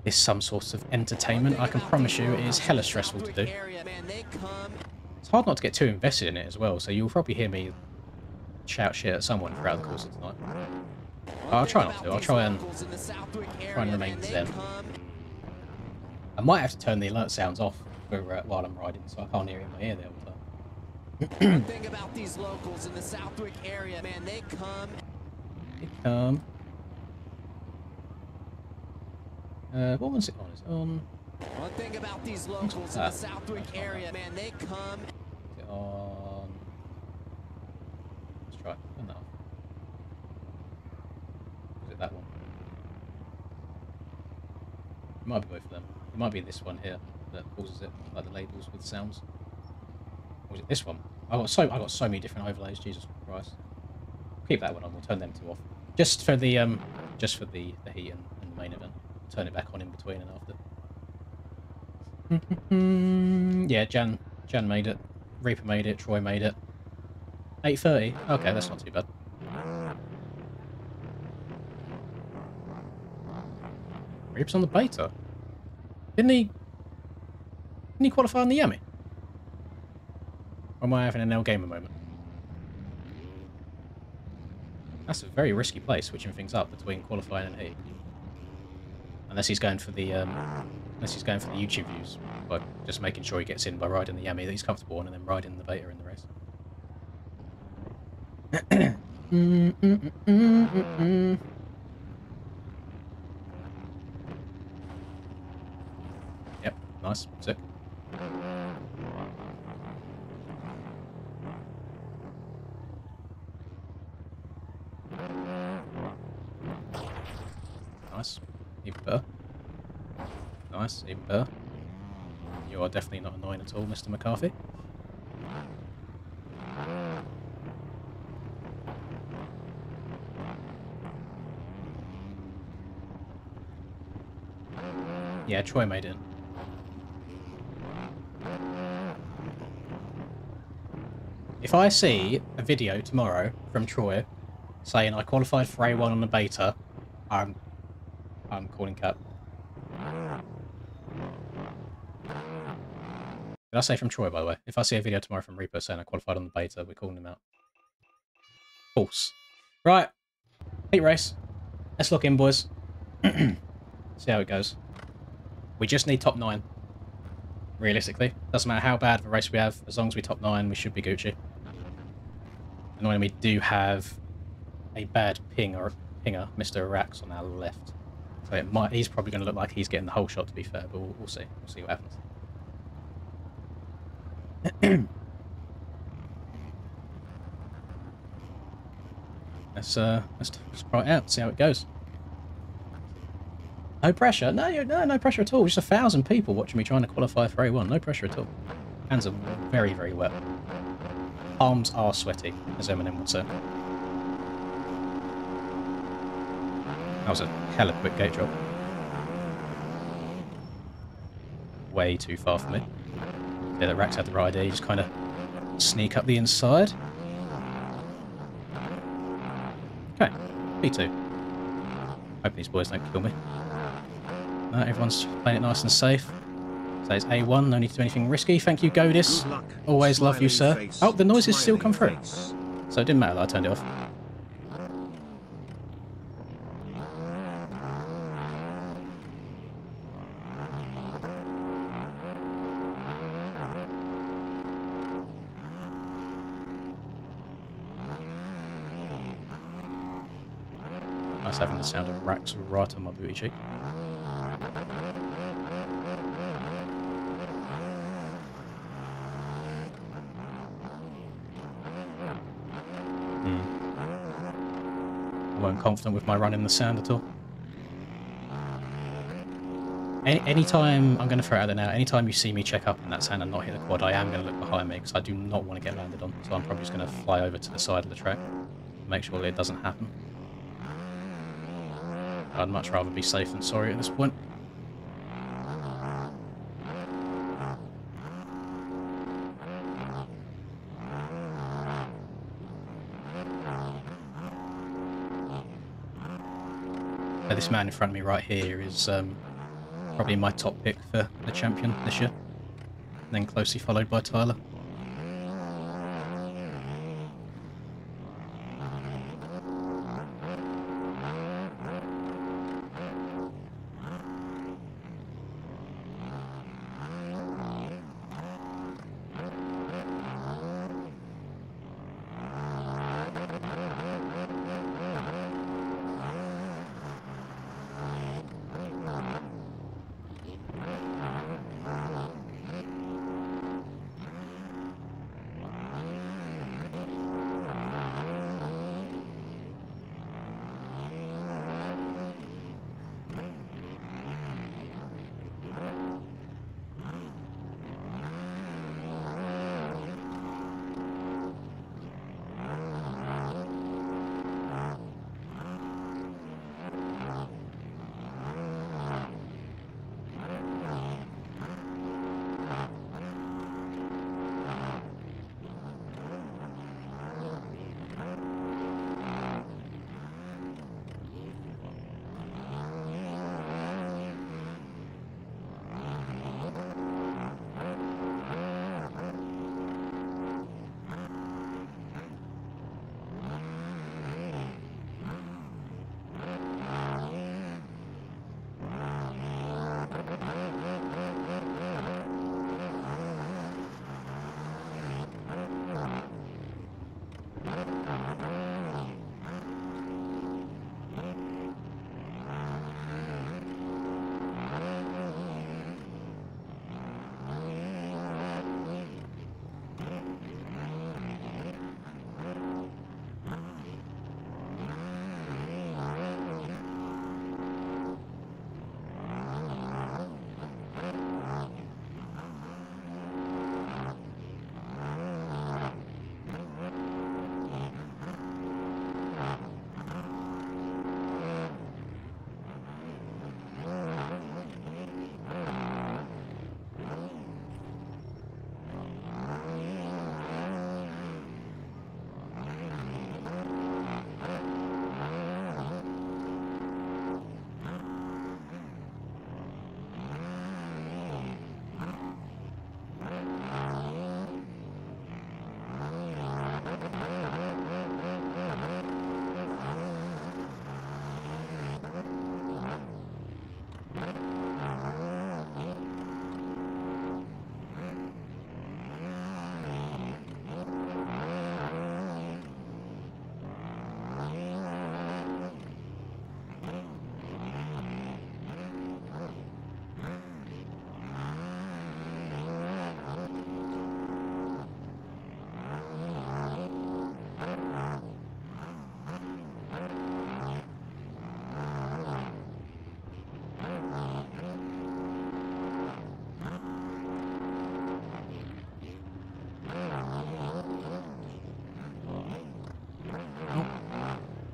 is some sort of entertainment. I can promise you it is hella stressful to do. It's hard not to get too invested in it as well, so you'll probably hear me shout shit at someone throughout the course of tonight. I'll try not to. I'll try and remain zen. I might have to turn the alert sounds off for, while I'm riding, so I can't hear it in my ear the whole time. One thing about these locals in the Southwick area, man, they come. What was it on? Is it on? One thing about these locals in the Southwick area, man, they come. Is it on? Let's try it. Turn that off. Is it that one? It might be both of them. It might be this one here that pauses it, like the labels with sounds. Or is it this one? I got so many different overlays. Jesus Christ! Keep that one on. We'll turn them two off. Just for the heat and the main event. Turn it back on in between and after. Yeah, Jan made it. Reaper made it. Troy made it. 8:30. Okay, that's not too bad. Reaper's on the beta. Didn't he qualify on the Yami? Or am I having an L Gamer moment? That's a very risky play, switching things up between qualifying and heat. Unless he's going for the YouTube views, by just making sure he gets in by riding the Yami that he's comfortable on, and then riding the beta in the race. Yep, nice, sick. Nice. Even better. Nice, even better. You are definitely not annoying at all, Mr. McCarthy. Yeah, Troy made it. If I see a video tomorrow from Troy saying I qualified for A1 on the beta, I'm calling cap. Did I say from Troy, by the way? If I see a video tomorrow from Reaper saying I qualified on the beta, we're calling him out. False. Right. Heat race. Let's lock in, boys. See how it goes. We just need top 9. Realistically. Doesn't matter how bad of a race we have. As long as we top 9, we should be Gucci. Annoyingly, we do have a bad pinger, Mr. Rax, on our left. So he's probably going to look like he's getting the whole shot, to be fair, but we'll see. We'll see what happens. Let's try it out, see how it goes. No pressure. No pressure at all. Just 1,000 people watching me trying to qualify for A1. No pressure at all. Hands are very, very wet. Palms are sweaty, as Eminem would say. That was a hella quick gate drop. Way too far for me. Yeah, that Rax had the right idea. You just kind of sneak up the inside. Okay, P2. Hope these boys don't kill me. No, everyone's playing it nice and safe. So it's A1, no need to do anything risky. Thank you, Godis. Always love you, sir. Oh, the noises still come through. So it didn't matter that I turned it off. Nice having the sound of Rax right on my booty cheek. weren't confident with my run in the sand at all. Anytime, I'm going to throw it out there now, anytime you see me check up in that sand and not hit the quad, I am going to look behind me because I do not want to get landed on. So I'm probably just going to fly over to the side of the track, make sure that it doesn't happen. I'd much rather be safe than sorry at this point. So this man in front of me right here is probably my top pick for the champion this year, and then closely followed by Tyler.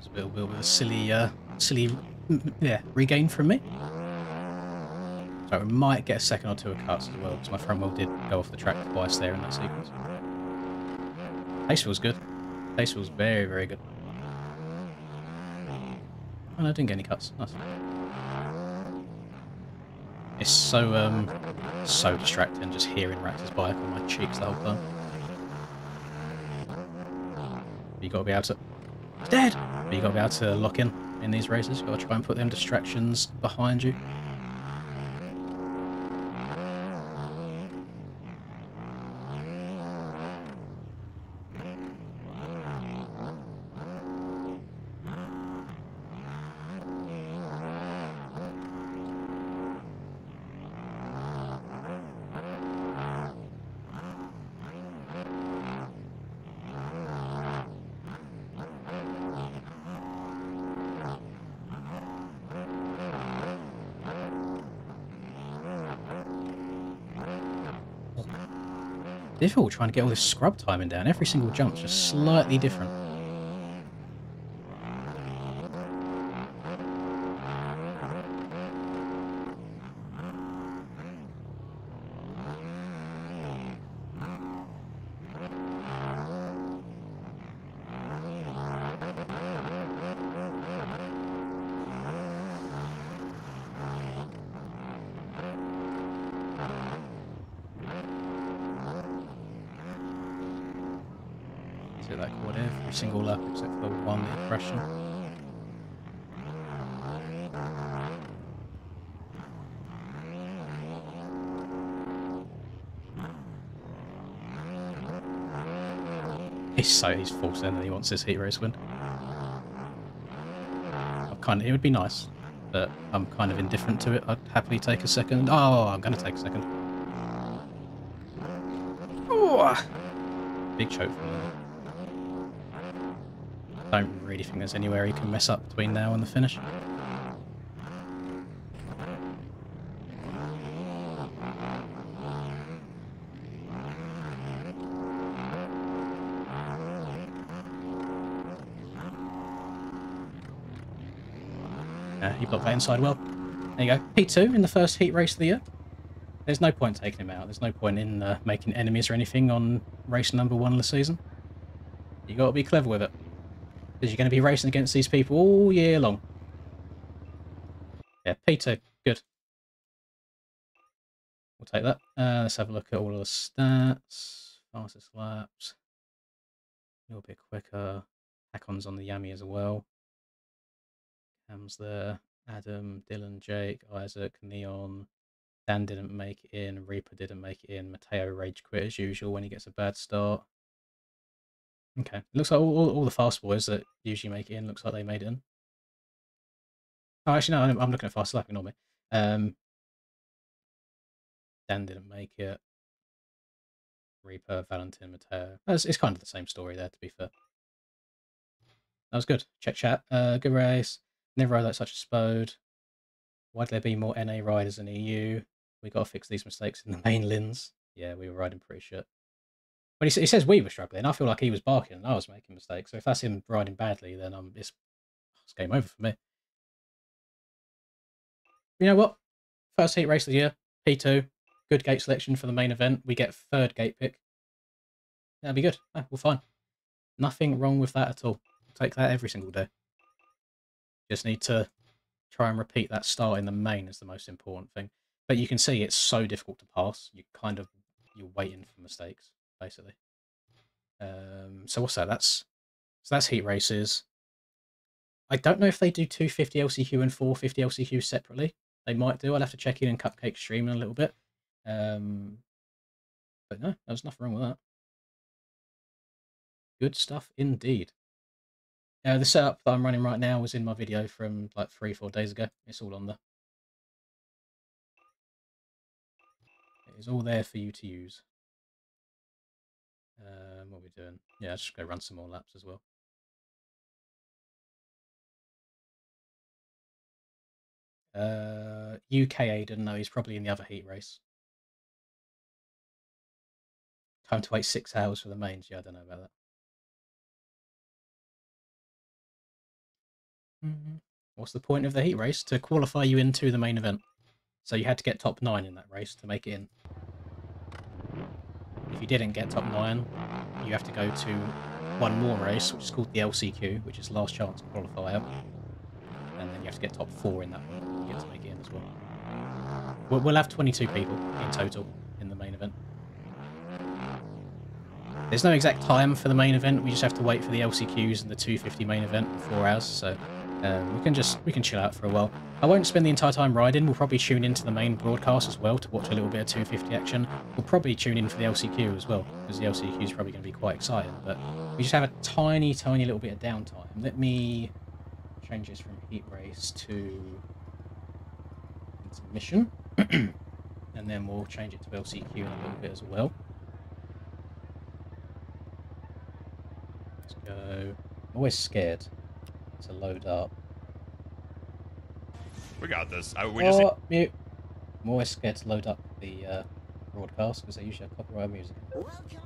A little bit of a silly regain from me. So we might get a second or two of cuts as well, because my front wheel did go off the track twice there in that sequence. Pace feels good. Pace feels very, very good. Oh no, I didn't get any cuts. Nice. It's so distracting just hearing Rax's bike on my cheeks the whole time. You gotta be able to... It's dead! But you gotta be able to lock in these races. You gotta try and put them distractions behind you. Difficult trying to get all this scrub timing down. Every single jump's just slightly different. Do that quad every single lap except for one impression. He's forced in that he wants this heat race win. It would be nice, but I'm kind of indifferent to it. I'd happily take a second. Oh, I'm going to take a second. Oh, big choke from there. Don't really think there's anywhere he can mess up between now and the finish. He blocked that inside well. There you go. P2 in the first heat race of the year. There's no point taking him out. There's no point in making enemies or anything on race number 1 of the season. You got to be clever with it. Because you're going to be racing against these people all year long. Yeah, P2. Good. We'll take that. Let's have a look at all of the stats. Fastest laps. A little bit quicker. Hakon's on the Yami as well. Cam's there. Adam, Dylan, Jake, Isaac, Neon. Dan didn't make it in. Reaper didn't make it in. Mateo rage quit as usual when he gets a bad start. Okay. It looks like all the fast boys that usually make it in, looks like they made it in. Oh, actually, no, I'm looking at fast lap, ignore me. Dan didn't make it. Reaper, Valentin, Mateo. It's kind of the same story there, to be fair. That was good. Check chat. Good race. Never rode like such a spode. Why'd there be more NA riders in EU? We got to fix these mistakes in the main lins. Yeah, we were riding pretty shit. But he says we were struggling. I feel like he was barking and I was making mistakes. So if that's him riding badly, then it's game over for me. You know what? First heat race of the year. P2. Good gate selection for the main event. We get 3rd gate pick. That'll be good. We're fine. Nothing wrong with that at all. Take that every single day. Just need to try and repeat that start in the main is the most important thing. But you can see it's so difficult to pass. You're waiting for mistakes, basically. So what's that? That's heat races. I don't know if they do 250 LCQ and 450 LCQ separately. They might do. I'll have to check in Cupcake stream in a little bit. But no, there's nothing wrong with that. Good stuff indeed. The setup that I'm running right now was in my video from like 3-4 days ago. It's all on there. It is all there for you to use. What are we doing? Yeah, I'll just go run some more laps as well. UK Aiden, no, he's probably in the other heat race. Time to wait 6 hours for the mains. Yeah, I don't know about that. What's the point of the heat race? To qualify you into the main event. So you had to get top 9 in that race to make it in. If you didn't get top 9, you have to go to one more race, which is called the LCQ, which is last chance qualifier. And then you have to get top 4 in that one. You get to make it in as well. We'll have 22 people in total in the main event. There's no exact time for the main event. We just have to wait for the LCQs and the 250 main event in 4 hours. So we can chill out for a while. I won't spend the entire time riding. We'll probably tune into the main broadcast as well to watch a little bit of 250 action. We'll probably tune in for the LCQ as well, because the LCQ is probably going to be quite exciting. But we just have a tiny little bit of downtime. Let me change this from heat race to intermission. And then we'll change it to LCQ in a little bit as well. Let's go. I'm always scared to load up. We got this. Mute. I'm always scared to load up the broadcast because they usually have copyrighted music. Welcome to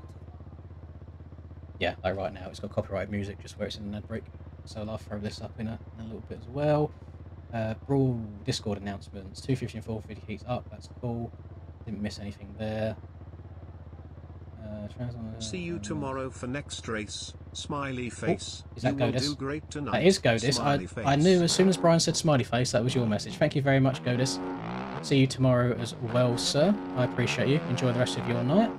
Yeah, like right now, it's got copyrighted music just where it's in an ad break. So I'll throw this up in a little bit as well. Brawl Discord announcements, 250 and 450 keys up, that's cool. Didn't miss anything there. See you tomorrow for next race. Smiley face. Is that you will Godis? do great tonight. That is Godis. Smiley I face. knew as soon as Brian said smiley face, that was your message. Thank you very much, Godis. See you tomorrow as well, sir. I appreciate you. Enjoy the rest of your night.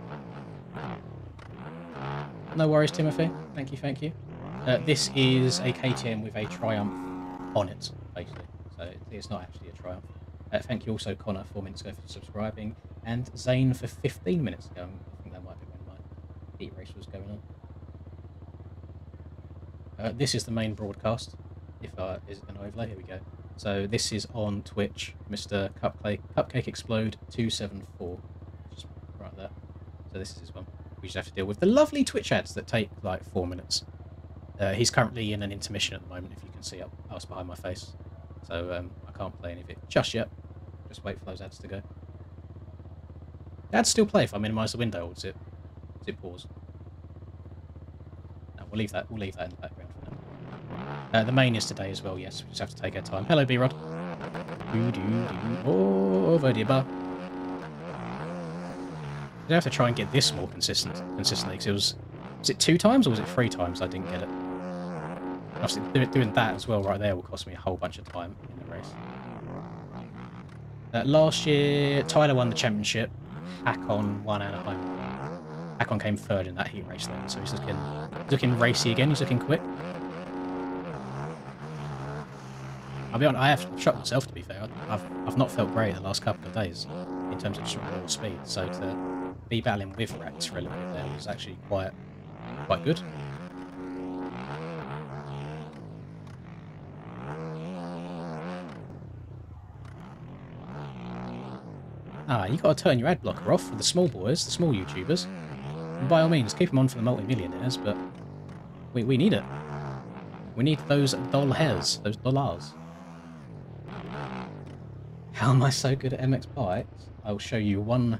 No worries, Timothy. Thank you, thank you. This is a KTM with a Triumph on it, basically. So it's not actually a Triumph. Thank you also, Connor, 4 minutes ago for subscribing, and Zane for 15 minutes ago. I think that might be when my heat race was going on. This is the main broadcast. Is it going to overlay? Here we go. So this is on Twitch, Mr. Cupcake Explode 274, just right there. So this is his one. We just have to deal with the lovely Twitch ads that take like 4 minutes. He's currently in an intermission at the moment, if you can see us behind my face. So I can't play any of it just yet. Just wait for those ads to go. The ads still play if I minimise the window, or does it pause? No, we'll leave that in the background for now. The main is today as well, yes. We just have to take our time. Hello, B-Rod. Over the bar. I have to try and get this more consistently, because was it 2 times or was it 3 times I didn't get it? Obviously, doing that as well right there will cost me a whole bunch of time in the race. Last year, Tyler won the championship. Hakon won Anaheim. Hakon came 3rd in that heat race then, so he's looking racy again. He's looking quick. I'll be honest, I have shot myself, to be fair. I've not felt great the last couple of days in terms of just raw speed, so to be battling with rats for a little bit there was actually quite good. You got to turn your ad blocker off for the small boys, the small YouTubers. And by all means, keep them on for the multi-millionaires, but we need it. We need those dollars, those dollars. How am I so good at MX bikes? I'll show you one.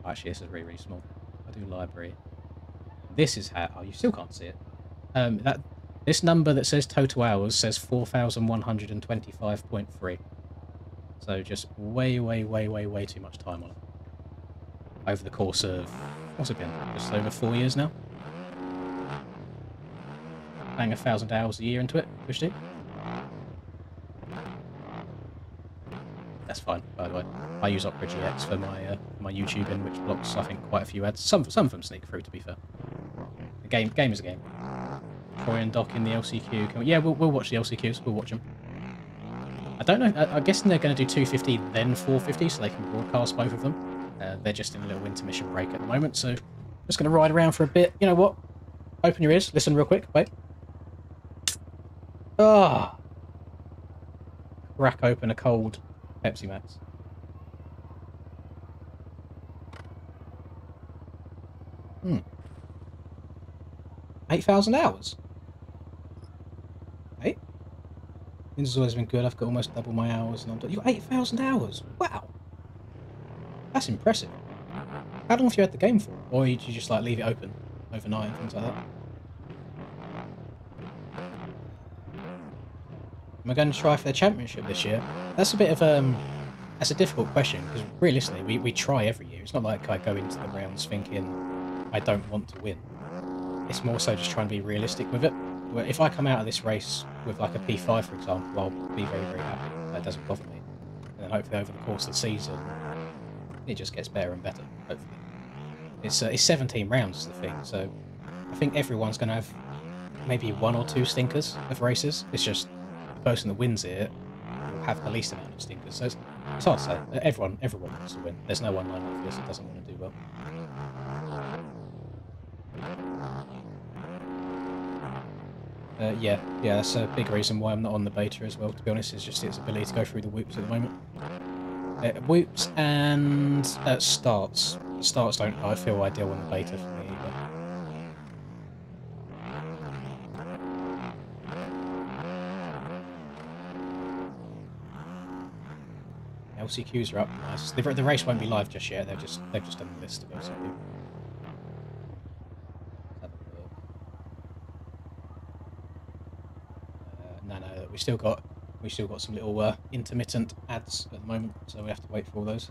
Actually, this is really, really small. I do library. This is how. Oh, you still can't see it. This number that says total hours says 4,125.3. So just way too much time on it. Over the course of, what's it been? Just over 4 years now. Playing 1,000 hours a year into it, pushed it. That's fine, by the way. I use Opera GX for my YouTubing, which blocks, I think, quite a few ads. Some of them sneak through, to be fair. The game is a game. Troy and Doc in the LCQ. Yeah, we'll watch the LCQs. We'll watch them. I don't know. I'm guessing they're going to do 250 then 450, so they can broadcast both of them. They're just in a little intermission break at the moment, so just going to ride around for a bit. You know what? Open your ears. Listen real quick. Wait. Ah. Crack open a cold Pepsi Max. Hmm. 8,000 hours. Hey. This has always been good. I've got almost double my hours, and you got 8,000 hours. Wow. That's impressive. How long have you had the game for? Or did you just like leave it open overnight and things like that? Am I going to try for the championship this year? That's a bit of that's a difficult question, because realistically we try every year. It's not like I go into the rounds thinking I don't want to win. It's more so just trying to be realistic with it. Where if I come out of this race with like a P5, for example, I'll be very happy. That doesn't bother me. And then hopefully over the course of the season, it just gets better and better, hopefully. It's 17 rounds is the thing, so I think everyone's going to have maybe 1 or 2 stinkers of races. It's just the person that wins it will have the least amount of stinkers. So it's hard to say. Everyone wants to win. There's no one line like this that doesn't want to do well. Yeah, that's a big reason why I'm not on the beta as well, to be honest, is just its ability to go through the whoops at the moment. Whoops and starts. Starts don't, I feel, ideal on the beta for me either. LCQs are up. Nice. The race won't be live just yet. They've just done the list of LCQ. No, we still got some little intermittent ads at the moment, so we have to wait for all those.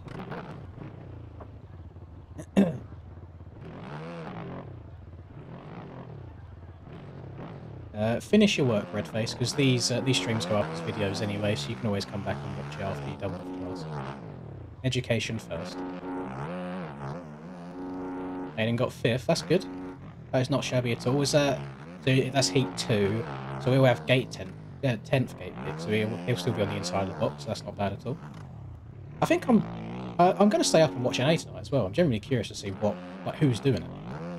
Finish your work, Redface, because these streams go up as videos anyway, so you can always come back and watch it after you're done with the class. Education first. Aiden got 5th, that's good. That is not shabby at all. Is that... So that's Heat 2, so we'll have gate 10th gate pick, so he'll still be on the inside of the box, so that's not bad at all. I think I'm going to stay up and watch NA tonight as well. I'm generally curious to see who's doing it,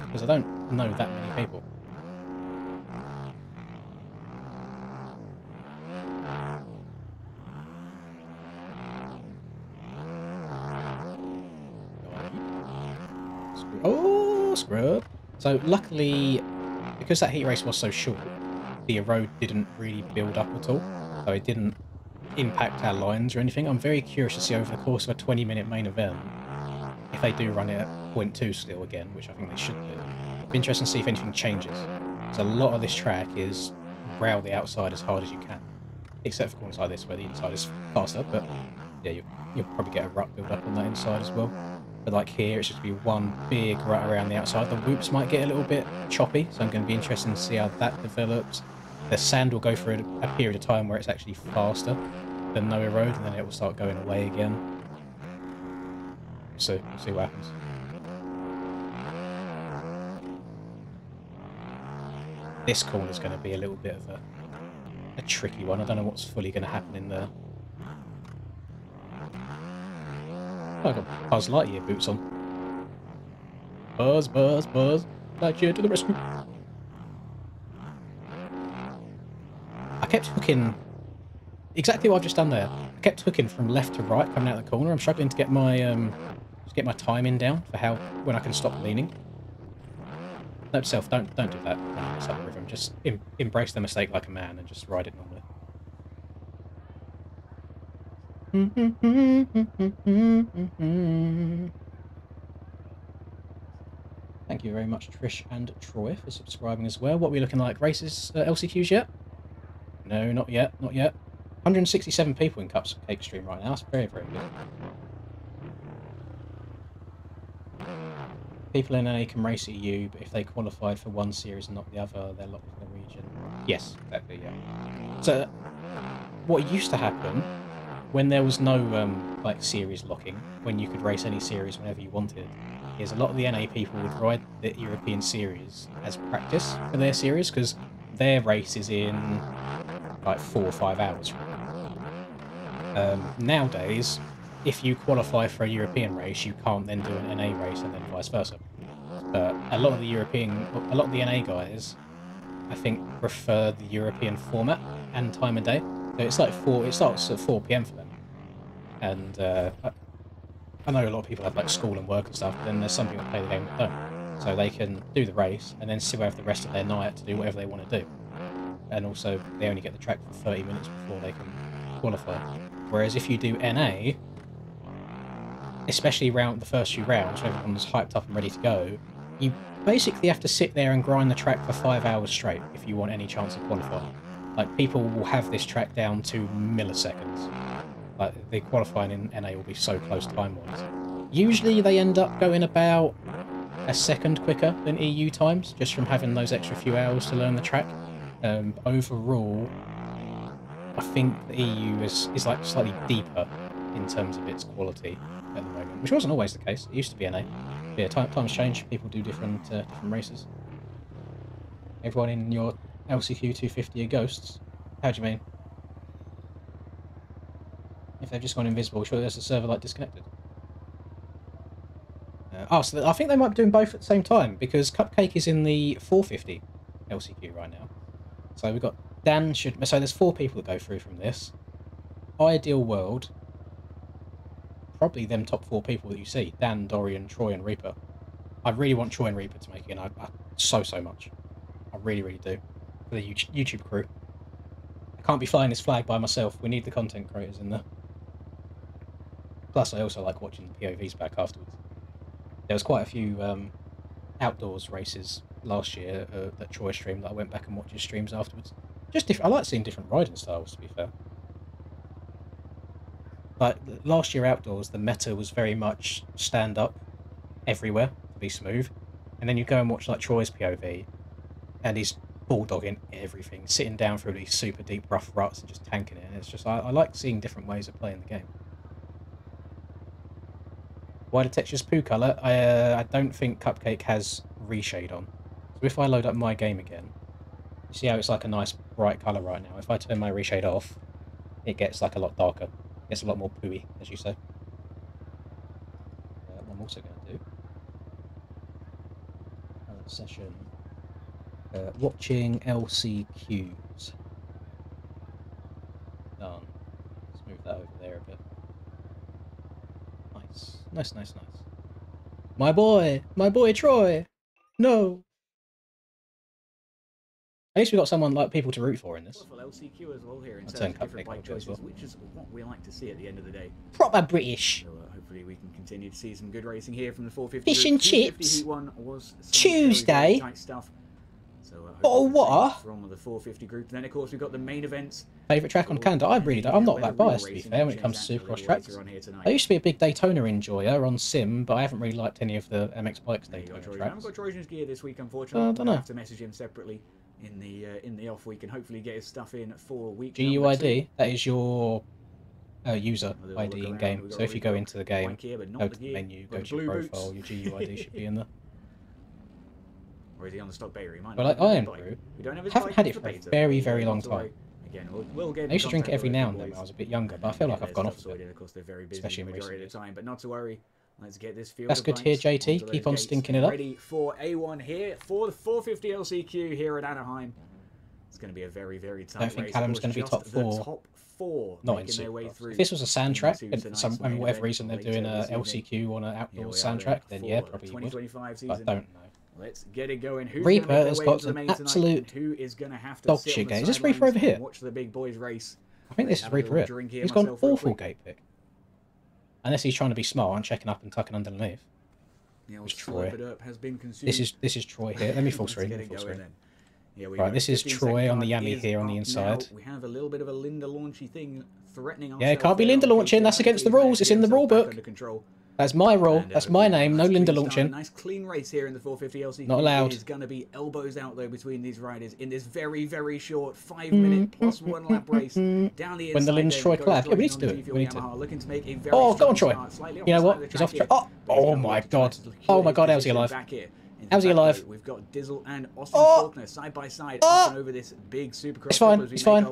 because I don't know that many people. Oh, scrub. So luckily, because that heat race was so short, the road didn't really build up at all, so it didn't impact our lines or anything. I'm very curious to see over the course of a 20-minute main event if they do run it at 0.2 still again, which I think they should do. It'd be interesting to see if anything changes. So a lot of this track is rail the outside as hard as you can, except for corners like this where the inside is faster, but yeah, you'll probably get a rut build up on that inside as well. But like here, it's just going to be one big rut around the outside. The whoops might get a little bit choppy, so I'm going to be interested to see how that develops. The sand will go for a period of time where it's actually faster than no road, and then it will start going away again. So we'll see what happens. This corner is going to be a little bit of a tricky one. I don't know what's fully going to happen in there. Oh, I've got Buzz Lightyear boots on. Buzz, Buzz, Buzz. Lightyear to the rescue. I kept hooking... Exactly what I've just done there. I kept hooking from left to right coming out of the corner. I'm struggling to get my timing down for when I can stop leaning. Note to self, don't do that when you mess up the rhythm. Just embrace the mistake like a man and just ride it normally. Thank you very much, Trish and Troy, for subscribing as well. What are we looking like? Races, LCQs yet? No, not yet, not yet. 167 people in Cups Cake stream right now. That's very, very good. People in NA can race EU, but if they qualified for one series and not the other, they're locked in the region. Yes, exactly, yeah. So, what used to happen when there was no like series locking, when you could race any series whenever you wanted, is a lot of the NA people would ride the European series as practice for their series, because their race is in like 4 or 5 hours from now. Nowadays, if you qualify for a European race, you can't then do an NA race and then vice versa. But a lot of the NA guys, I think, prefer the European format and time of day. So it's like it starts at 4 PM for them. And I know a lot of people have like school and work and stuff, but then there's some people that play the game that don't. So they can do the race and then still have the rest of their night to do whatever they want to do. And also, they only get the track for 30 minutes before they can qualify. Whereas if you do NA, especially around the first few rounds, when everyone's hyped up and ready to go, you basically have to sit there and grind the track for 5 hours straight if you want any chance of qualifying. Like, people will have this track down to milliseconds. Like, the qualifying in NA will be so close time-wise. Usually they end up going about a second quicker than EU times, just from having those extra few hours to learn the track. Overall, I think the EU is like slightly deeper in terms of its quality at the moment, which wasn't always the case. It used to be NA. But yeah, times change. People do different races. Everyone in your LCQ 250 are ghosts. How do you mean? If they've just gone invisible, surely there's a server like disconnected. So I think they might be doing both at the same time, because Cupcake is in the 450 LCQ right now. So we've got Dan so there's 4 people that go through from this. Ideal world, probably them top 4 people that you see: Dan, Dorian, Troy, and Reaper. I really want Troy and Reaper to make it in. So much. I really, really do. For the YouTube crew. I can't be flying this flag by myself. We need the content creators in there. Plus, I also like watching the POVs back afterwards. There was quite a few outdoors races last year that Troy streamed that I went back and watched his streams afterwards. Just different. I like seeing different riding styles, to be fair. Like last year outdoors, the meta was very much stand up everywhere to be smooth, and then you go and watch like Troy's POV, and he's bulldogging everything, sitting down through these super deep rough ruts and just tanking it. And it's just I like seeing different ways of playing the game. Why the texture's poo colour? I don't think Cupcake has reshade on. So if I load up my game again, you see how it's like a nice bright colour right now. If I turn my reshade off, it gets like a lot darker. It gets a lot more pooey, as you say. What I'm also going to do, session, watching LCQs. Done. Let's move that over there a bit. Nice. Nice, nice, nice. My boy Troy! No! At least we got someone like people to root for in this. LCQ as well here in terms terms of different bike choices, which is what we like to see at the end of the day. Proper British! So hopefully we can continue to see some good racing here from the 450. Fish and chips! Heat one was Tuesday! very tight stuff. So, Bottle of water? From the 450 group. And then of course we've got the main events. Favourite track on Canada? I really don't. I'm not that biased, to be fair, when it comes to Supercross tracks. I used to be a big Daytona enjoyer on Sim, but I haven't really liked any of the MX Bikes Daytona tracks. I haven't got Trojan's gear this week, unfortunately. I don't know. I'll have to message him separately in the off week and hopefully get his stuff in for a week. GUID, that is your user ID in game. So if you go into the game, go to the menu, go to your profile, your GUID should be in there. Or is he on the stock battery? Well, like Iron Brew, haven't had it for a very, very long time. Again, we'll get I used to drink it every now and then when I was a bit younger, but I feel like I've gone off of it. Of course, they're very busy Especially in majority recent of the time, but not to worry. Let's get this field. That's good here, JT. Keep on stinking it up. Ready for A1 here for the 450 LCQ here at Anaheim. It's going to be a very, very tight race. I don't think Callum's going to be top four. Top four not in Supercross. If this was a sand track, and for whatever reason they're doing a LCQ on an outdoor sand track, then yeah, probably would. But I don't know. Let's get it going. Reaper has got an absolute dog shit gate. Is this Reaper over here? Watch the big boys race. I think this is Reaper here. He's got an awful gate pick. Unless he's trying to be smart and checking up and tucking underneath. It's Troy. This is Troy here. Let me full screen. Right, this is Troy on the Yami here on the inside. We have a little bit of a Linda launchy thing threatening. Yeah, it can't be Linda launching. That's against the rules. It's in the rule book. That's my rule. That's my name. No Linda launching. Nice clean race here in the 450 LCQ. Not allowed. It's going to be elbows out though between these riders in this very, very short 5-minute plus 1 lap race down the inside. When the Linda Troy collab. Yeah, we need to do it. We need to. Looking to make a very oh, go on, Troy. You know what? He's off track. Oh my god. Oh my god, how's he alive? How's he alive? We've got Dizzle and Austin Faulkner side by side over this big Supercross. It's fine. It's fine.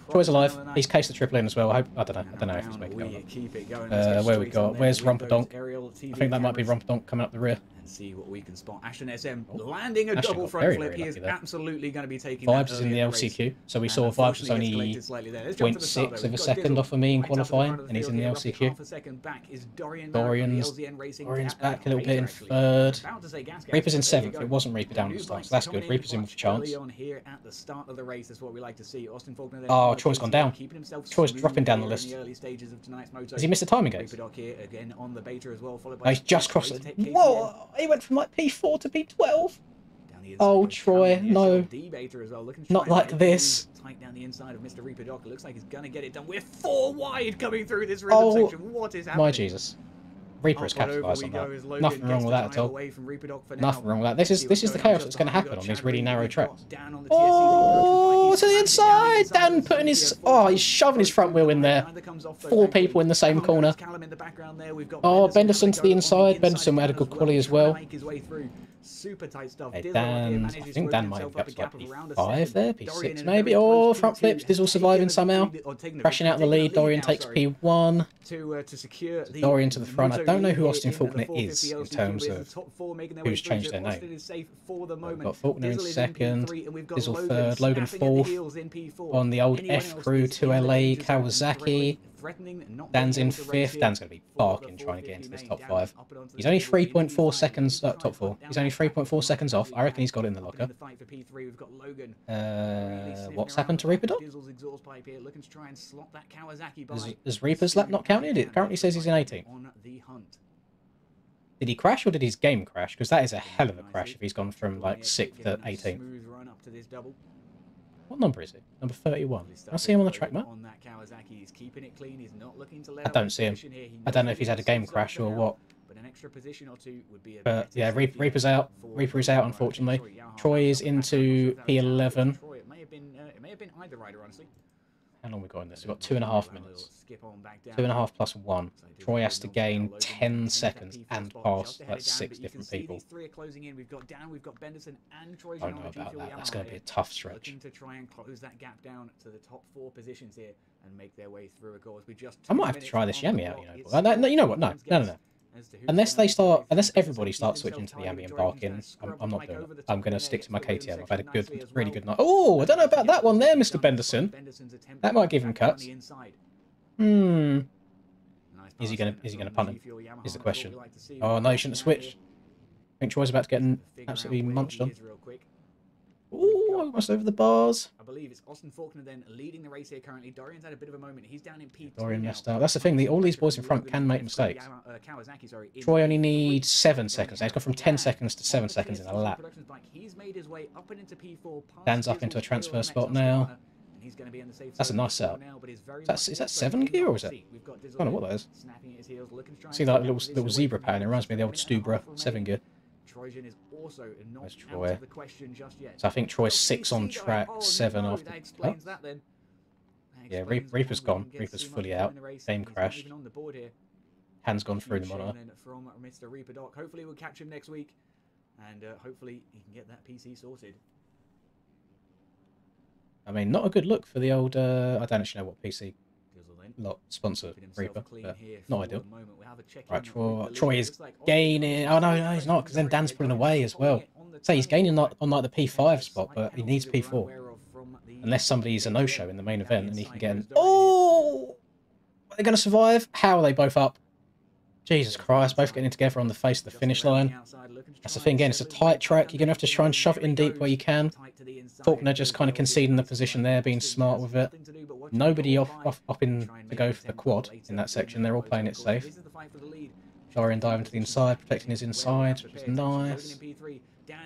Troy's alive. He's cased the triple in as well. I don't know if he's making it. Where we got? Where's Rompadonk? I think that might be Rompadonk coming up the rear. And see what we can spot. Ashton SM landing a double front flip. He is absolutely going to be taking Vibes is in the LCQ. So we saw Vibes was only 0.6 of a second off of me in qualifying, and he's in the LCQ. Dorian's back a little bit in third. Reaper's in 7th. It wasn't Reaper down at the start, so that's good. Reaper's in with a chance. Oh, Troy's gone down. Troy's dropping down the list. Has he missed the timing gates? Oh, he's just crossed it. Whoa! He went from like P4 to P12. Oh, Troy, no. Not like this. Down the inside of Mr. Reaper Doc. It looks like he's going to get it done. We're 4 wide coming through this rhythm section. What is happening? My Jesus. Reaper has capitalised on that. Nothing wrong with that at all. Nothing wrong with that. This is the chaos that's going to happen on these really narrow tracks. Oh, to the inside! Dan putting his... Oh, he's shoving his front wheel in there. 4 people in the same corner. Oh, Benderson to the inside. Benderson had a good quality as well. Super tight stuff. Hey, Dan, I think Dan might have got to like P5 there, P6 maybe. Oh, front flips. Dizzle surviving somehow. Crashing out the lead. Dorian takes P1. Dorian to the front. I don't know who Austin Faulkner is in terms of who's changed their name. We've got Faulkner in 2nd. Dizzle 3rd. Logan 4th. 4th on the old F Crew 2LA Kawasaki. Dan's in 5th. Dan's going to be barking trying to get into this top 5. He's only 3.4 seconds, top 4. He's only 3.4 seconds off. I reckon he's got it in the locker. What's happened to Reaper Dog? Is Reaper's lap not counted? It currently says he's in 18th. Did he crash or did his game crash? Because that is a hell of a crash if he's gone from like 6th to 18th. What number is it? Number 31. Can I see him on the track map? I don't see him. I don't know if he's had a game crash or what. But yeah, Reaper's out. Reaper is out, unfortunately. Troy is into P11. It may have been either rider, honestly. How long have we got in this? We've got 2.5 minutes. 2.5 plus 1. Troy has to gain 10 seconds and pass like 6 different people. I don't know about that. That's going to be a tough stretch. To try and close that gap down to the top 4 positions here and make their way through. Of course, we just I might have to try this Yami out, you know. You know what? No. Unless everybody starts switching to the ambient barking, I'm not doing it. I'm going to stick to my KTM. I've had a really good night. Oh, I don't know about that one there, Mr. Benderson. That might give him cuts. Is he gonna punt him? Is the question. Oh no, he shouldn't have switched. I think Troy's about to get absolutely munched on. Ooh, almost over the bars. I believe it's Austin Faulkner then leading the race here currently. Dorian's had a bit of a moment. He's down in P2. Dorian messed up. That's the thing. All these boys in front can make mistakes. Troy only needs 7 seconds. Now he's gone from 10 seconds to 7 seconds in a lap. Dan's up into a transfer spot now. That's a nice setup. Is that 7 gear or is it? I don't know what that is. See that little zebra pattern? It reminds me of the old Stubra 7 gear. Where's Troy? So I think Troy's 6 on track, 7 after. Oh. Yeah, Reaper's gone. Reaper's fully out. Game crashed. Hand's gone through the monitor. From Mr. Reaper Doc. Hopefully we'll catch him next week, and hopefully he can get that PC sorted. I mean, not a good look for the old. I don't actually know what PC lot sponsor Reaper, but not ideal. Right, Troy is gaining. Oh no, he's not, because then Dan's pulling away as well. So he's gaining on like the P5 spot, but he needs P4. Unless somebody's a no-show in the main event and he can get an... Oh! Are they going to survive? How are they both up? Jesus Christ, both getting together on the face of the finish line. That's the thing, again, it's a tight track. You're going to have to try and shove it in deep where you can. Faulkner just kind of conceding the position there, being smart with it. Nobody off in to go for the quad in that section. They're all playing it safe. Dorian diving to the inside, protecting his inside, which is nice.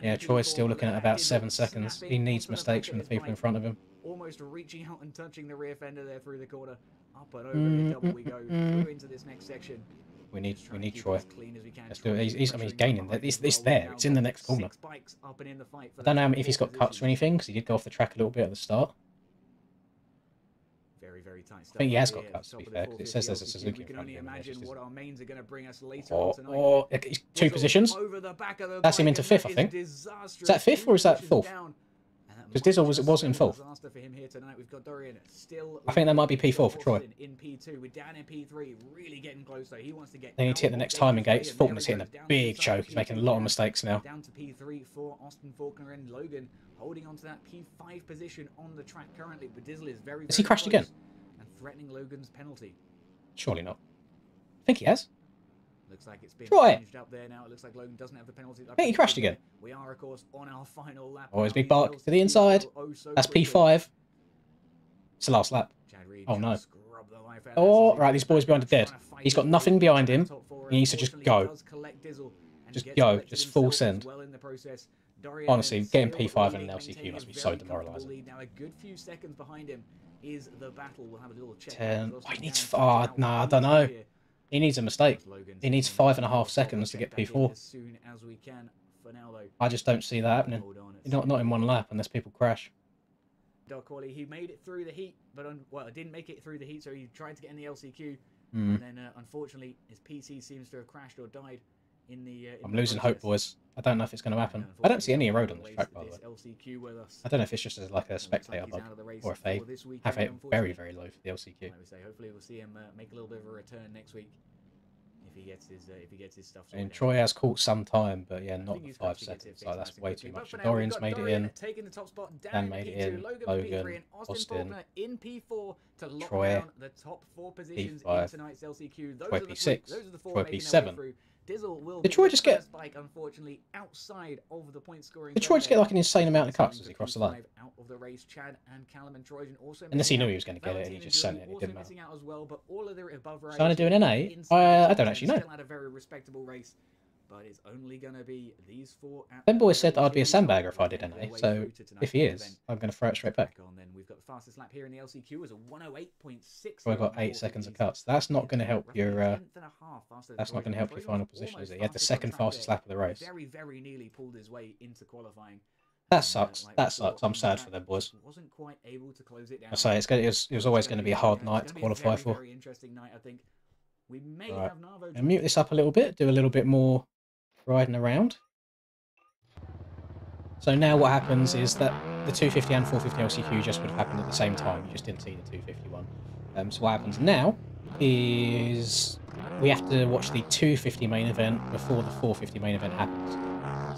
Yeah, Troy's still looking at about 7 seconds. He needs mistakes from the people in front of him. Almost reaching out and touching the rear fender there through the corner. Up and over the double we go through into this next section. We need Troy. Let's do it. He's gaining. It's there. It's in the next corner. I don't know if he's got cuts or anything, because he did go off the track a little bit at the start. Very tight. I think he has got cuts, to be fair, because it says there's a Suzuki in front of him. He's 2 positions. That's him into 5th, I think. Is that 5th or is that 4th? Because Dizzle was in 4th. I think that might be P4 for Troy. They need to hit the next timing gates. Faulkner's hitting a big choke. He's making a lot of mistakes now. Down to P3 for Austin Faulkner and Logan, holding on to that P5 position on the track currently. But Dizzle is very. Has he crashed again? And threatening Logan's penalty. Surely not. I think he has. Looks like it's been Troy! Up there now. It looks like Logan doesn't have the penalty. I think he crashed again. We are, of course, on our final lap. Oh, his big bark to the inside. That's P5. It's the last lap. Oh no. Oh, right, these boys behind are dead. He's got nothing behind him. He needs to just go. Just go. Just full send. Honestly, getting P5 in an LCQ must be so demoralising. Now a good few seconds behind him is the battle. We'll have a little check. 10. Oh, he needs... Oh, no, I don't know. He needs a mistake. He needs 5.5 seconds to get P4. I just don't see that happening. Not in one lap unless people crash. He made it through the heat, but didn't make it through the heat, so he tried to get in the LCQ, and then unfortunately his PC seems to have crashed or died in the. I'm losing hope, boys. I don't know if it's going to happen. I don't see any road on this track, by the way. I don't know if it's just like a spectator bug, or if they have it very, very low for the LCQ. Hopefully we'll see him make a little bit of a return next week. if he gets his stuff. And Troy has caught some time, but yeah, not the 5 to get seconds. it Like, fixed that's nice and way quickly. too But much. for now, Dorian's we've made got it Dorian in. taking the top spot. Dan Dan made in it P2, in. Logan, Logan, P3, and Austin Austin, Faulkner in P4 to lock Troy, down the top 4 positions in P5, tonight's LCQ. Those Troy are the P6, those are the 4 Troy making their way P7. through. Dizzle will Did be Troy the just get? first bike, unfortunately, outside of the point scoring. Did Troy just get like an insane amount of cuts as he Signing crossed the for line? P5 out of the race. Chad and Callum and Trojan also Unless he missing knew out. he was going to get it and he Valentine just sent and it. Julie It didn't also matter. missing out as well, but all of the above So I'm doing an A. I don't actually know. Still had a very respectable race, but it's only going to be these 4. Them boys said that I'd be a sandbagger if I did NA, so if he is, I'm going to throw it straight back. Then we've got the fastest lap here in the LCQ as a 108.6. So I got 8 seconds of cuts. That's not going to help your. That's not going to help your final position, is it? He had the second fastest lap of the race. Very nearly pulled his way into qualifying. That sucks. That sucks. I'm sad for them boys. Wasn't quite able to close it down. I say it was always going to be a hard night to qualify for. Very interesting night, I think. We may have Navo. And mute this up a little bit. Do a little bit more riding around. So now what happens is that the 250 and 450 LCQ just would have happened at the same time. You just didn't see the 251. So what happens now is we have to watch the 250 main event before the 450 main event happens.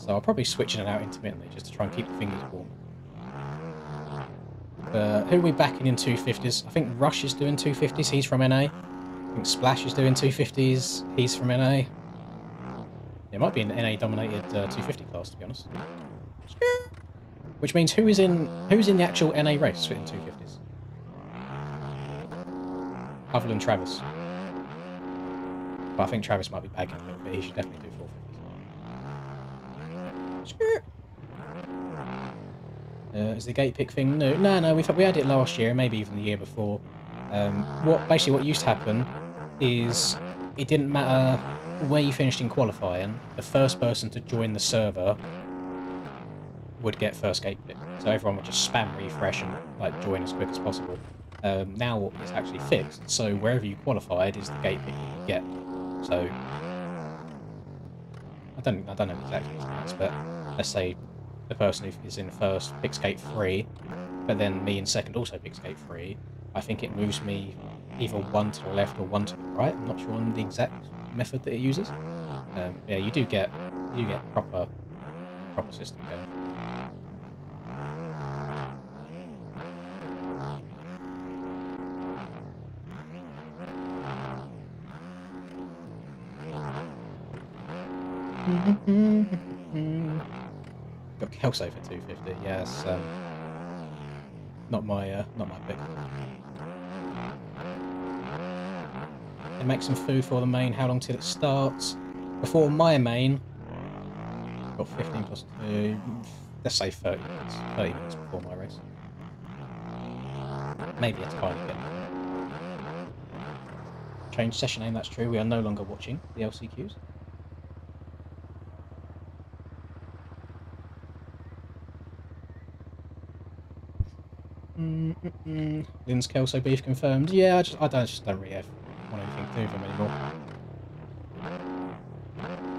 So I'll probably switch in and out intermittently just to try and keep the fingers warm. Who are we backing in 250s? I think Rush is doing 250s. He's from NA. I think Splash is doing 250s. He's from NA. It might be an NA-dominated 250 class, to be honest. Which means who's in the actual NA race in 250s? Other than Travis. But I think Travis might be bagging a little bit. He should definitely do 450s. Is the gate pick thing new? No. We had it last year, maybe even the year before. What used to happen is it didn't matter where you finished in qualifying. The first person to join the server would get first gate pick. So everyone would just spam refresh and like join as quick as possible. Now it's actually fixed. So wherever you qualified is the gate pick you get. So I don't know exactly what it is, but let's say the person who is in first picks gate 3, but then me in second also picks gate 3. I think it moves me either 1 to the left or 1 to the right. I'm not sure on the exact method that it uses. Yeah, you get proper system going. Got Kelso for 250. Yes, not my pick. And make some food for the main. How long till it starts? Before my main, got 15 plus 2. Let's say 30 minutes. 30 minutes before my race. Maybe a tiny bit. Change session name. That's true. We are no longer watching the LCQs. Lynn's Kelso beef confirmed. Yeah, I just don't really want anything to do with him anymore.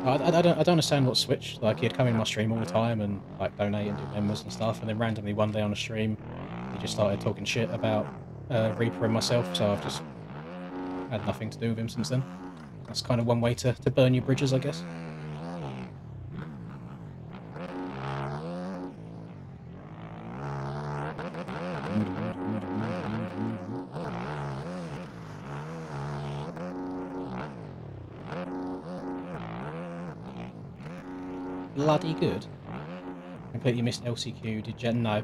I don't understand what switched. Like, he'd come in my stream all the time and like donate and do members and stuff, and then randomly one day on a stream, he just started talking shit about Reaper and myself. So I've just had nothing to do with him since then. That's kind of one way to burn your bridges, I guess. Bloody good. Completely missed LCQ. Did you? No.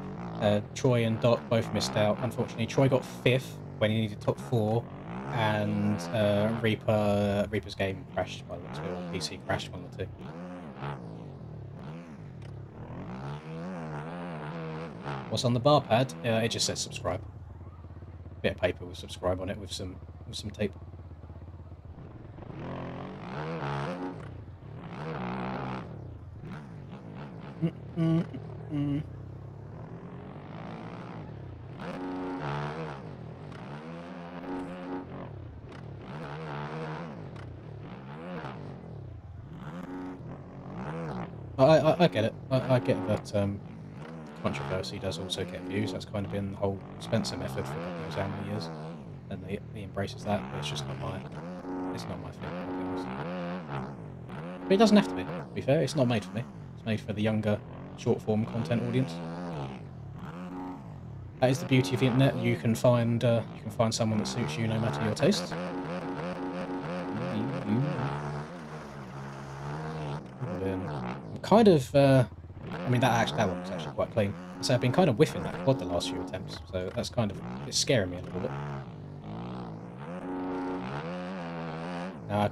Troy and Dot both missed out. Unfortunately, Troy got 5th when he needed top 4, and Reaper's game crashed by the looks of it, or PC crashed one or two. What's on the bar pad? It just says subscribe. Bit of paper with subscribe on it with some tape. I get it. I get that controversy does also get views. That's kind of been the whole Spencer method for God knows how many years, and he embraces that. But it's just not my thing. honest. But it doesn't have to be fair. It's not made for me. It's made for the younger, short-form content audience. That is the beauty of the internet. You can find someone that suits you no matter your tastes. Kind of, I mean, that one was actually quite clean. So I've been kind of whiffing that quad the last few attempts, so that's kind of, it's scaring me a little bit.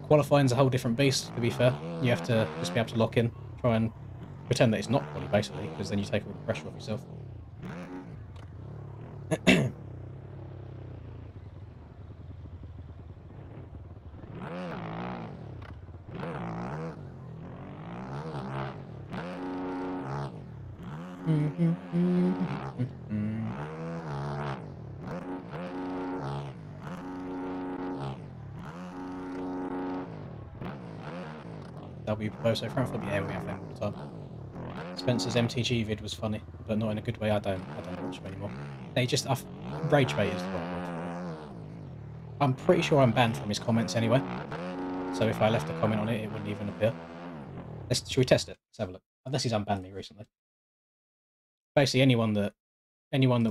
Qualifying's a whole different beast, to be fair. You have to just be able to lock in, try and pretend that it's not quali, basically, because then you take all the pressure off yourself. W Provoso front flip, yeah, we have them all the time. Spencer's MTG vid was funny, but not in a good way. I don't watch them anymore. They just rage bait is the wrong word. I'm pretty sure I'm banned from his comments anyway. So if I left a comment on it, it wouldn't even appear. Should we test it? Let's have a look. Unless he's unbanned me recently. Basically, anyone that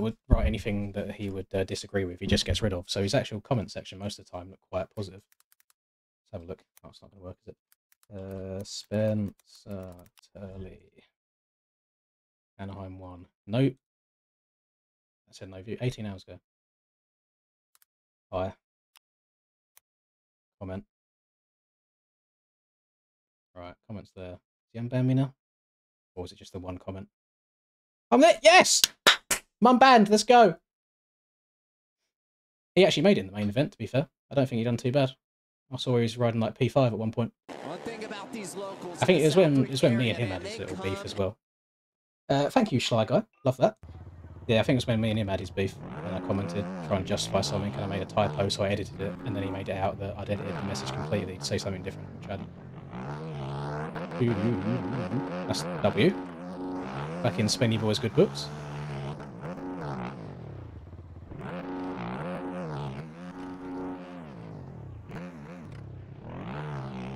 would write anything that he would disagree with, he just gets rid of. So his actual comment section most of the time look quite positive. Let's have a look. Oh, it's not going to work, is it? Spencer Turley. Anaheim 1. Nope. I said no view 18 hours ago. Hi. Comment. Right, comments there. Is he unbanned me now? Or was it just the one comment? I'm there! Yes! I'm unbanned, let's go! He actually made it in the main event, to be fair. I don't think he done too bad. I saw he was riding like P5 at one point. I think it was when me and him had his little beef as well. Thank you, Sly Guy. Love that. Yeah, I think it was when me and him had his beef, and I commented, trying to justify something, and I made a typo, so I edited it, and then he made it out that I'd edited the message completely to say something different, which I hadn't. That's W. Back in Spenny Boy's good books.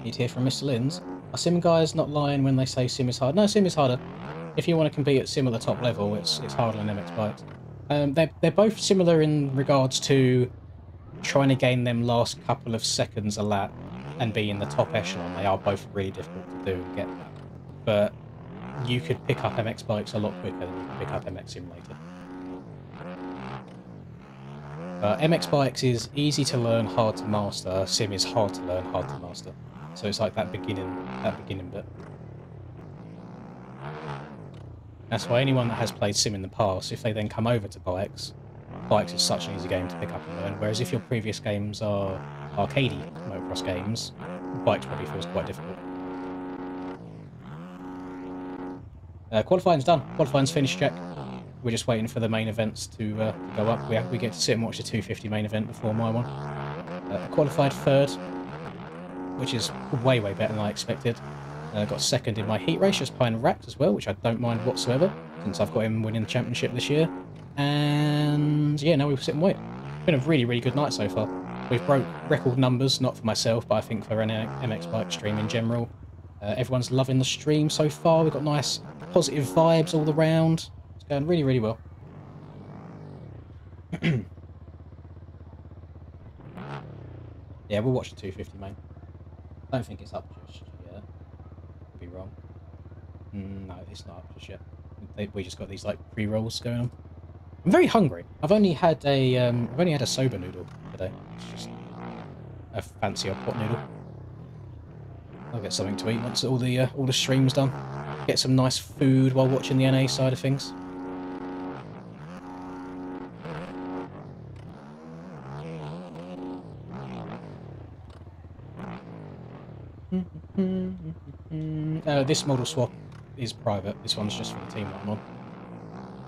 Need to hear from Mr. Linz. Are sim guys not lying when they say sim is hard? No, sim is harder. If you want to compete at sim at the top level, it's harder than MX bikes. They're both similar in regards to trying to gain them last couple of seconds a lap and be in the top echelon. They are both really difficult to do and get that. But you could pick up MX bikes a lot quicker than you can pick up MX Simulator. MX bikes is easy to learn, hard to master. Sim is hard to learn, hard to master. So it's like that beginning bit. That's why anyone that has played sim in the past, if they then come over to bikes is such an easy game to pick up and learn. Whereas if your previous games are arcadey motocross games, bikes probably feels quite difficult. Qualifying's done. Qualifying's finished, check. We're just waiting for the main events to go up. We get to sit and watch the 250 main event before my one. Qualified third, which is way better than I expected. Got second in my heat race, just behind Racked as well, which I don't mind whatsoever, since I've got him winning the championship this year. And yeah, now we sit and wait. It's been a really good night so far. We've broke record numbers, not for myself, but I think for an MX bike stream in general. Everyone's loving the stream so far. We've got nice positive vibes all around. It's going really well. Yeah, we'll watch the 250 main. I don't think it's up just yet. Could be wrong. No, it's not up just yet. We just got these like pre-rolls going on. I'm very hungry. I've only had a soba noodle today. It's just a fancy old pot noodle. I'll get something to eat once all the stream's done. Get some nice food while watching the NA side of things. This model swap is private. This one's just for the team that I'm on.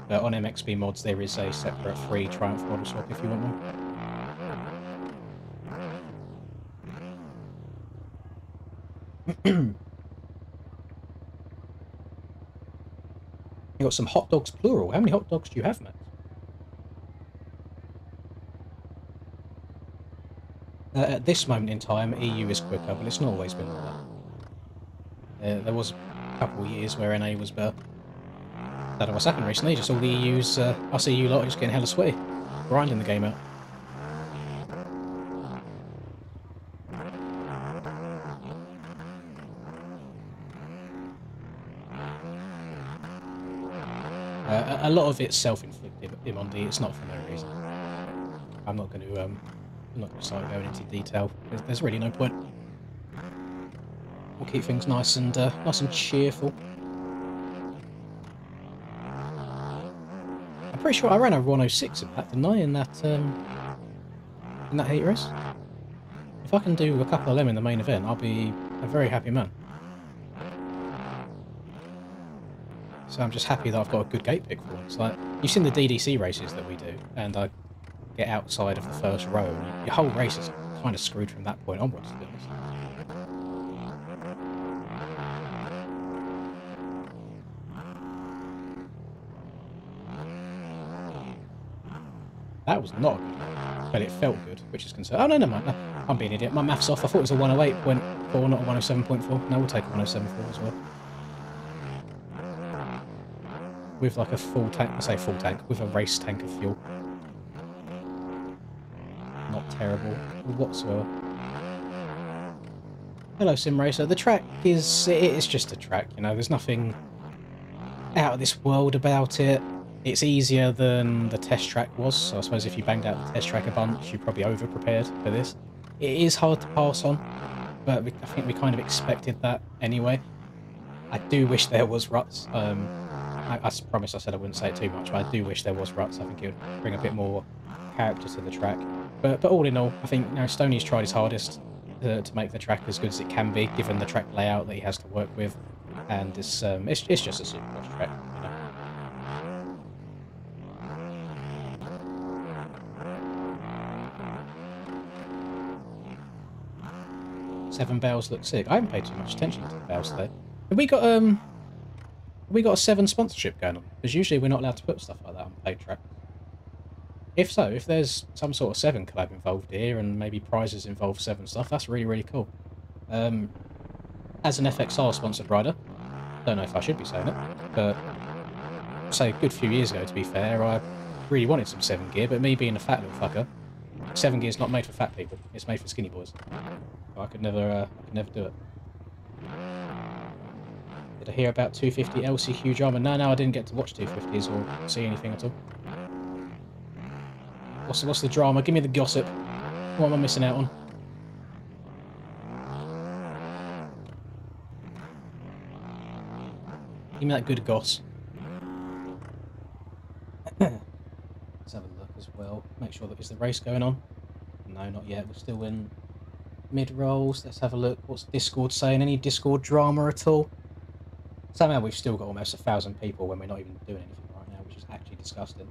But on MXB mods there is a separate free Triumph model swap if you want one. You got some hot dogs plural. How many hot dogs do you have, Matt? At this moment in time, EU is quicker, but it's not always been like that. There was a couple of years where NA was better. Don't know what's happened recently, just all the EUs, us EU lot are just getting hella sweaty. Grinding the game out. A lot of it's self-inflicted, Imondi. It's not for no reason. I'm not going to start going into detail. There's really no point. We'll keep things nice and cheerful. I'm pretty sure I ran over 106 in that, didn't I? In that heat race. If I can do a couple of them in the main event, I'll be a very happy man. So I'm just happy that I've got a good gate pick for once. Like, you've seen the DDC races that we do, and I get outside of the first row, and your whole race is kind of screwed from that point onwards, to be honest. That was not good, but it felt good, which is concerned. Oh, no, never mind. No, I'm being an idiot. My math's off. I thought it was a 108.4, not a 107.4. No, we'll take a 107.4 as well. With like a full tank, I say full tank, with a race tank of fuel. Not terrible whatsoever. Hello, Sim Racer. The track it's just a track, you know, there's nothing out of this world about it. It's easier than the test track was, so I suppose if you banged out the test track a bunch, you're probably over-prepared for this. It is hard to pass on, but I think we kind of expected that anyway. I do wish there was ruts. I promised I said I wouldn't say it too much, but I do wish there was ruts. I think it would bring a bit more character to the track. But all in all, I think, you know, Stoney's tried his hardest to make the track as good as it can be, given the track layout that he has to work with, and it's just a Supercross track, you know. 7 bales look sick. I haven't paid too much attention to the bales today. Have we got a 7 sponsorship going on? Because usually we're not allowed to put stuff like that on paid track. If so, if there's some sort of 7 collab involved here and maybe prizes involve 7 stuff, that's really, really cool. As an FXR sponsored rider, don't know if I should be saying it, but say a good few years ago, to be fair, I really wanted some 7 gear, but me being a fat little fucker, 7 gear's not made for fat people. It's made for skinny boys. So I could never do it. Did I hear about 250 LCQ drama? No, I didn't get to watch 250s or see anything at all. What's the drama? Give me the gossip. What am I missing out on? Give me that good goss. Let's have a look as well. Make sure that is the race going on. No, not yet. We're still in mid-rolls. Let's have a look. What's Discord saying? Any Discord drama at all? Somehow we've still got almost 1,000 people when we're not even doing anything right now, which is actually disgusting.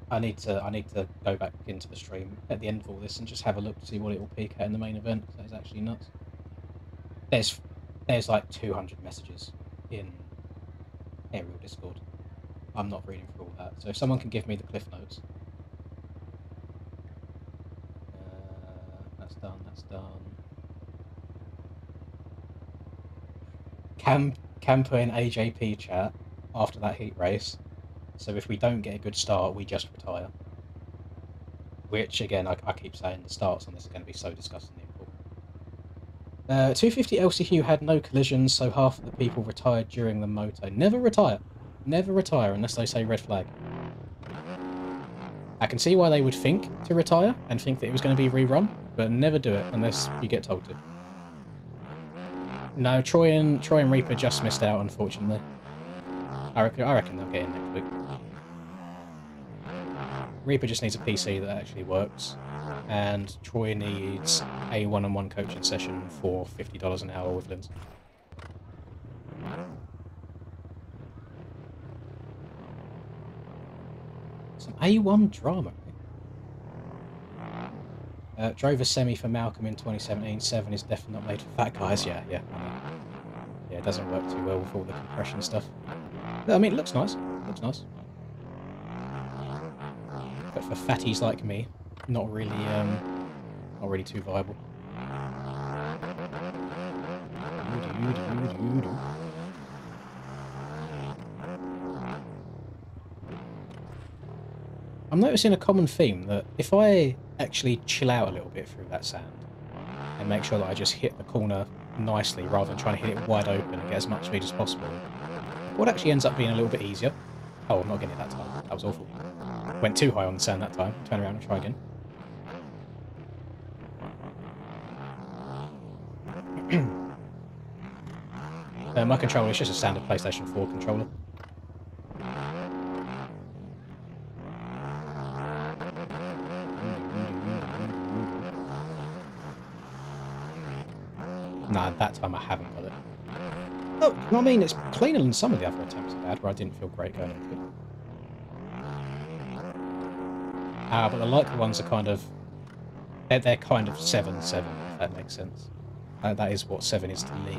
I need to go back into the stream at the end of all this and just have a look to see what it will peak at in the main event. That is actually nuts. There's like 200 messages in ARL Discord. I'm not reading through all that. So if someone can give me the cliff notes. That's done. That's done. Camper in AJP chat after that heat race. So if we don't get a good start, we just retire. Which, again, I keep saying the starts on this are going to be so disgustingly important. 250 LCQ had no collisions, so half of the people retired during the moto. Never retire. Never retire unless they say red flag. I can see why they would think to retire and think that it was going to be rerun, but never do it unless you get told to. No, Troy and Reaper just missed out, unfortunately. I reckon they'll get in next week. Reaper just needs a PC that actually works, and Troy needs a one-on-one coaching session for $50 an hour with Linz. Some A1 drama. Drove a semi for Malcolm in 2017. 7 is definitely not made for fat guys. Yeah. Yeah, it doesn't work too well with all the compression stuff. I mean, it looks nice. But for fatties like me, not really Not really too viable. I'm noticing a common theme that if I actually chill out a little bit through that sand and make sure that I just hit the corner nicely rather than trying to hit it wide open and get as much speed as possible, what actually ends up being a little bit easier. Oh, I'm not getting it that time. That was awful. Went too high on the sand that time. Turn around and try again. My controller is just a standard PlayStation 4 controller. Nah, that time I haven't got it. Oh, you know what I mean? It's cleaner than some of the other attempts I've had where I didn't feel great going into it. But the likely ones are kind of... They're kind of 7-7, if that makes sense. That is what 7 is to me.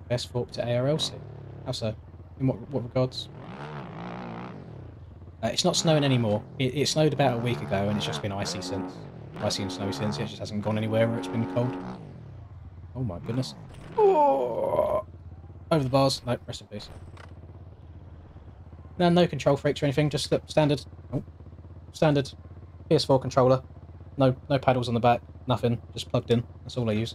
Best fork to ARL? How so? In what regards? It's not snowing anymore. It snowed about a week ago and it's just been icy since. Icy and snowy since. It just hasn't gone anywhere where it's been cold. Oh my goodness. Oh! Over the bars. No, rest in peace. No control freaks or anything. Just the standard. Oh, standard PS4 controller. No paddles on the back. Nothing. Just plugged in. That's all I use.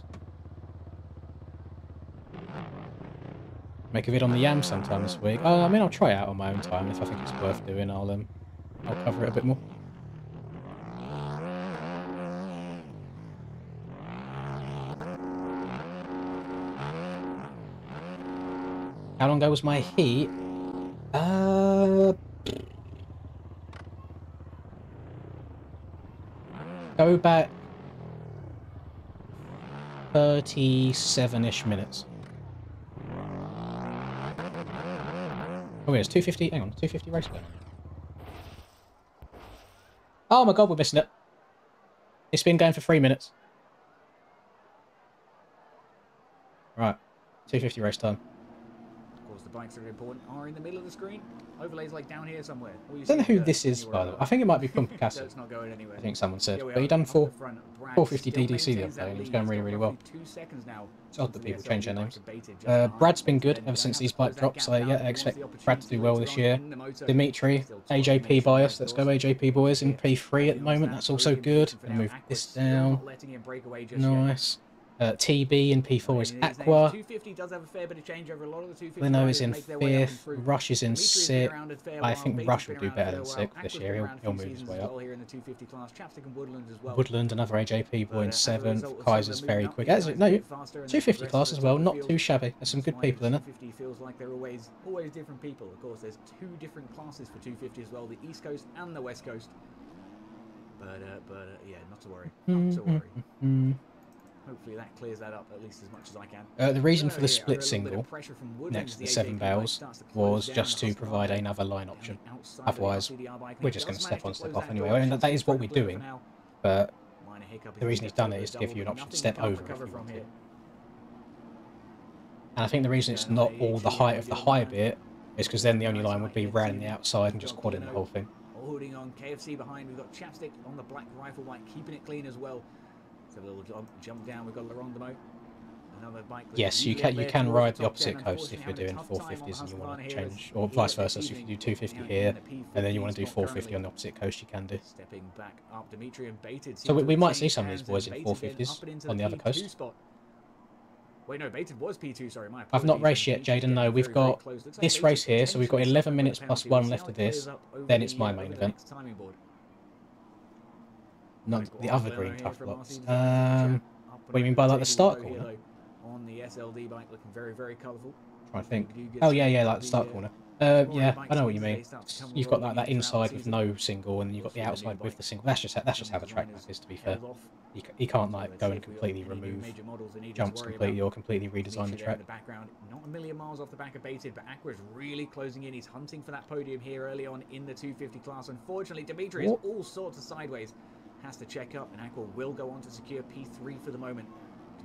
Make a vid on the Yam sometime this week. I mean, I'll try it out on my own time. If I think it's worth doing, I'll cover it a bit more. How long ago was my heat? Go back 37-ish minutes. Oh, wait, it's 250. Hang on, 250 race going on. Oh my god, we're missing it. It's been going for 3 minutes. Right, 250 race time. Of course, the bikes that are important are in the middle of the screen. Overlays like down here somewhere. I don't know who this is, by the way. I think it might be Pumpacastle. It's not going anywhere. I think someone said. But he done 450 DDC the other day, and he was going really, really well. 2 seconds now. It's odd that people change their names. Brad's been good ever since these bike drops, so yeah, I expect Brad to do well this year. Dimitri, AJP bias. Let's go AJP boys in P3 at the moment. That's also good. Gonna move this down. Nice. TB in P4 is Aqua. Lino is in 5th. Rush is in 6th. I think Rush will do better than 6th this year. He'll move his way up. Woodland, another AJP boy in 7th. Kaiser's very quick. No, 250 class as well. Not too shabby. There's some good people in it. 250 feels like there are always different people. Of course, there's 2 different classes for 250 as well, the East Coast and the West Coast. But yeah, not to worry. Not to worry. Hopefully that clears that up at least as much as I can. The reason for the split single next to the 7 bales was just to provide another line option. Otherwise, we're just going to step on, step off anyway. I mean, that is what we're doing, but the reason he's done it is to give you an option to step over if you want to. And I think the reason it's not all the height of the high bit is because then the only line would be round the outside and just quadding the whole thing. Holding on, KFC behind. We've got Chapstick on the black rifle bike, keeping it clean as well. A little jump down. We've got Larondemo. Another bike. Yes, you can ride the opposite coast if you're doing 450s and you want to change, or vice versa. So if you do 250 here and then you want to do 450 on the opposite coast, you can do. Stepping back up, Dimitri and Baited. So we might see some of these boys in 450s on the other coast. Wait, no, Baited was P2. Sorry, my apologies. I've not raced yet, Jaden. No, we've got this race here, so we've got 11 minutes plus 1 left of this. Then it's my main event. Not the other green tough blocks. What do you mean by like the start corner? On the SLD bike, looking very, very colourful. Trying to think. Oh yeah, like the start corner. Yeah, I know what you mean. You've got like that inside with no single, and you've got the outside with the single. That's just how the track is. To be fair, you can't like go and completely remove jumps completely or completely redesign the track. Not a million miles off the back of Baited, but Aqua is really closing in. He's hunting for that podium here early on in the 250 class. Unfortunately, Dimitri is all sorts of sideways. Has to check up, and Aqua will go on to secure P3 for the moment.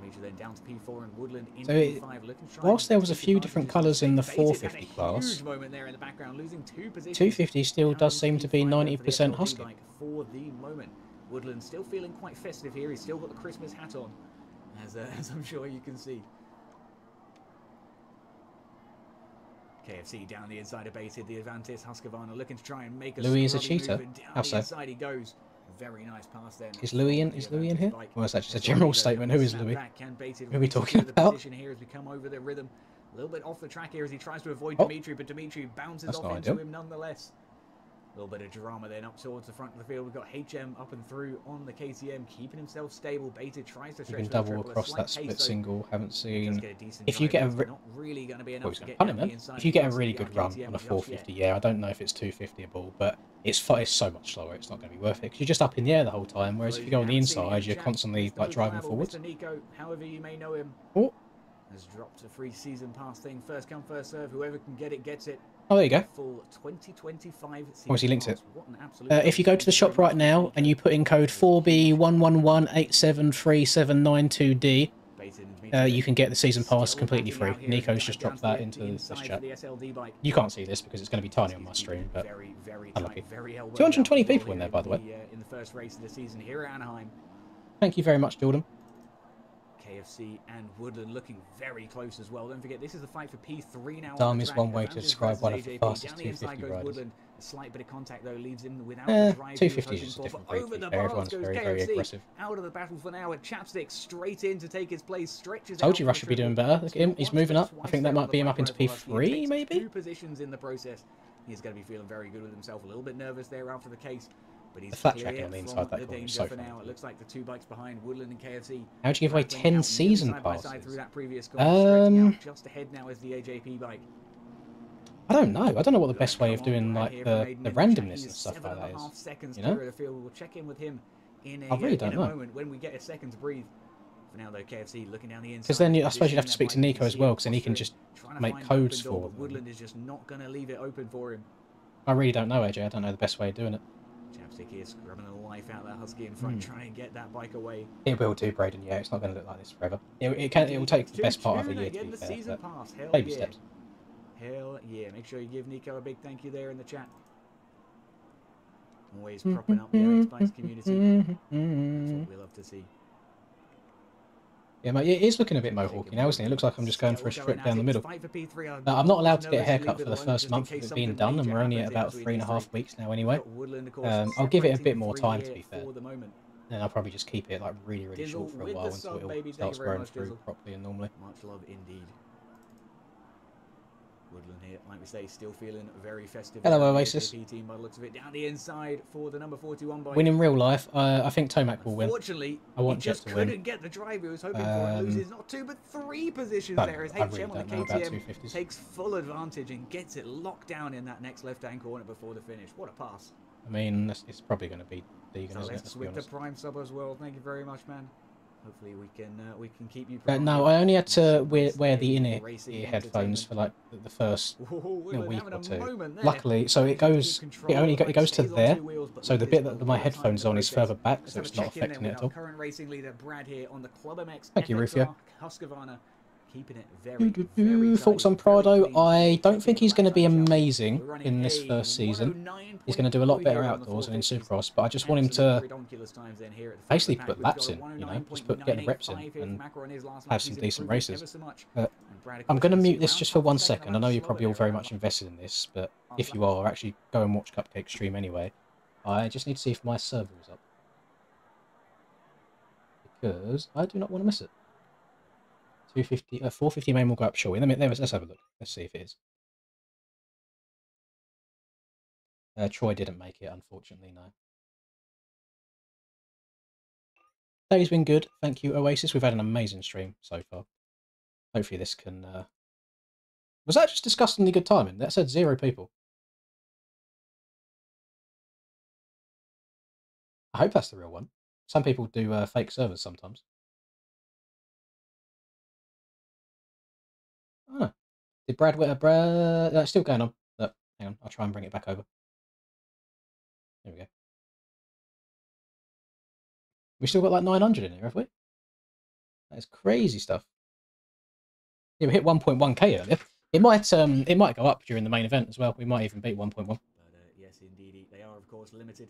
Dimitri then down to P4 and Woodland in So P5. Looking to try whilst there was a take few advantage different of this colours in the mistake. Baited 450 had a class, huge moment there in the background, losing 2 positions. 250 still Down does into seem to be P5 there for the 90% SLD Husky. bike for the moment. Woodland still feeling quite festive here. He's still got the Christmas hat on, as I'm sure you can see. KFC down the inside of Baited, the Avantis, Husqvarna looking to try and make a Louis is a scrubby cheater. move, and down How the so? inside he goes. Very nice pass then. Is Louis in here? Bike. Or is that just a SLD general though, statement? Who is Louis? Who are we talking the about? position here as we come over the rhythm. A little bit off the track here as he tries to avoid Oh. Dimitri, but Dimitri bounces That's off not into ideal. him nonetheless. A little bit of drama then up towards the front of the field. We've got HM up and through on the KTM, keeping himself stable. Baited tries to You stretch can for the double triple, a across slight that pace, split so single. Haven't does seen. get a decent If you drive, get a but it's not really going to be oh, enough he's to going to get punt down him the then. inside If you get a of really the good run KTM on a just 450, yet. yeah, I don't know if it's 250able, but it's so much slower. It's not going to be worth it because you're just up in the air the whole time. Whereas if you go on the inside, you're constantly like driving forwards. Mr. Nico, however you may know him, Oh, has dropped a free season pass thing. First come, first serve. Whoever can get it gets it. oh, there you go. Full 2025 season Obviously linked pass. it. What an absolute If you go to the shop right now and you put in code 4B1118737992D, you can get the season pass completely free. Nico's just dropped that into this chat. You can't see this because it's going to be tiny on my stream, but unlucky. 220 people in there, by the way. In the first race of the season here at Anaheim. Thank you very much, Jordan. KFC and Woodland looking very close as well. Don't forget, this is the fight for P3 now. Darm is one way to describe one of the fastest 250 riders. Woodland. A slight bit of contact though leaves him without the drive 250 is just a different breed. Everyone's very aggressive. Out of the battle for now, a chapstick straight in to take his place. Stretches. Told you Rush should be doing better. Look at him. He's moving up. I think that might be him up into P3, maybe. 2 positions in the process. He's going to be feeling very good with himself. A little bit nervous there after the case. But he's the flat tracking on the inside that corner is so for funny. now. It looks like the 2 bikes behind Woodland and KFC. How'd you give away 10 season passes? Through that previous corner, just ahead now is the AJP bike. I don't know. I don't know what the best way of doing like the randomness and stuff like that is. You know? We'll check in with him in I really don't know. moment when we get a second to breathe. For now, though, KFC looking down the inside. Because then I suppose you'd have to speak to Nico as well, because then he can just make codes for them. Woodland is just not going to leave it open for him. I really don't know, AJ. I don't know the best way of doing it. Chapstick here scrubbing the life out of that Husky in front, trying to get that bike away. It will do, Braden. Yeah, it's not going to look like this forever. It will take the best part of a year to be fair, but baby steps. Hell yeah. Make sure you give Nico a big thank you there in the chat. Always propping up the MX Bikes community. That's what we love to see. Yeah, mate, it is looking a bit mohawky now, isn't it? It looks like I'm just going for a strip down the middle. I'm not allowed to get a haircut for the first month of it being done, and we're only at about 3.5 weeks now anyway. I'll give it a bit more time, to be fair. And I'll probably just keep it like really short for a while until it starts growing through properly and normally. Much love indeed. Woodland here, like we say, still feeling very festive. Hello, Oasis. Team by the looks of it, down the inside for the number 41 bike. Win in real life, I think Tomac will win. Fortunately, I want he just Jet to win. couldn't get the drive he was hoping for. Loses not 2 but 3 positions there as HM on the KTM takes full advantage and gets it locked down in that next left-hand corner before the finish. What a pass! I mean, it's probably going to be Deegan, isn't it? With the Prime sub as well. Thank you very much, man. Hopefully we can keep you. No, I only had to wear the in-ear headphones for like the first week or 2. Luckily, so it goes to there. So the bit that my headphones on is further back, so it's not affecting it at all. Current racing leader Brad here on the Club MX. Thank you, Rufio. Husqvarna keeping it very thoughts on Prado? I don't think he's going to be amazing in this first season. He's going to do a lot better outdoors and in Supercross, but I just want him to basically put laps in, you know, just get the reps in and have some decent races. I'm going to mute this just for 1 second. I know you're probably all very much invested in this, but if you are, actually go and watch Cupcake stream anyway. I just need to see if my server is up, because I do not want to miss it. 450 main will go up shortly. Let's have a look. Let's see if it is. Troy didn't make it, unfortunately, no. Day's been good. Thank you, Oasis. We've had an amazing stream so far. Hopefully this can... Was that just disgustingly good timing? That said 0 people. I hope that's the real one. Some people do fake servers sometimes. Oh. Did Brad... it's still going on. Look, hang on, I'll try and bring it back over. There we go. We still got like 900 in here, have we? That is crazy stuff. Yeah, we hit 1.1k earlier. It might go up during the main event as well. We might even beat 1.1. But yes, indeed, they are of course limited.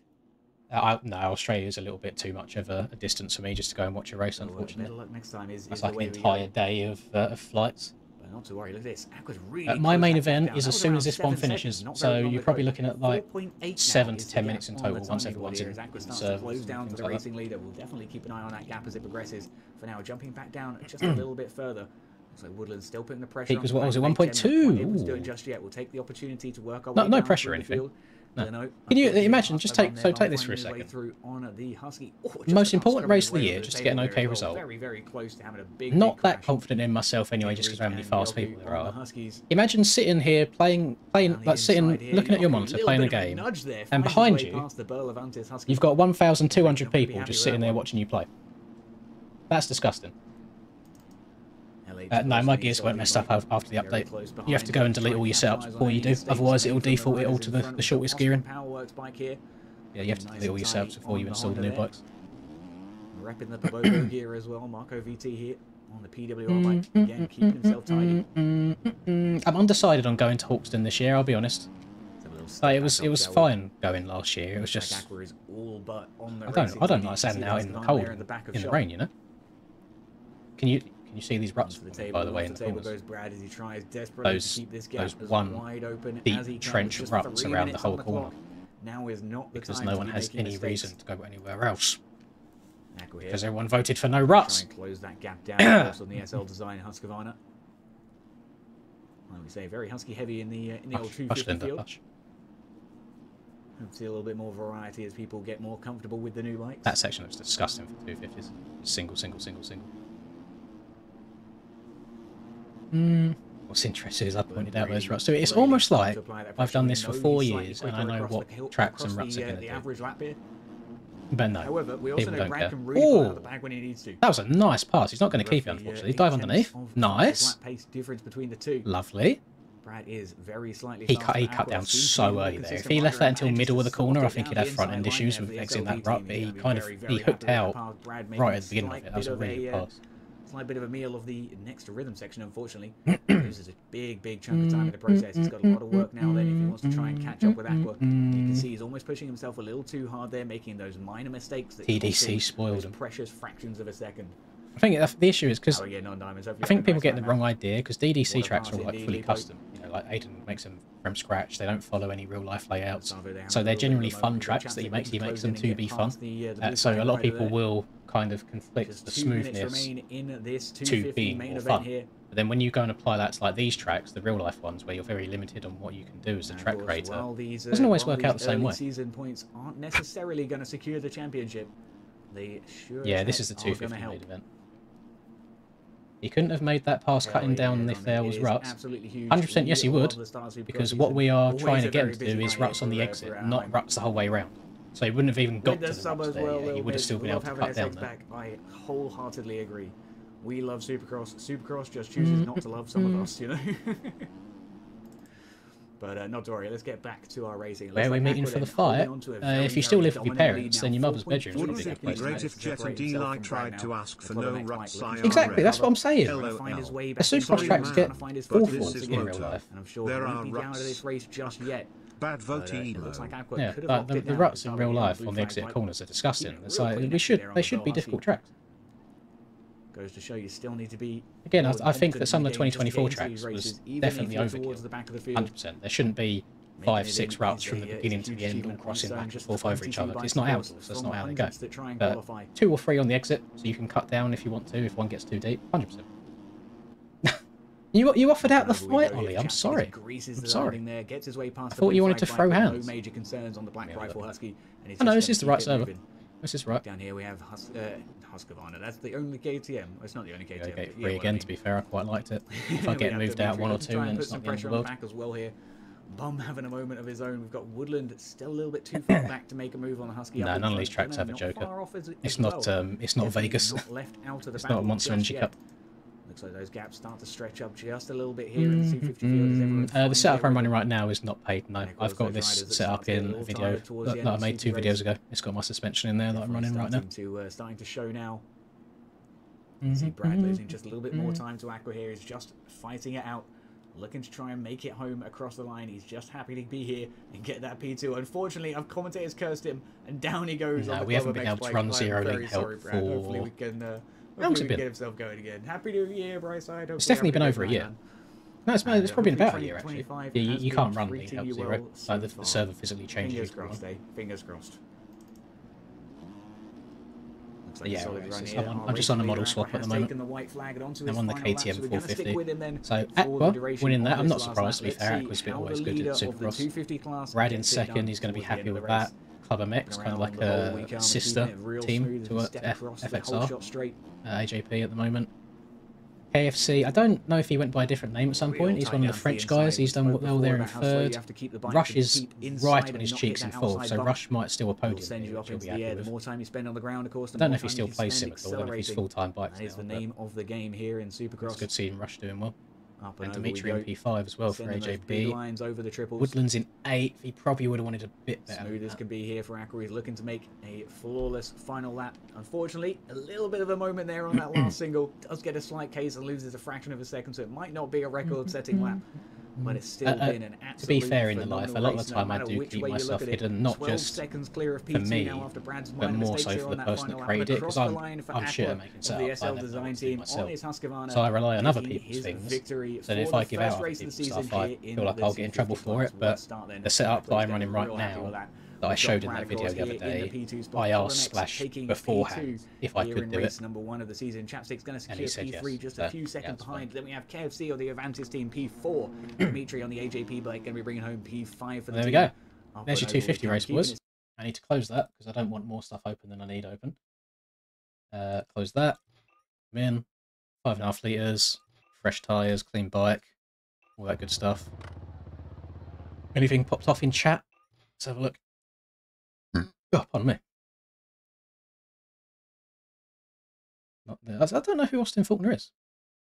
No, Australia is a little bit too much of a distance for me just to go and watch a race, unfortunately. Better luck next time That's like an entire day of flights. But not to worry, look at this. Aqua's really My main closed event that is down. as That soon was as this around one 7 finishes. seconds, not So very long you're probably ago. looking at like 4.8 7 now to is 10 the minutes in gap on total the once time everyone's here in as Aqua starts to servers close and down to things the like that. racing leader. We'll definitely keep an eye on that gap as it progresses. For now, jumping back down just a little bit further. Looks like Woodland's still putting the pressure Peak on. was what was it, Back 1.2? Not able to do it just yet. We'll take the opportunity to work our way No down pressure or through the anything. field. No. No, Can you unfortunately, imagine? half Just the take run there, take this Bum for a finding his way second. through on the Husky. Oh, just Most about important race of the scrubbing year, away just to over get an the okay table there as well. result. Very, very close to having a big, Not big that crash. confident in myself anyway, just because of how many fast people there are. Huskies. Imagine sitting here playing, like sitting, looking at your monitor, playing a game, and behind you, you've got 1,200 people just sitting there watching you play. That's disgusting. No, my gears weren't messed up after the update. You have to go and delete all your setups before you do, otherwise it will default it all to the shortest gearing. Yeah, you have to delete all your setups before you install the new bikes. Repping the Bobo gear as well. Marco VT here on the PWR bike. Again, keeping himself tidy. I'm undecided on going to Hawkston this year, I'll be honest. Like, it was fine going last year. It was just I don't like standing out in the cold, in the rain, you know. Can you see these ruts, by the way, in the corners? Those one deep trench ruts around the whole corner. Because no one has any reason to go anywhere else. Because everyone voted for no ruts. Close that gap down on the SL design Husqvarna. Like we say, very husky heavy in the old 250 field. See a little bit more variety as people get more comfortable with the new bikes. That section was disgusting for 250s. Single. What's interesting is I pointed out those ruts. So it's almost like I've done this for 4 years and I know what tracks and ruts are going to do. But no, however, we also people know don't Brad care. can really pull out the bag when he needs to. That was a nice pass. He's not going to keep it, unfortunately. Dive underneath. Nice. Pace difference between the two. Lovely. Brad is very slightly He cut down so early there. If he left that until middle of the corner, I think he'd have front end issues with exiting that rut. But he hooked out right at the beginning of it. That was a really good pass. Slight bit of a meal of the next rhythm section, unfortunately. Loses a big chunk of time in the process. He's got a lot of work now then if he wants to try and catch up with Aqua. You can see he's almost pushing himself a little too hard there, making those minor mistakes that TDC spoiled him. Precious fractions of a second. I think the issue is because I think people get the wrong idea, because DDC tracks are like fully custom. You know, like Aiden makes them from scratch. They don't follow any real life layouts, so they're generally fun tracks that he makes. He makes them to be fun. So a lot of people will kind of conflict the smoothness to being more fun. But then when you go and apply that to like these tracks, the real life ones, where you're very limited on what you can do as a track creator, doesn't always work out the same way. Season points aren't necessarily going to secure the championship. Yeah, this is the 250 main event. He couldn't have made that pass cutting down if there was ruts. 100% yes he would, because what we are trying to get him to do is ruts on the exit, not ruts the whole way around. So he wouldn't have even got to the ruts there, he would have still been able to cut down there. I wholeheartedly agree. We love Supercross. Supercross just chooses not to love some of us, you know? But not to worry, let's get back to our racing. Where are we meeting for the fight? If you still live with your parents, then your mother's bedroom would be a good place to great if Jet and D-Like tried to ask for no ruts. Exactly, that's what I'm saying. The Supercross tracks get awful in real life. And I'm sure there are ruts. Out of this race just yet. Bad vote Yeah, but the ruts in real life on the exit corners are disgusting. It's like they should be difficult tracks. Goes to show you still need to be. Again, I think that some of the 2024 tracks was definitely overkill. 100%. There shouldn't be 5-6 ruts from the beginning to the end, all crossing back and forth over each other. It's not outdoors. That's not how they go. But 2 or 3 on the exit, so you can cut down if you want to. If one gets too deep, 100%. You offered out the fight, Ollie. I'm sorry. I'm sorry. I thought you wanted to throw hands. No major concerns on the Black Rifle Husky. Oh no, this is the right server. This is right. Down here we have Husqvarna. That's the only KTM. It's not the only KTM. Gate 3 again, to be fair, I quite liked it. If I get moved out 1 or 2, then it's not the end of the world. As well here. Bum having a moment of his own. We've got Woodland still a little bit too far back to make a move on the Husky. No, none of these tracks have a joker. It's not Vegas. It's not a Monster Energy Cup. Looks like those gaps start to stretch up just a little bit here in the 250 field. The setup I'm running right now is not paid, no. I've got this set up in a video that I made 2 videos ago. It's got my suspension in there that I'm running right now. Starting to show now. See Brad losing just a little bit more time to Aqua here. He's just fighting it out, looking to try and make it home across the line. He's just happy to be here and get that P2. Unfortunately, our commentators cursed him, and down he goes. No, on the we haven't been able to run zero link help for... Hopefully we can, hopefully we can get himself going again. Happy New Year, Brightside. It's definitely been over a year. No, it's probably been about a year, actually. Yeah, you can't run link help zero. Like the server physically changes. Fingers crossed, eh? Fingers crossed. Like yeah, I'm just on a model swap at the moment. I'm on the KTM 450. So Aqua winning that, I'm not surprised to be fair. Aqua's been always good at Supercross. Rad in second, he's going to be happy with that. Club MX, kind of like a sister team to FXR. AJP at the moment. KFC, I don't know if he went by a different name at some point. He's one of the French guys. He's done well there in third. Rush is right on his cheeks in fourth, so Rush might still a podium. Which he'll be happy with. I don't know if he still plays sim at all. I don't know if he's full-time bikes now. That is the name of the game here in Supercross. It's good seeing Rush doing well. And Dimitri in P5 as well for AJP. Lines over the triples. Woodland's in 8th. He probably would have wanted a bit better. Smooth as can be here for Aqua. He's looking to make a flawless final lap. Unfortunately, a little bit of a moment there on that last single. Does get a slight case and loses a fraction of a second, so it might not be a record-setting lap. But it's still been an absolute. To be fair in the life, a lot of the time I do keep myself hidden, not just for me, but more so for the person that created it, because I'm shit at making setups. I never do myself. So I rely on other people's things. So if I give out other people's stuff, I feel like I'll get in trouble for it. But the setup that I'm running right now, that I showed in that video the other day, I asked Splash beforehand if I could do it, number 1 of the season. Chapstick's going to secure P3 yes. just a few seconds behind. Then we have KFC or the Avantis team P4. Dimitri on the AJP bike going to be bringing home P5 for the team. There we go. There's your 250 race, boys. I need to close that because I don't want more stuff open than I need open. Close that. Come in. 5.5 litres. Fresh tyres, clean bike. All that good stuff. Anything popped off in chat? Let's have a look. Oh, pardon me. Not there. I don't know who Austin Faulkner is.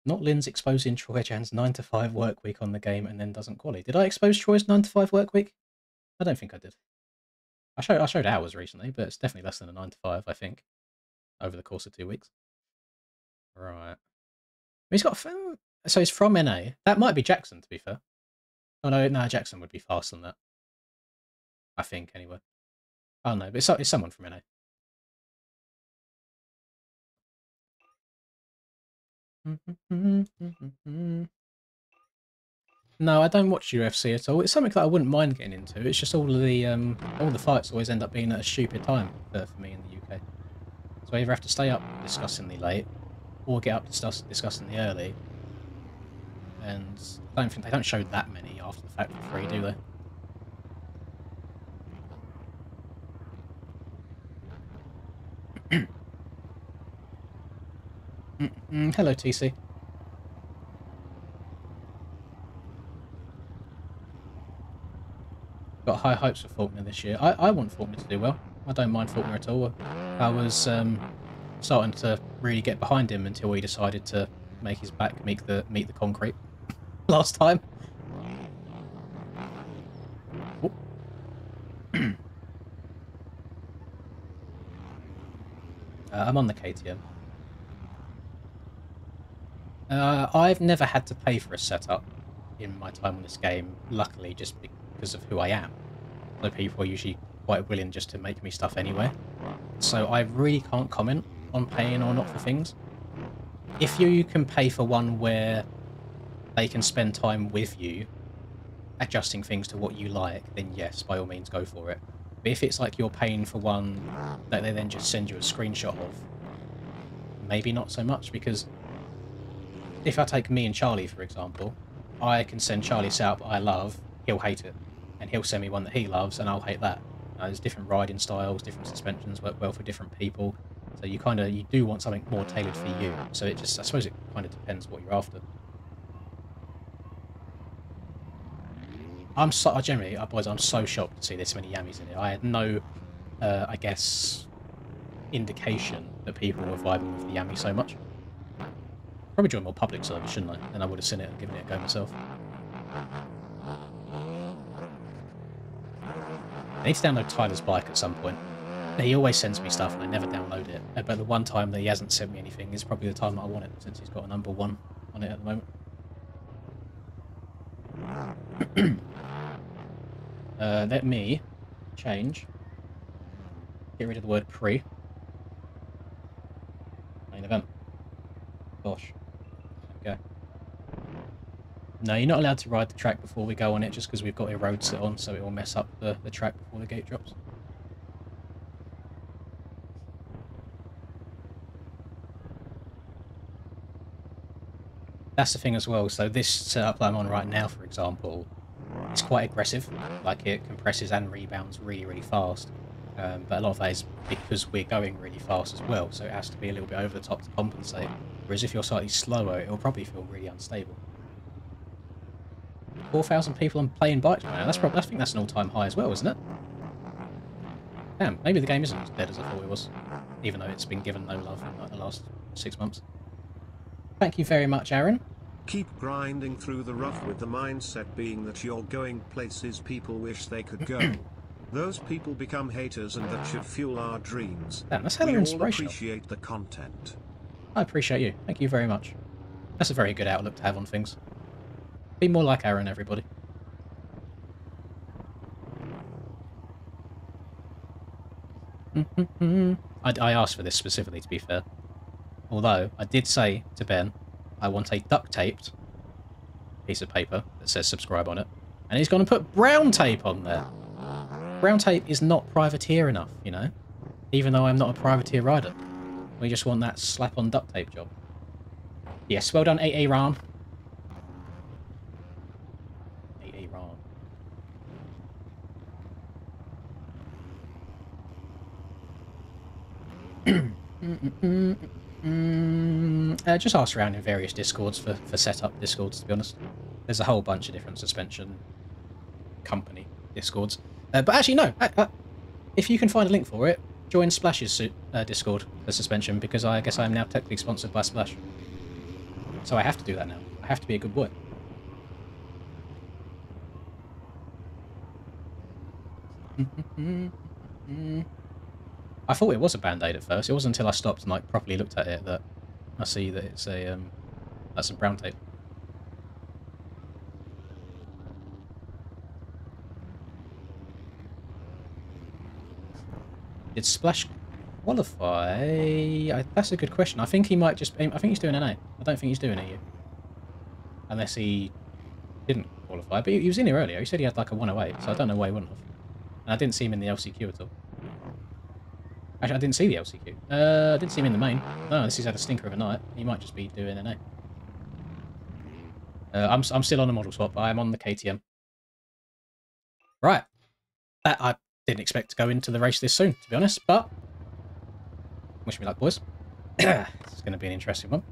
Not Lynn's exposing Troy Jan's 9-to-5 work week on the game and then doesn't qualify. Did I expose Troy's 9-to-5 work week? I don't think I did. I showed hours recently, but it's definitely less than a 9-to-5, I think, over the course of 2 weeks. Right. He's got a phone. So he's from NA. That might be Jackson, to be fair. Oh, no, Jackson would be faster than that. I think, anyway. Oh, no, but it's someone from NA. No, I don't watch UFC at all. It's something that I wouldn't mind getting into. It's just all the fights always end up being at a stupid time for me in the UK. So I either have to stay up disgustingly late, or get up disgustingly early. And I don't think they don't show that many after the fact for free, do they? Hello, TC. Got high hopes for Faulkner this year. I want Faulkner to do well. I don't mind Faulkner at all. I was starting to really get behind him until he decided to make his back meet the concrete last time. I'm on the KTM. I've never had to pay for a setup in my time on this game, luckily, just because of who I am. So people are usually quite willing just to make me stuff anyway. So I really can't comment on paying or not for things. If you can pay for one where they can spend time with you, adjusting things to what you like, then yes, by all means go for it. But if it's like you're paying for one that they then just send you a screenshot of, maybe not so much, because if I take me and Charlie, for example, I can send Charlie a setup I love, he'll hate it. And he'll send me one that he loves, and I'll hate that. There's different riding styles, different suspensions work well for different people. So you do want something more tailored for you. So I suppose it kind of depends what you're after. Boys, I'm so shocked to see this many Yammies in it. I had no, I guess, indication that people were vibing with the Yami so much. Probably join more public service, shouldn't I? Then I would have seen it and given it a go myself. I need to download Tyler's bike at some point. He always sends me stuff and I never download it. But the one time that he hasn't sent me anything is probably the time that I want it, since he's got a number 1 on it at the moment. Let me change. Get rid of the word pre. Main event. Gosh. Okay. No, you're not allowed to ride the track before we go on it just because we've got a road set on, so it will mess up the track before the gate drops. That's the thing as well. So this setup that I'm on right now, for example, it's quite aggressive. Like, it compresses and rebounds really, really fast. But a lot of that is because we're going really fast as well, so it has to be a little bit over the top to compensate. Whereas if you're slightly slower, it'll probably feel really unstable. 4,000 people on playing bikes right now. That's probably, I think that's an all-time high as well, isn't it? Damn, maybe the game isn't as dead as I thought it was, even though it's been given no love in like the last 6 months. Thank you very much, Aaron. Keep grinding through the rough with the mindset being that you're going places people wish they could go. Those people become haters, and that should fuel our dreams. Damn, that's hella We all inspirational. appreciate the content. I appreciate you. Thank you very much. That's a very good outlook to have on things. Be more like Aaron, everybody. I asked for this specifically, to be fair. Although, I did say to Ben, I want a duct-taped piece of paper that says subscribe on it. And he's going to put brown tape on there. Brown tape is not privateer enough, you know? Even though I'm not a privateer rider. We just want that slap-on duct tape job. Yes, well done, AA Ram. AA Ram. Just ask around in various discords for setup discords, to be honest. There's a whole bunch of different suspension company discords. But actually, no. If you can find a link for it, join Splash's Discord for suspension, because I guess I am now technically sponsored by Splash. So I have to do that now. I have to be a good boy. I thought it was a band-aid at first. It wasn't until I stopped and like properly looked at it that I see that it's a that's some brown tape. Did Splash qualify? That's a good question. I think he might just... I think he's doing NA. I don't think he's doing EU. Unless he didn't qualify. But he was in here earlier. He said he had like a 108, so I don't know why he wouldn't have. And I didn't see him in the LCQ at all. Actually, I didn't see the LCQ. I didn't see him in the main. No, this has had a stinker of a night. He might just be doing NA. I'm still on the model swap. I am on the KTM. Right. I didn't expect to go into the race this soon, to be honest, but wish me luck, boys. This is going to be an interesting one.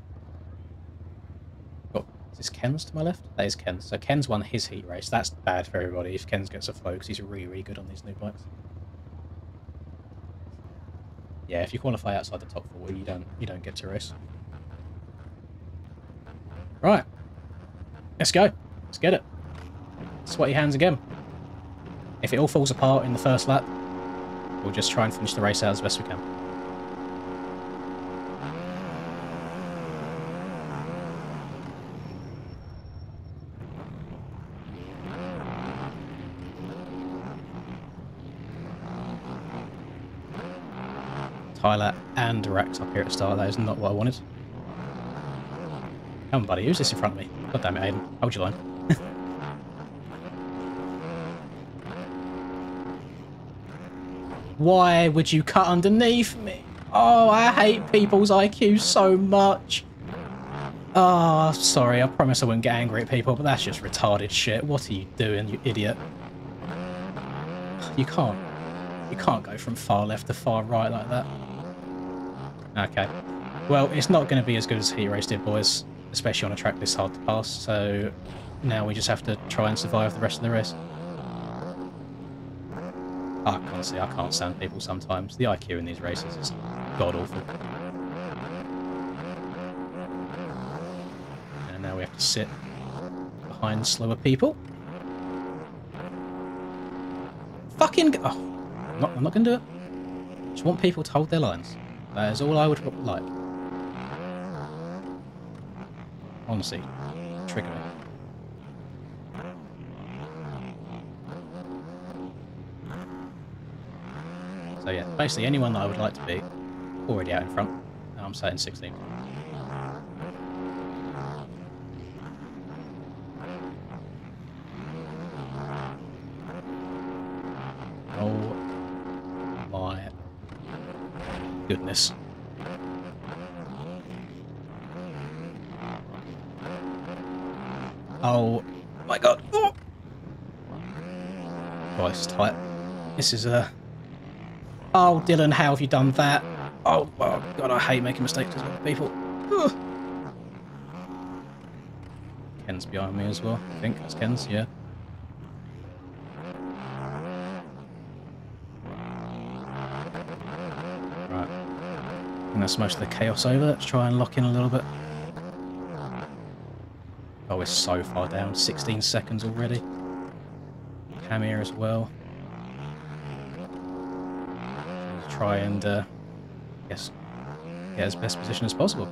Oh, is this Ken's to my left? That is Ken's. So Ken's won his heat race. That's bad for everybody if Ken's gets a flow, because he's really, really good on these new bikes. Yeah, if you qualify outside the top 40, you don't get to race. Right. Let's go. Let's get it. Sweaty hands again. If it all falls apart in the first lap, we'll just try and finish the race out as best we can. Tyler and Rex up here at the start. That is not what I wanted. Come on, buddy. Who's this in front of me? God damn it, Aiden. Hold your line. Why would you cut underneath me? Oh, I hate people's IQ so much. Oh, sorry. I promise I wouldn't get angry at people, but that's just retarded shit. What are you doing, you idiot? You can't go from far left to far right like that. Okay. Well, it's not going to be as good as Heat Race did, boys. Especially on a track this hard to pass. So now we just have to try and survive the rest of the race. Honestly, I can't stand people sometimes. The IQ in these races is god-awful. And now we have to sit behind slower people. Fucking... Oh, I'm not going to do it. just want people to hold their lines. That is all I would like. Honestly, trigger me. So yeah, basically anyone that I would like to beat, already out in front, and I'm sat in 16th. Oh my goodness. Oh my god. Oh, oh this is tight. This is oh, Dylan, how have you done that? Oh, oh god, I hate making mistakes with other people. Ugh. Ken's behind me as well. I think that's Ken's, yeah. Right. And that's most of the chaos over. Let's try and lock in a little bit. Oh, we're so far down. 16 seconds already. Cam here as well. Try and yes, get as best position as possible.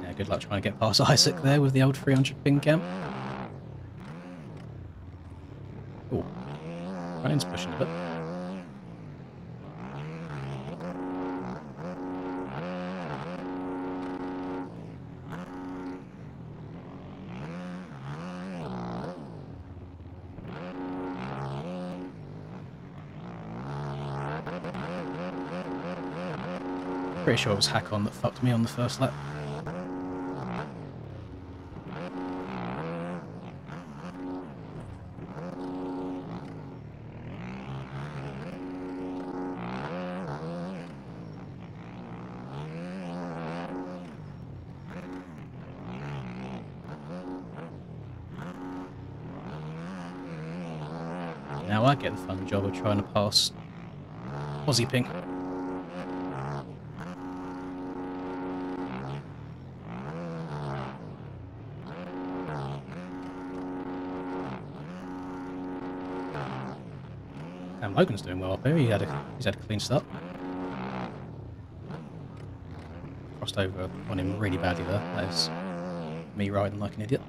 Yeah, good luck trying to get past Isaac there with the old 300 ping cam. Oh, Ryan's pushing a bit. Pretty sure it was Hack-On that fucked me on the first lap. Now I get the fun job of trying to pass Aussie Pink. And Logan's doing well up here. He's had a clean start. Crossed over on him really badly there. That is me riding like an idiot.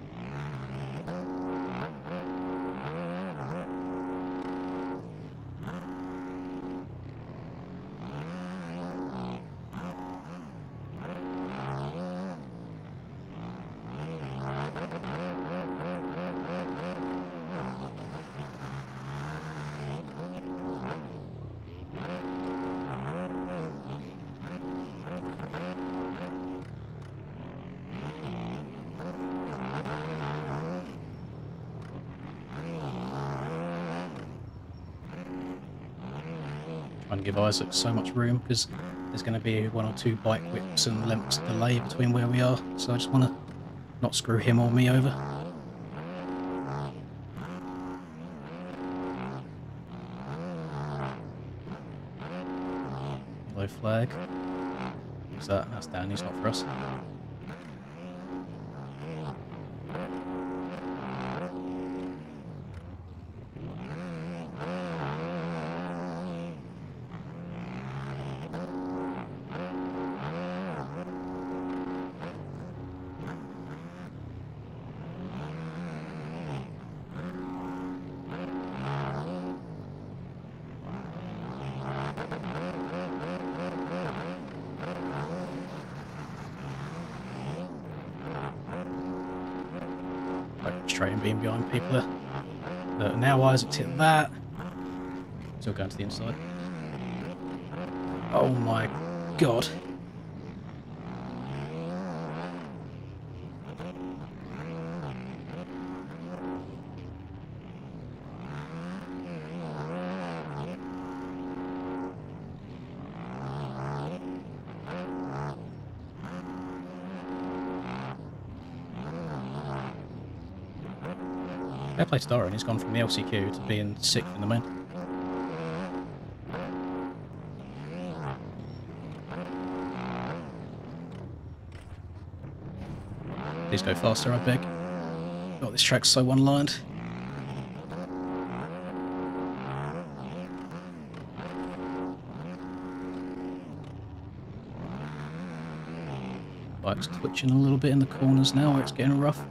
Trying to give Isaac so much room because there's going to be 1 or 2 bike whips and lengths delay between where we are, so I just want to not screw him or me over. Yellow flag. What's that? That's Danny's, not for us. Straight and being behind people there. But now Isaac's hit that. Still going to the inside. Oh my god. Fair play to Doran, he's gone from the LCQ to being 6th in the main. Please go faster, I beg. God, this track's so one-lined. Bike's twitching a little bit in the corners now where it's getting rough.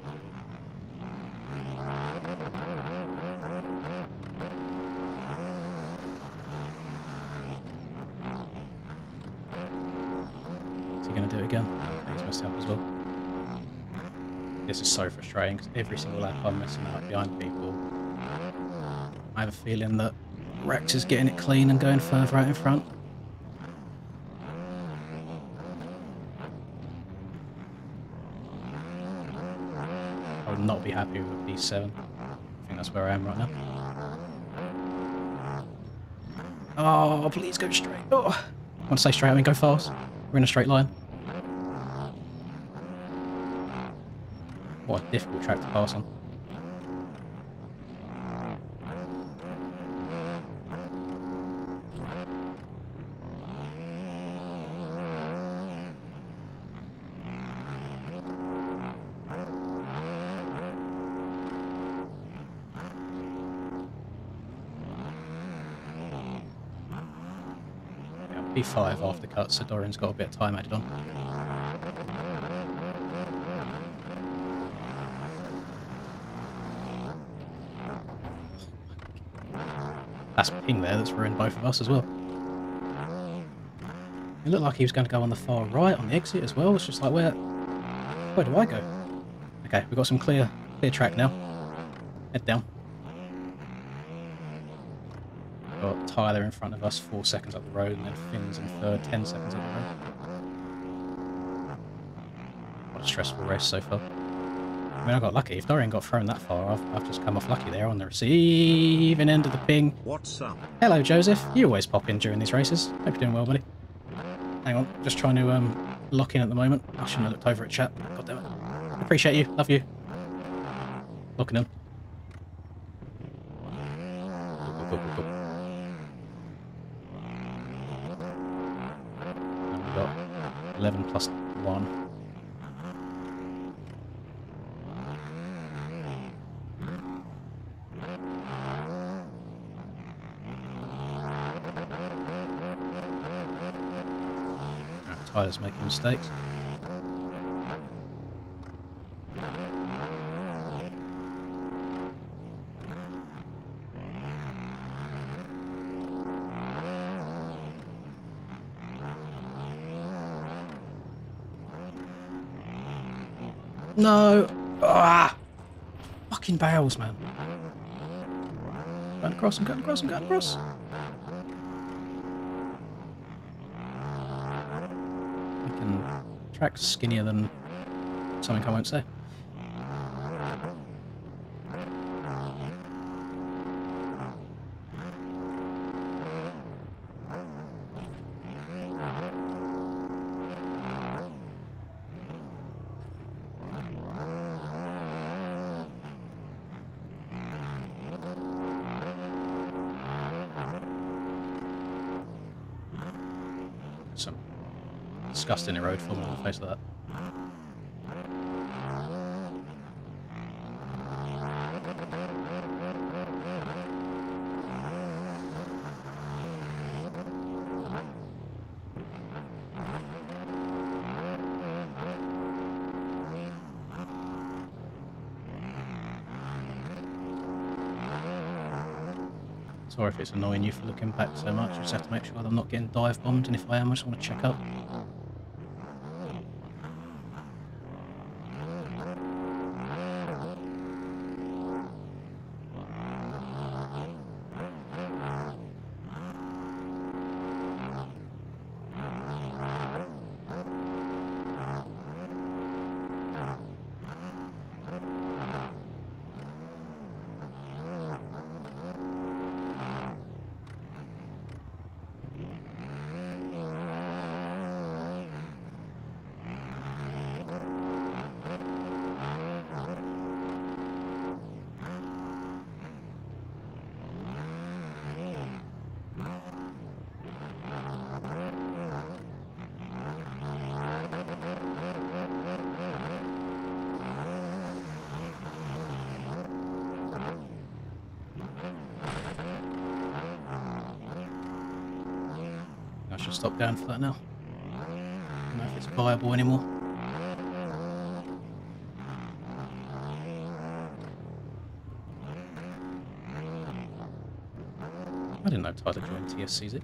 Is he going to do it again? Okay, he's messed up as well. This is so frustrating because every single lap I'm messing up behind people. I have a feeling that Rex is getting it clean and going further out in front. I would not be happy with P7. I think that's where I am right now. Oh, please go straight. Oh, I want to say straight, I mean go fast. We're in a straight line. What a difficult track to pass on. P5 after cut, so Dorian's got a bit of time added on. That's ping there that's ruined both of us as well. It looked like he was going to go on the far right on the exit as well. It's just like, where do I go? Okay, we've got some clear track now. Head down. Got Tyler in front of us, 4 seconds up the road, and then Finn's in third, 10 seconds up the road. What a stressful race so far. I mean, I got lucky. If Dorian got thrown that far, I've just come off lucky there on the receiving end of the ping. What's up? Hello, Joseph. You always pop in during these races. Hope you're doing well, buddy. Hang on, just trying to lock in at the moment. I shouldn't have looked over at chat. God damn it. Appreciate you. Love you. Locking in. Go. And we've got 11 plus 1. Tyler's making mistakes. No! Ah! Fucking barrels, man. Going across and going across and going across. Track's skinnier than something I won't say. Some disgusting road film on the face of that. Sorry if it's annoying you for looking back so much. I just have to make sure that I'm not getting dive bombed, and if I am, I just want to check up. stop going for that now. I don't know if it's viable anymore. I didn't know Tyler joined TSCZ.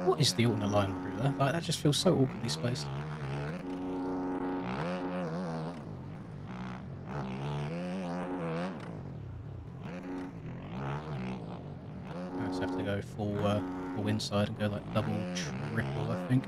What is the alternate line through there? Like, that just feels so awkwardly spaced. I just have to go full inside and go like double, triple, I think.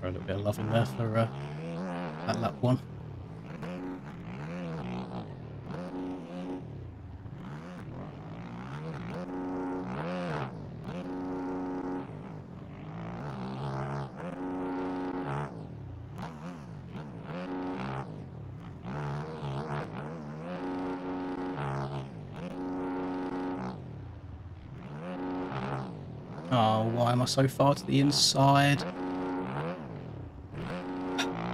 A little bit of love in there for that lap one. Oh, why am I so far to the inside?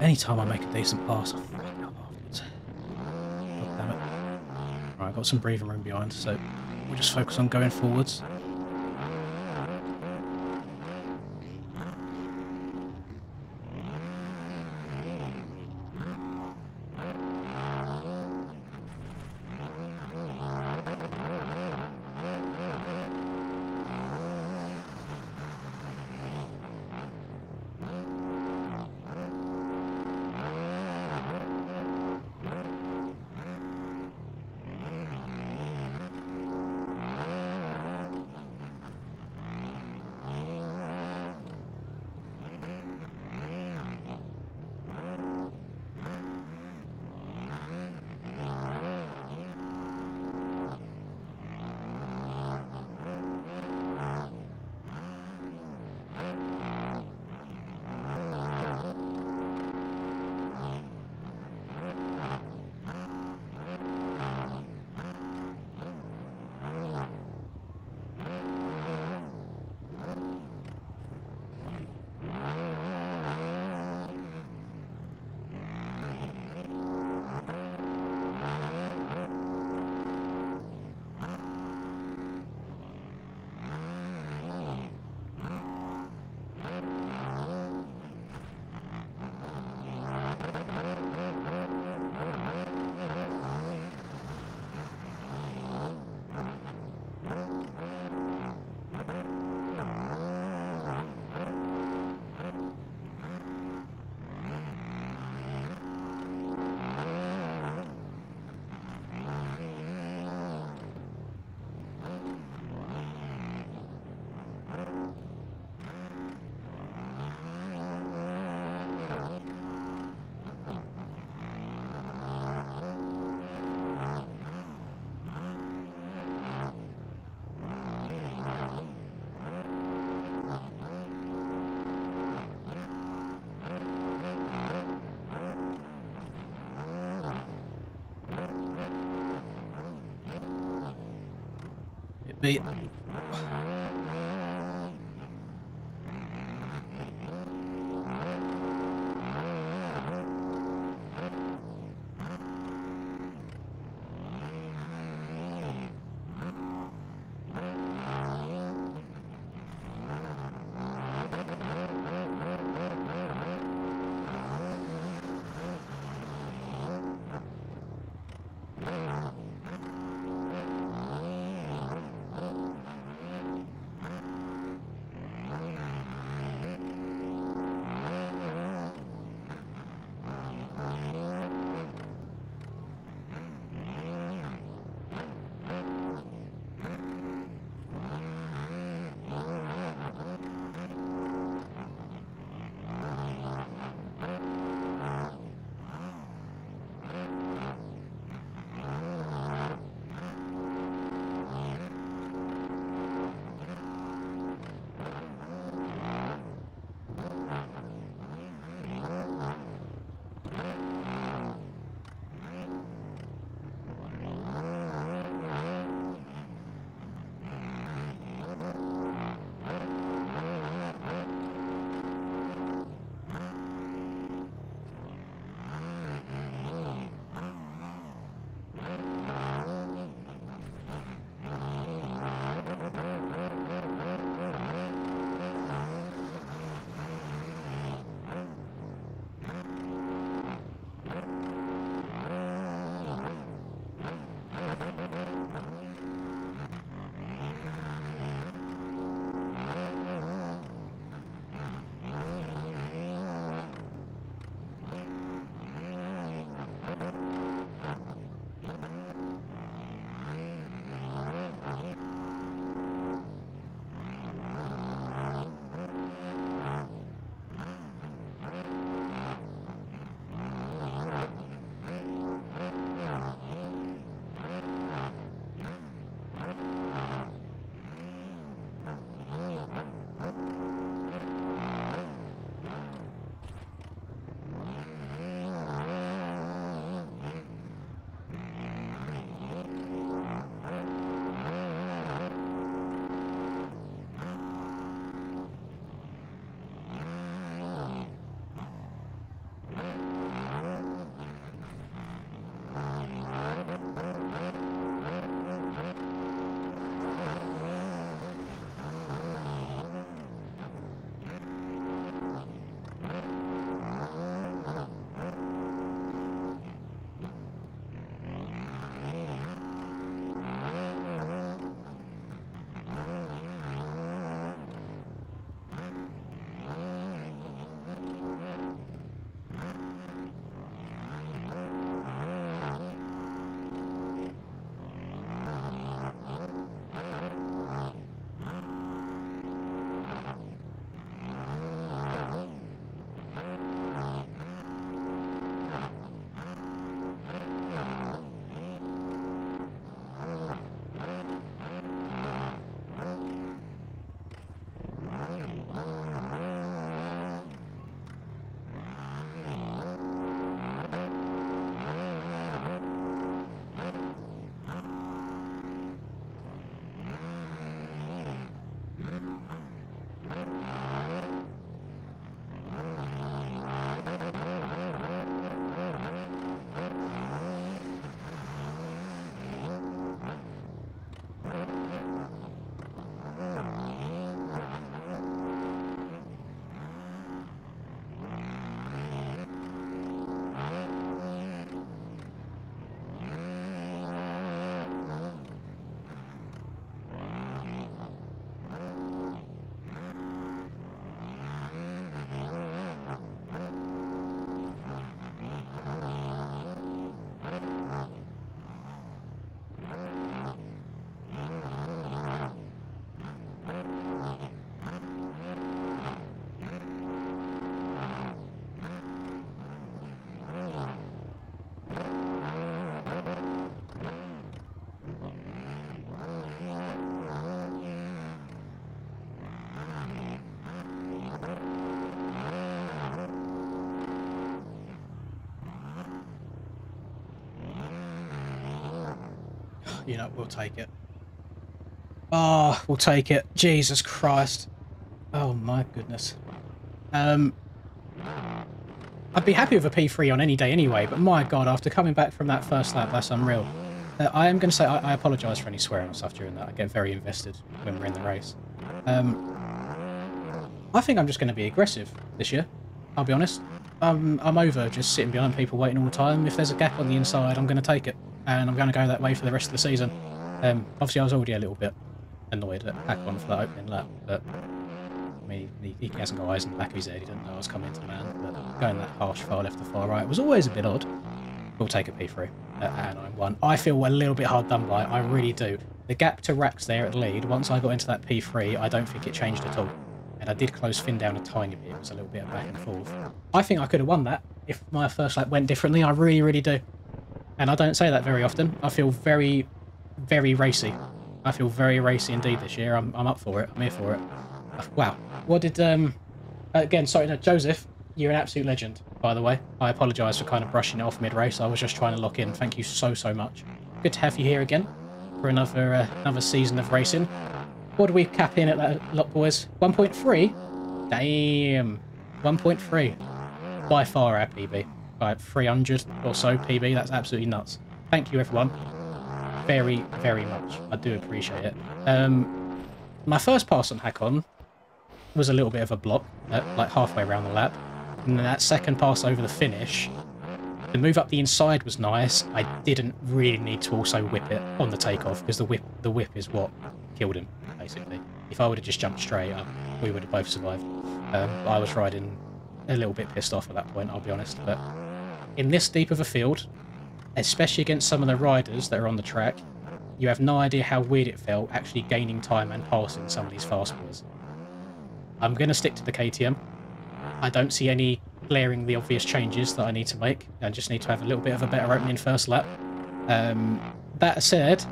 Anytime I make a decent pass, I fuck up afterwards. God damn it. Right, I've got some breathing room behind, so we'll just focus on going forwards. But you know, we'll take it. Oh, we'll take it. Jesus Christ. Oh my goodness. I'd be happy with a P3 on any day anyway, but my God, after coming back from that first lap, that's unreal. I am going to say I apologise for any swearing and stuff during that. I get very invested when we're in the race. I think I'm just going to be aggressive this year. I'll be honest. I'm over just sitting behind people waiting all the time. If there's a gap on the inside, I'm going to take it, and I'm going to go that way for the rest of the season. Obviously, I was already a little bit annoyed at Hakon for that opening lap, but I mean, he hasn't got eyes in the back of his head. He didn't know I was coming to man. But going that harsh far left to far right was always a bit odd. We'll take a P3 at Anaheim 1. I feel a little bit hard done by. I really do. The gap to Rax there at the lead, once I got into that P3, I don't think it changed at all. And I did close Finn down a tiny bit. It was a little bit of back and forth. I think I could have won that if my first lap went differently. I really, really do. And I don't say that very often. I feel very, very racy. I feel very racy indeed this year. I'm up for it. I'm here for it. Wow. What did... again, sorry, no, Joseph, you're an absolute legend, by the way. I apologise for kind of brushing it off mid-race. I was just trying to lock in. Thank you so, so much. Good to have you here again for another season of racing. What do we cap in at that lot, boys? 1.3? Damn. 1.3. By far our PB. By 300 or so PB. That's absolutely nuts. Thank you, everyone. Very, very much. I do appreciate it. My first pass on Hakon was a little bit of a block, like halfway around the lap. And then that second pass over the finish, the move up the inside was nice. I didn't really need to also whip it on the takeoff, because the whip is what killed him, basically. If I would have just jumped straight up, we would have both survived. I was riding a little bit pissed off at that point, I'll be honest. But in this deep of a field, especially against some of the riders that are on the track, you have no idea how weird it felt actually gaining time and passing some of these fast boys. I'm going to stick to the KTM. I don't see any glaringly obvious changes that I need to make. I just need to have a little bit of a better opening first lap. That said,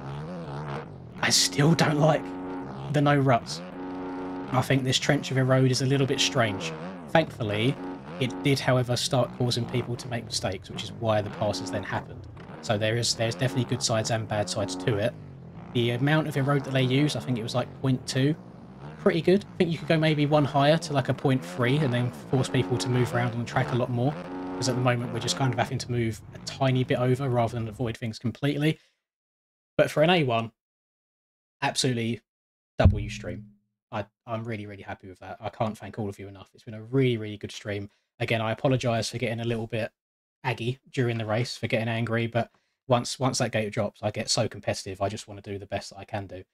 I still don't like the no ruts. I think this trench of a road is a little bit strange. Thankfully, it did, however, start causing people to make mistakes, which is why the passes then happened. So there's definitely good sides and bad sides to it. The amount of erode that they use, I think it was like 0.2. Pretty good. I think you could go maybe one higher to like a 0.3 and then force people to move around on the track a lot more. Because at the moment we're just kind of having to move a tiny bit over rather than avoid things completely. But for an A1, absolutely W stream. I'm really, really happy with that. I can't thank all of you enough. It's been a really, really good stream. Again, I apologise for getting a little bit aggy during the race, for getting angry, but once that gate drops, I get so competitive. I just want to do the best that I can do.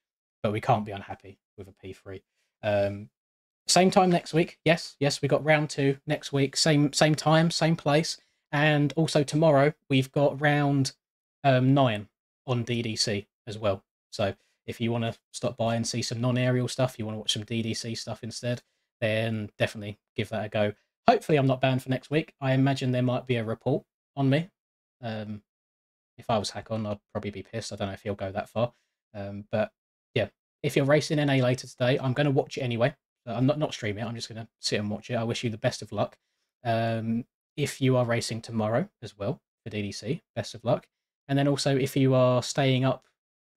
But we can't be unhappy with a P3. Same time next week. Yes, we got round 2 next week. Same time, same place. And also tomorrow we've got round 9 on DDC as well. So if you want to stop by and see some non-aerial stuff, you want to watch some DDC stuff instead, then definitely give that a go. Hopefully I'm not banned for next week. I imagine there might be a report on me. If I was Hakon, I'd probably be pissed. I don't know if he'll go that far. But yeah, if you're racing NA later today, I'm going to watch it anyway. I'm not streaming it. I'm just going to sit and watch it. I wish you the best of luck. If you are racing tomorrow as well for DDC, best of luck. And then also if you are staying up,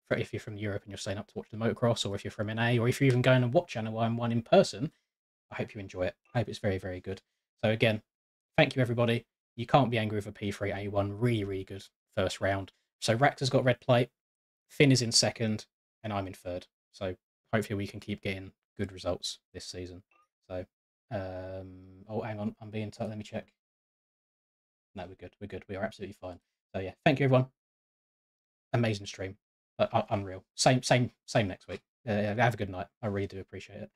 if you're from Europe and you're staying up to watch the motocross, or if you're from NA, or if you're even going and watch Anaheim 1 in person, I hope you enjoy it. I hope it's very, very good. So again, thank you everybody. You can't be angry with a P3 A1. Really, really good first round. So Rax has got red plate, Finn is in second, and I'm in third. So hopefully we can keep getting good results this season. So, oh, hang on, I'm being told. Let me check. No, we're good. We're good. We are absolutely fine. So yeah, thank you everyone. Amazing stream. Unreal. Same next week. Have a good night. I really do appreciate it.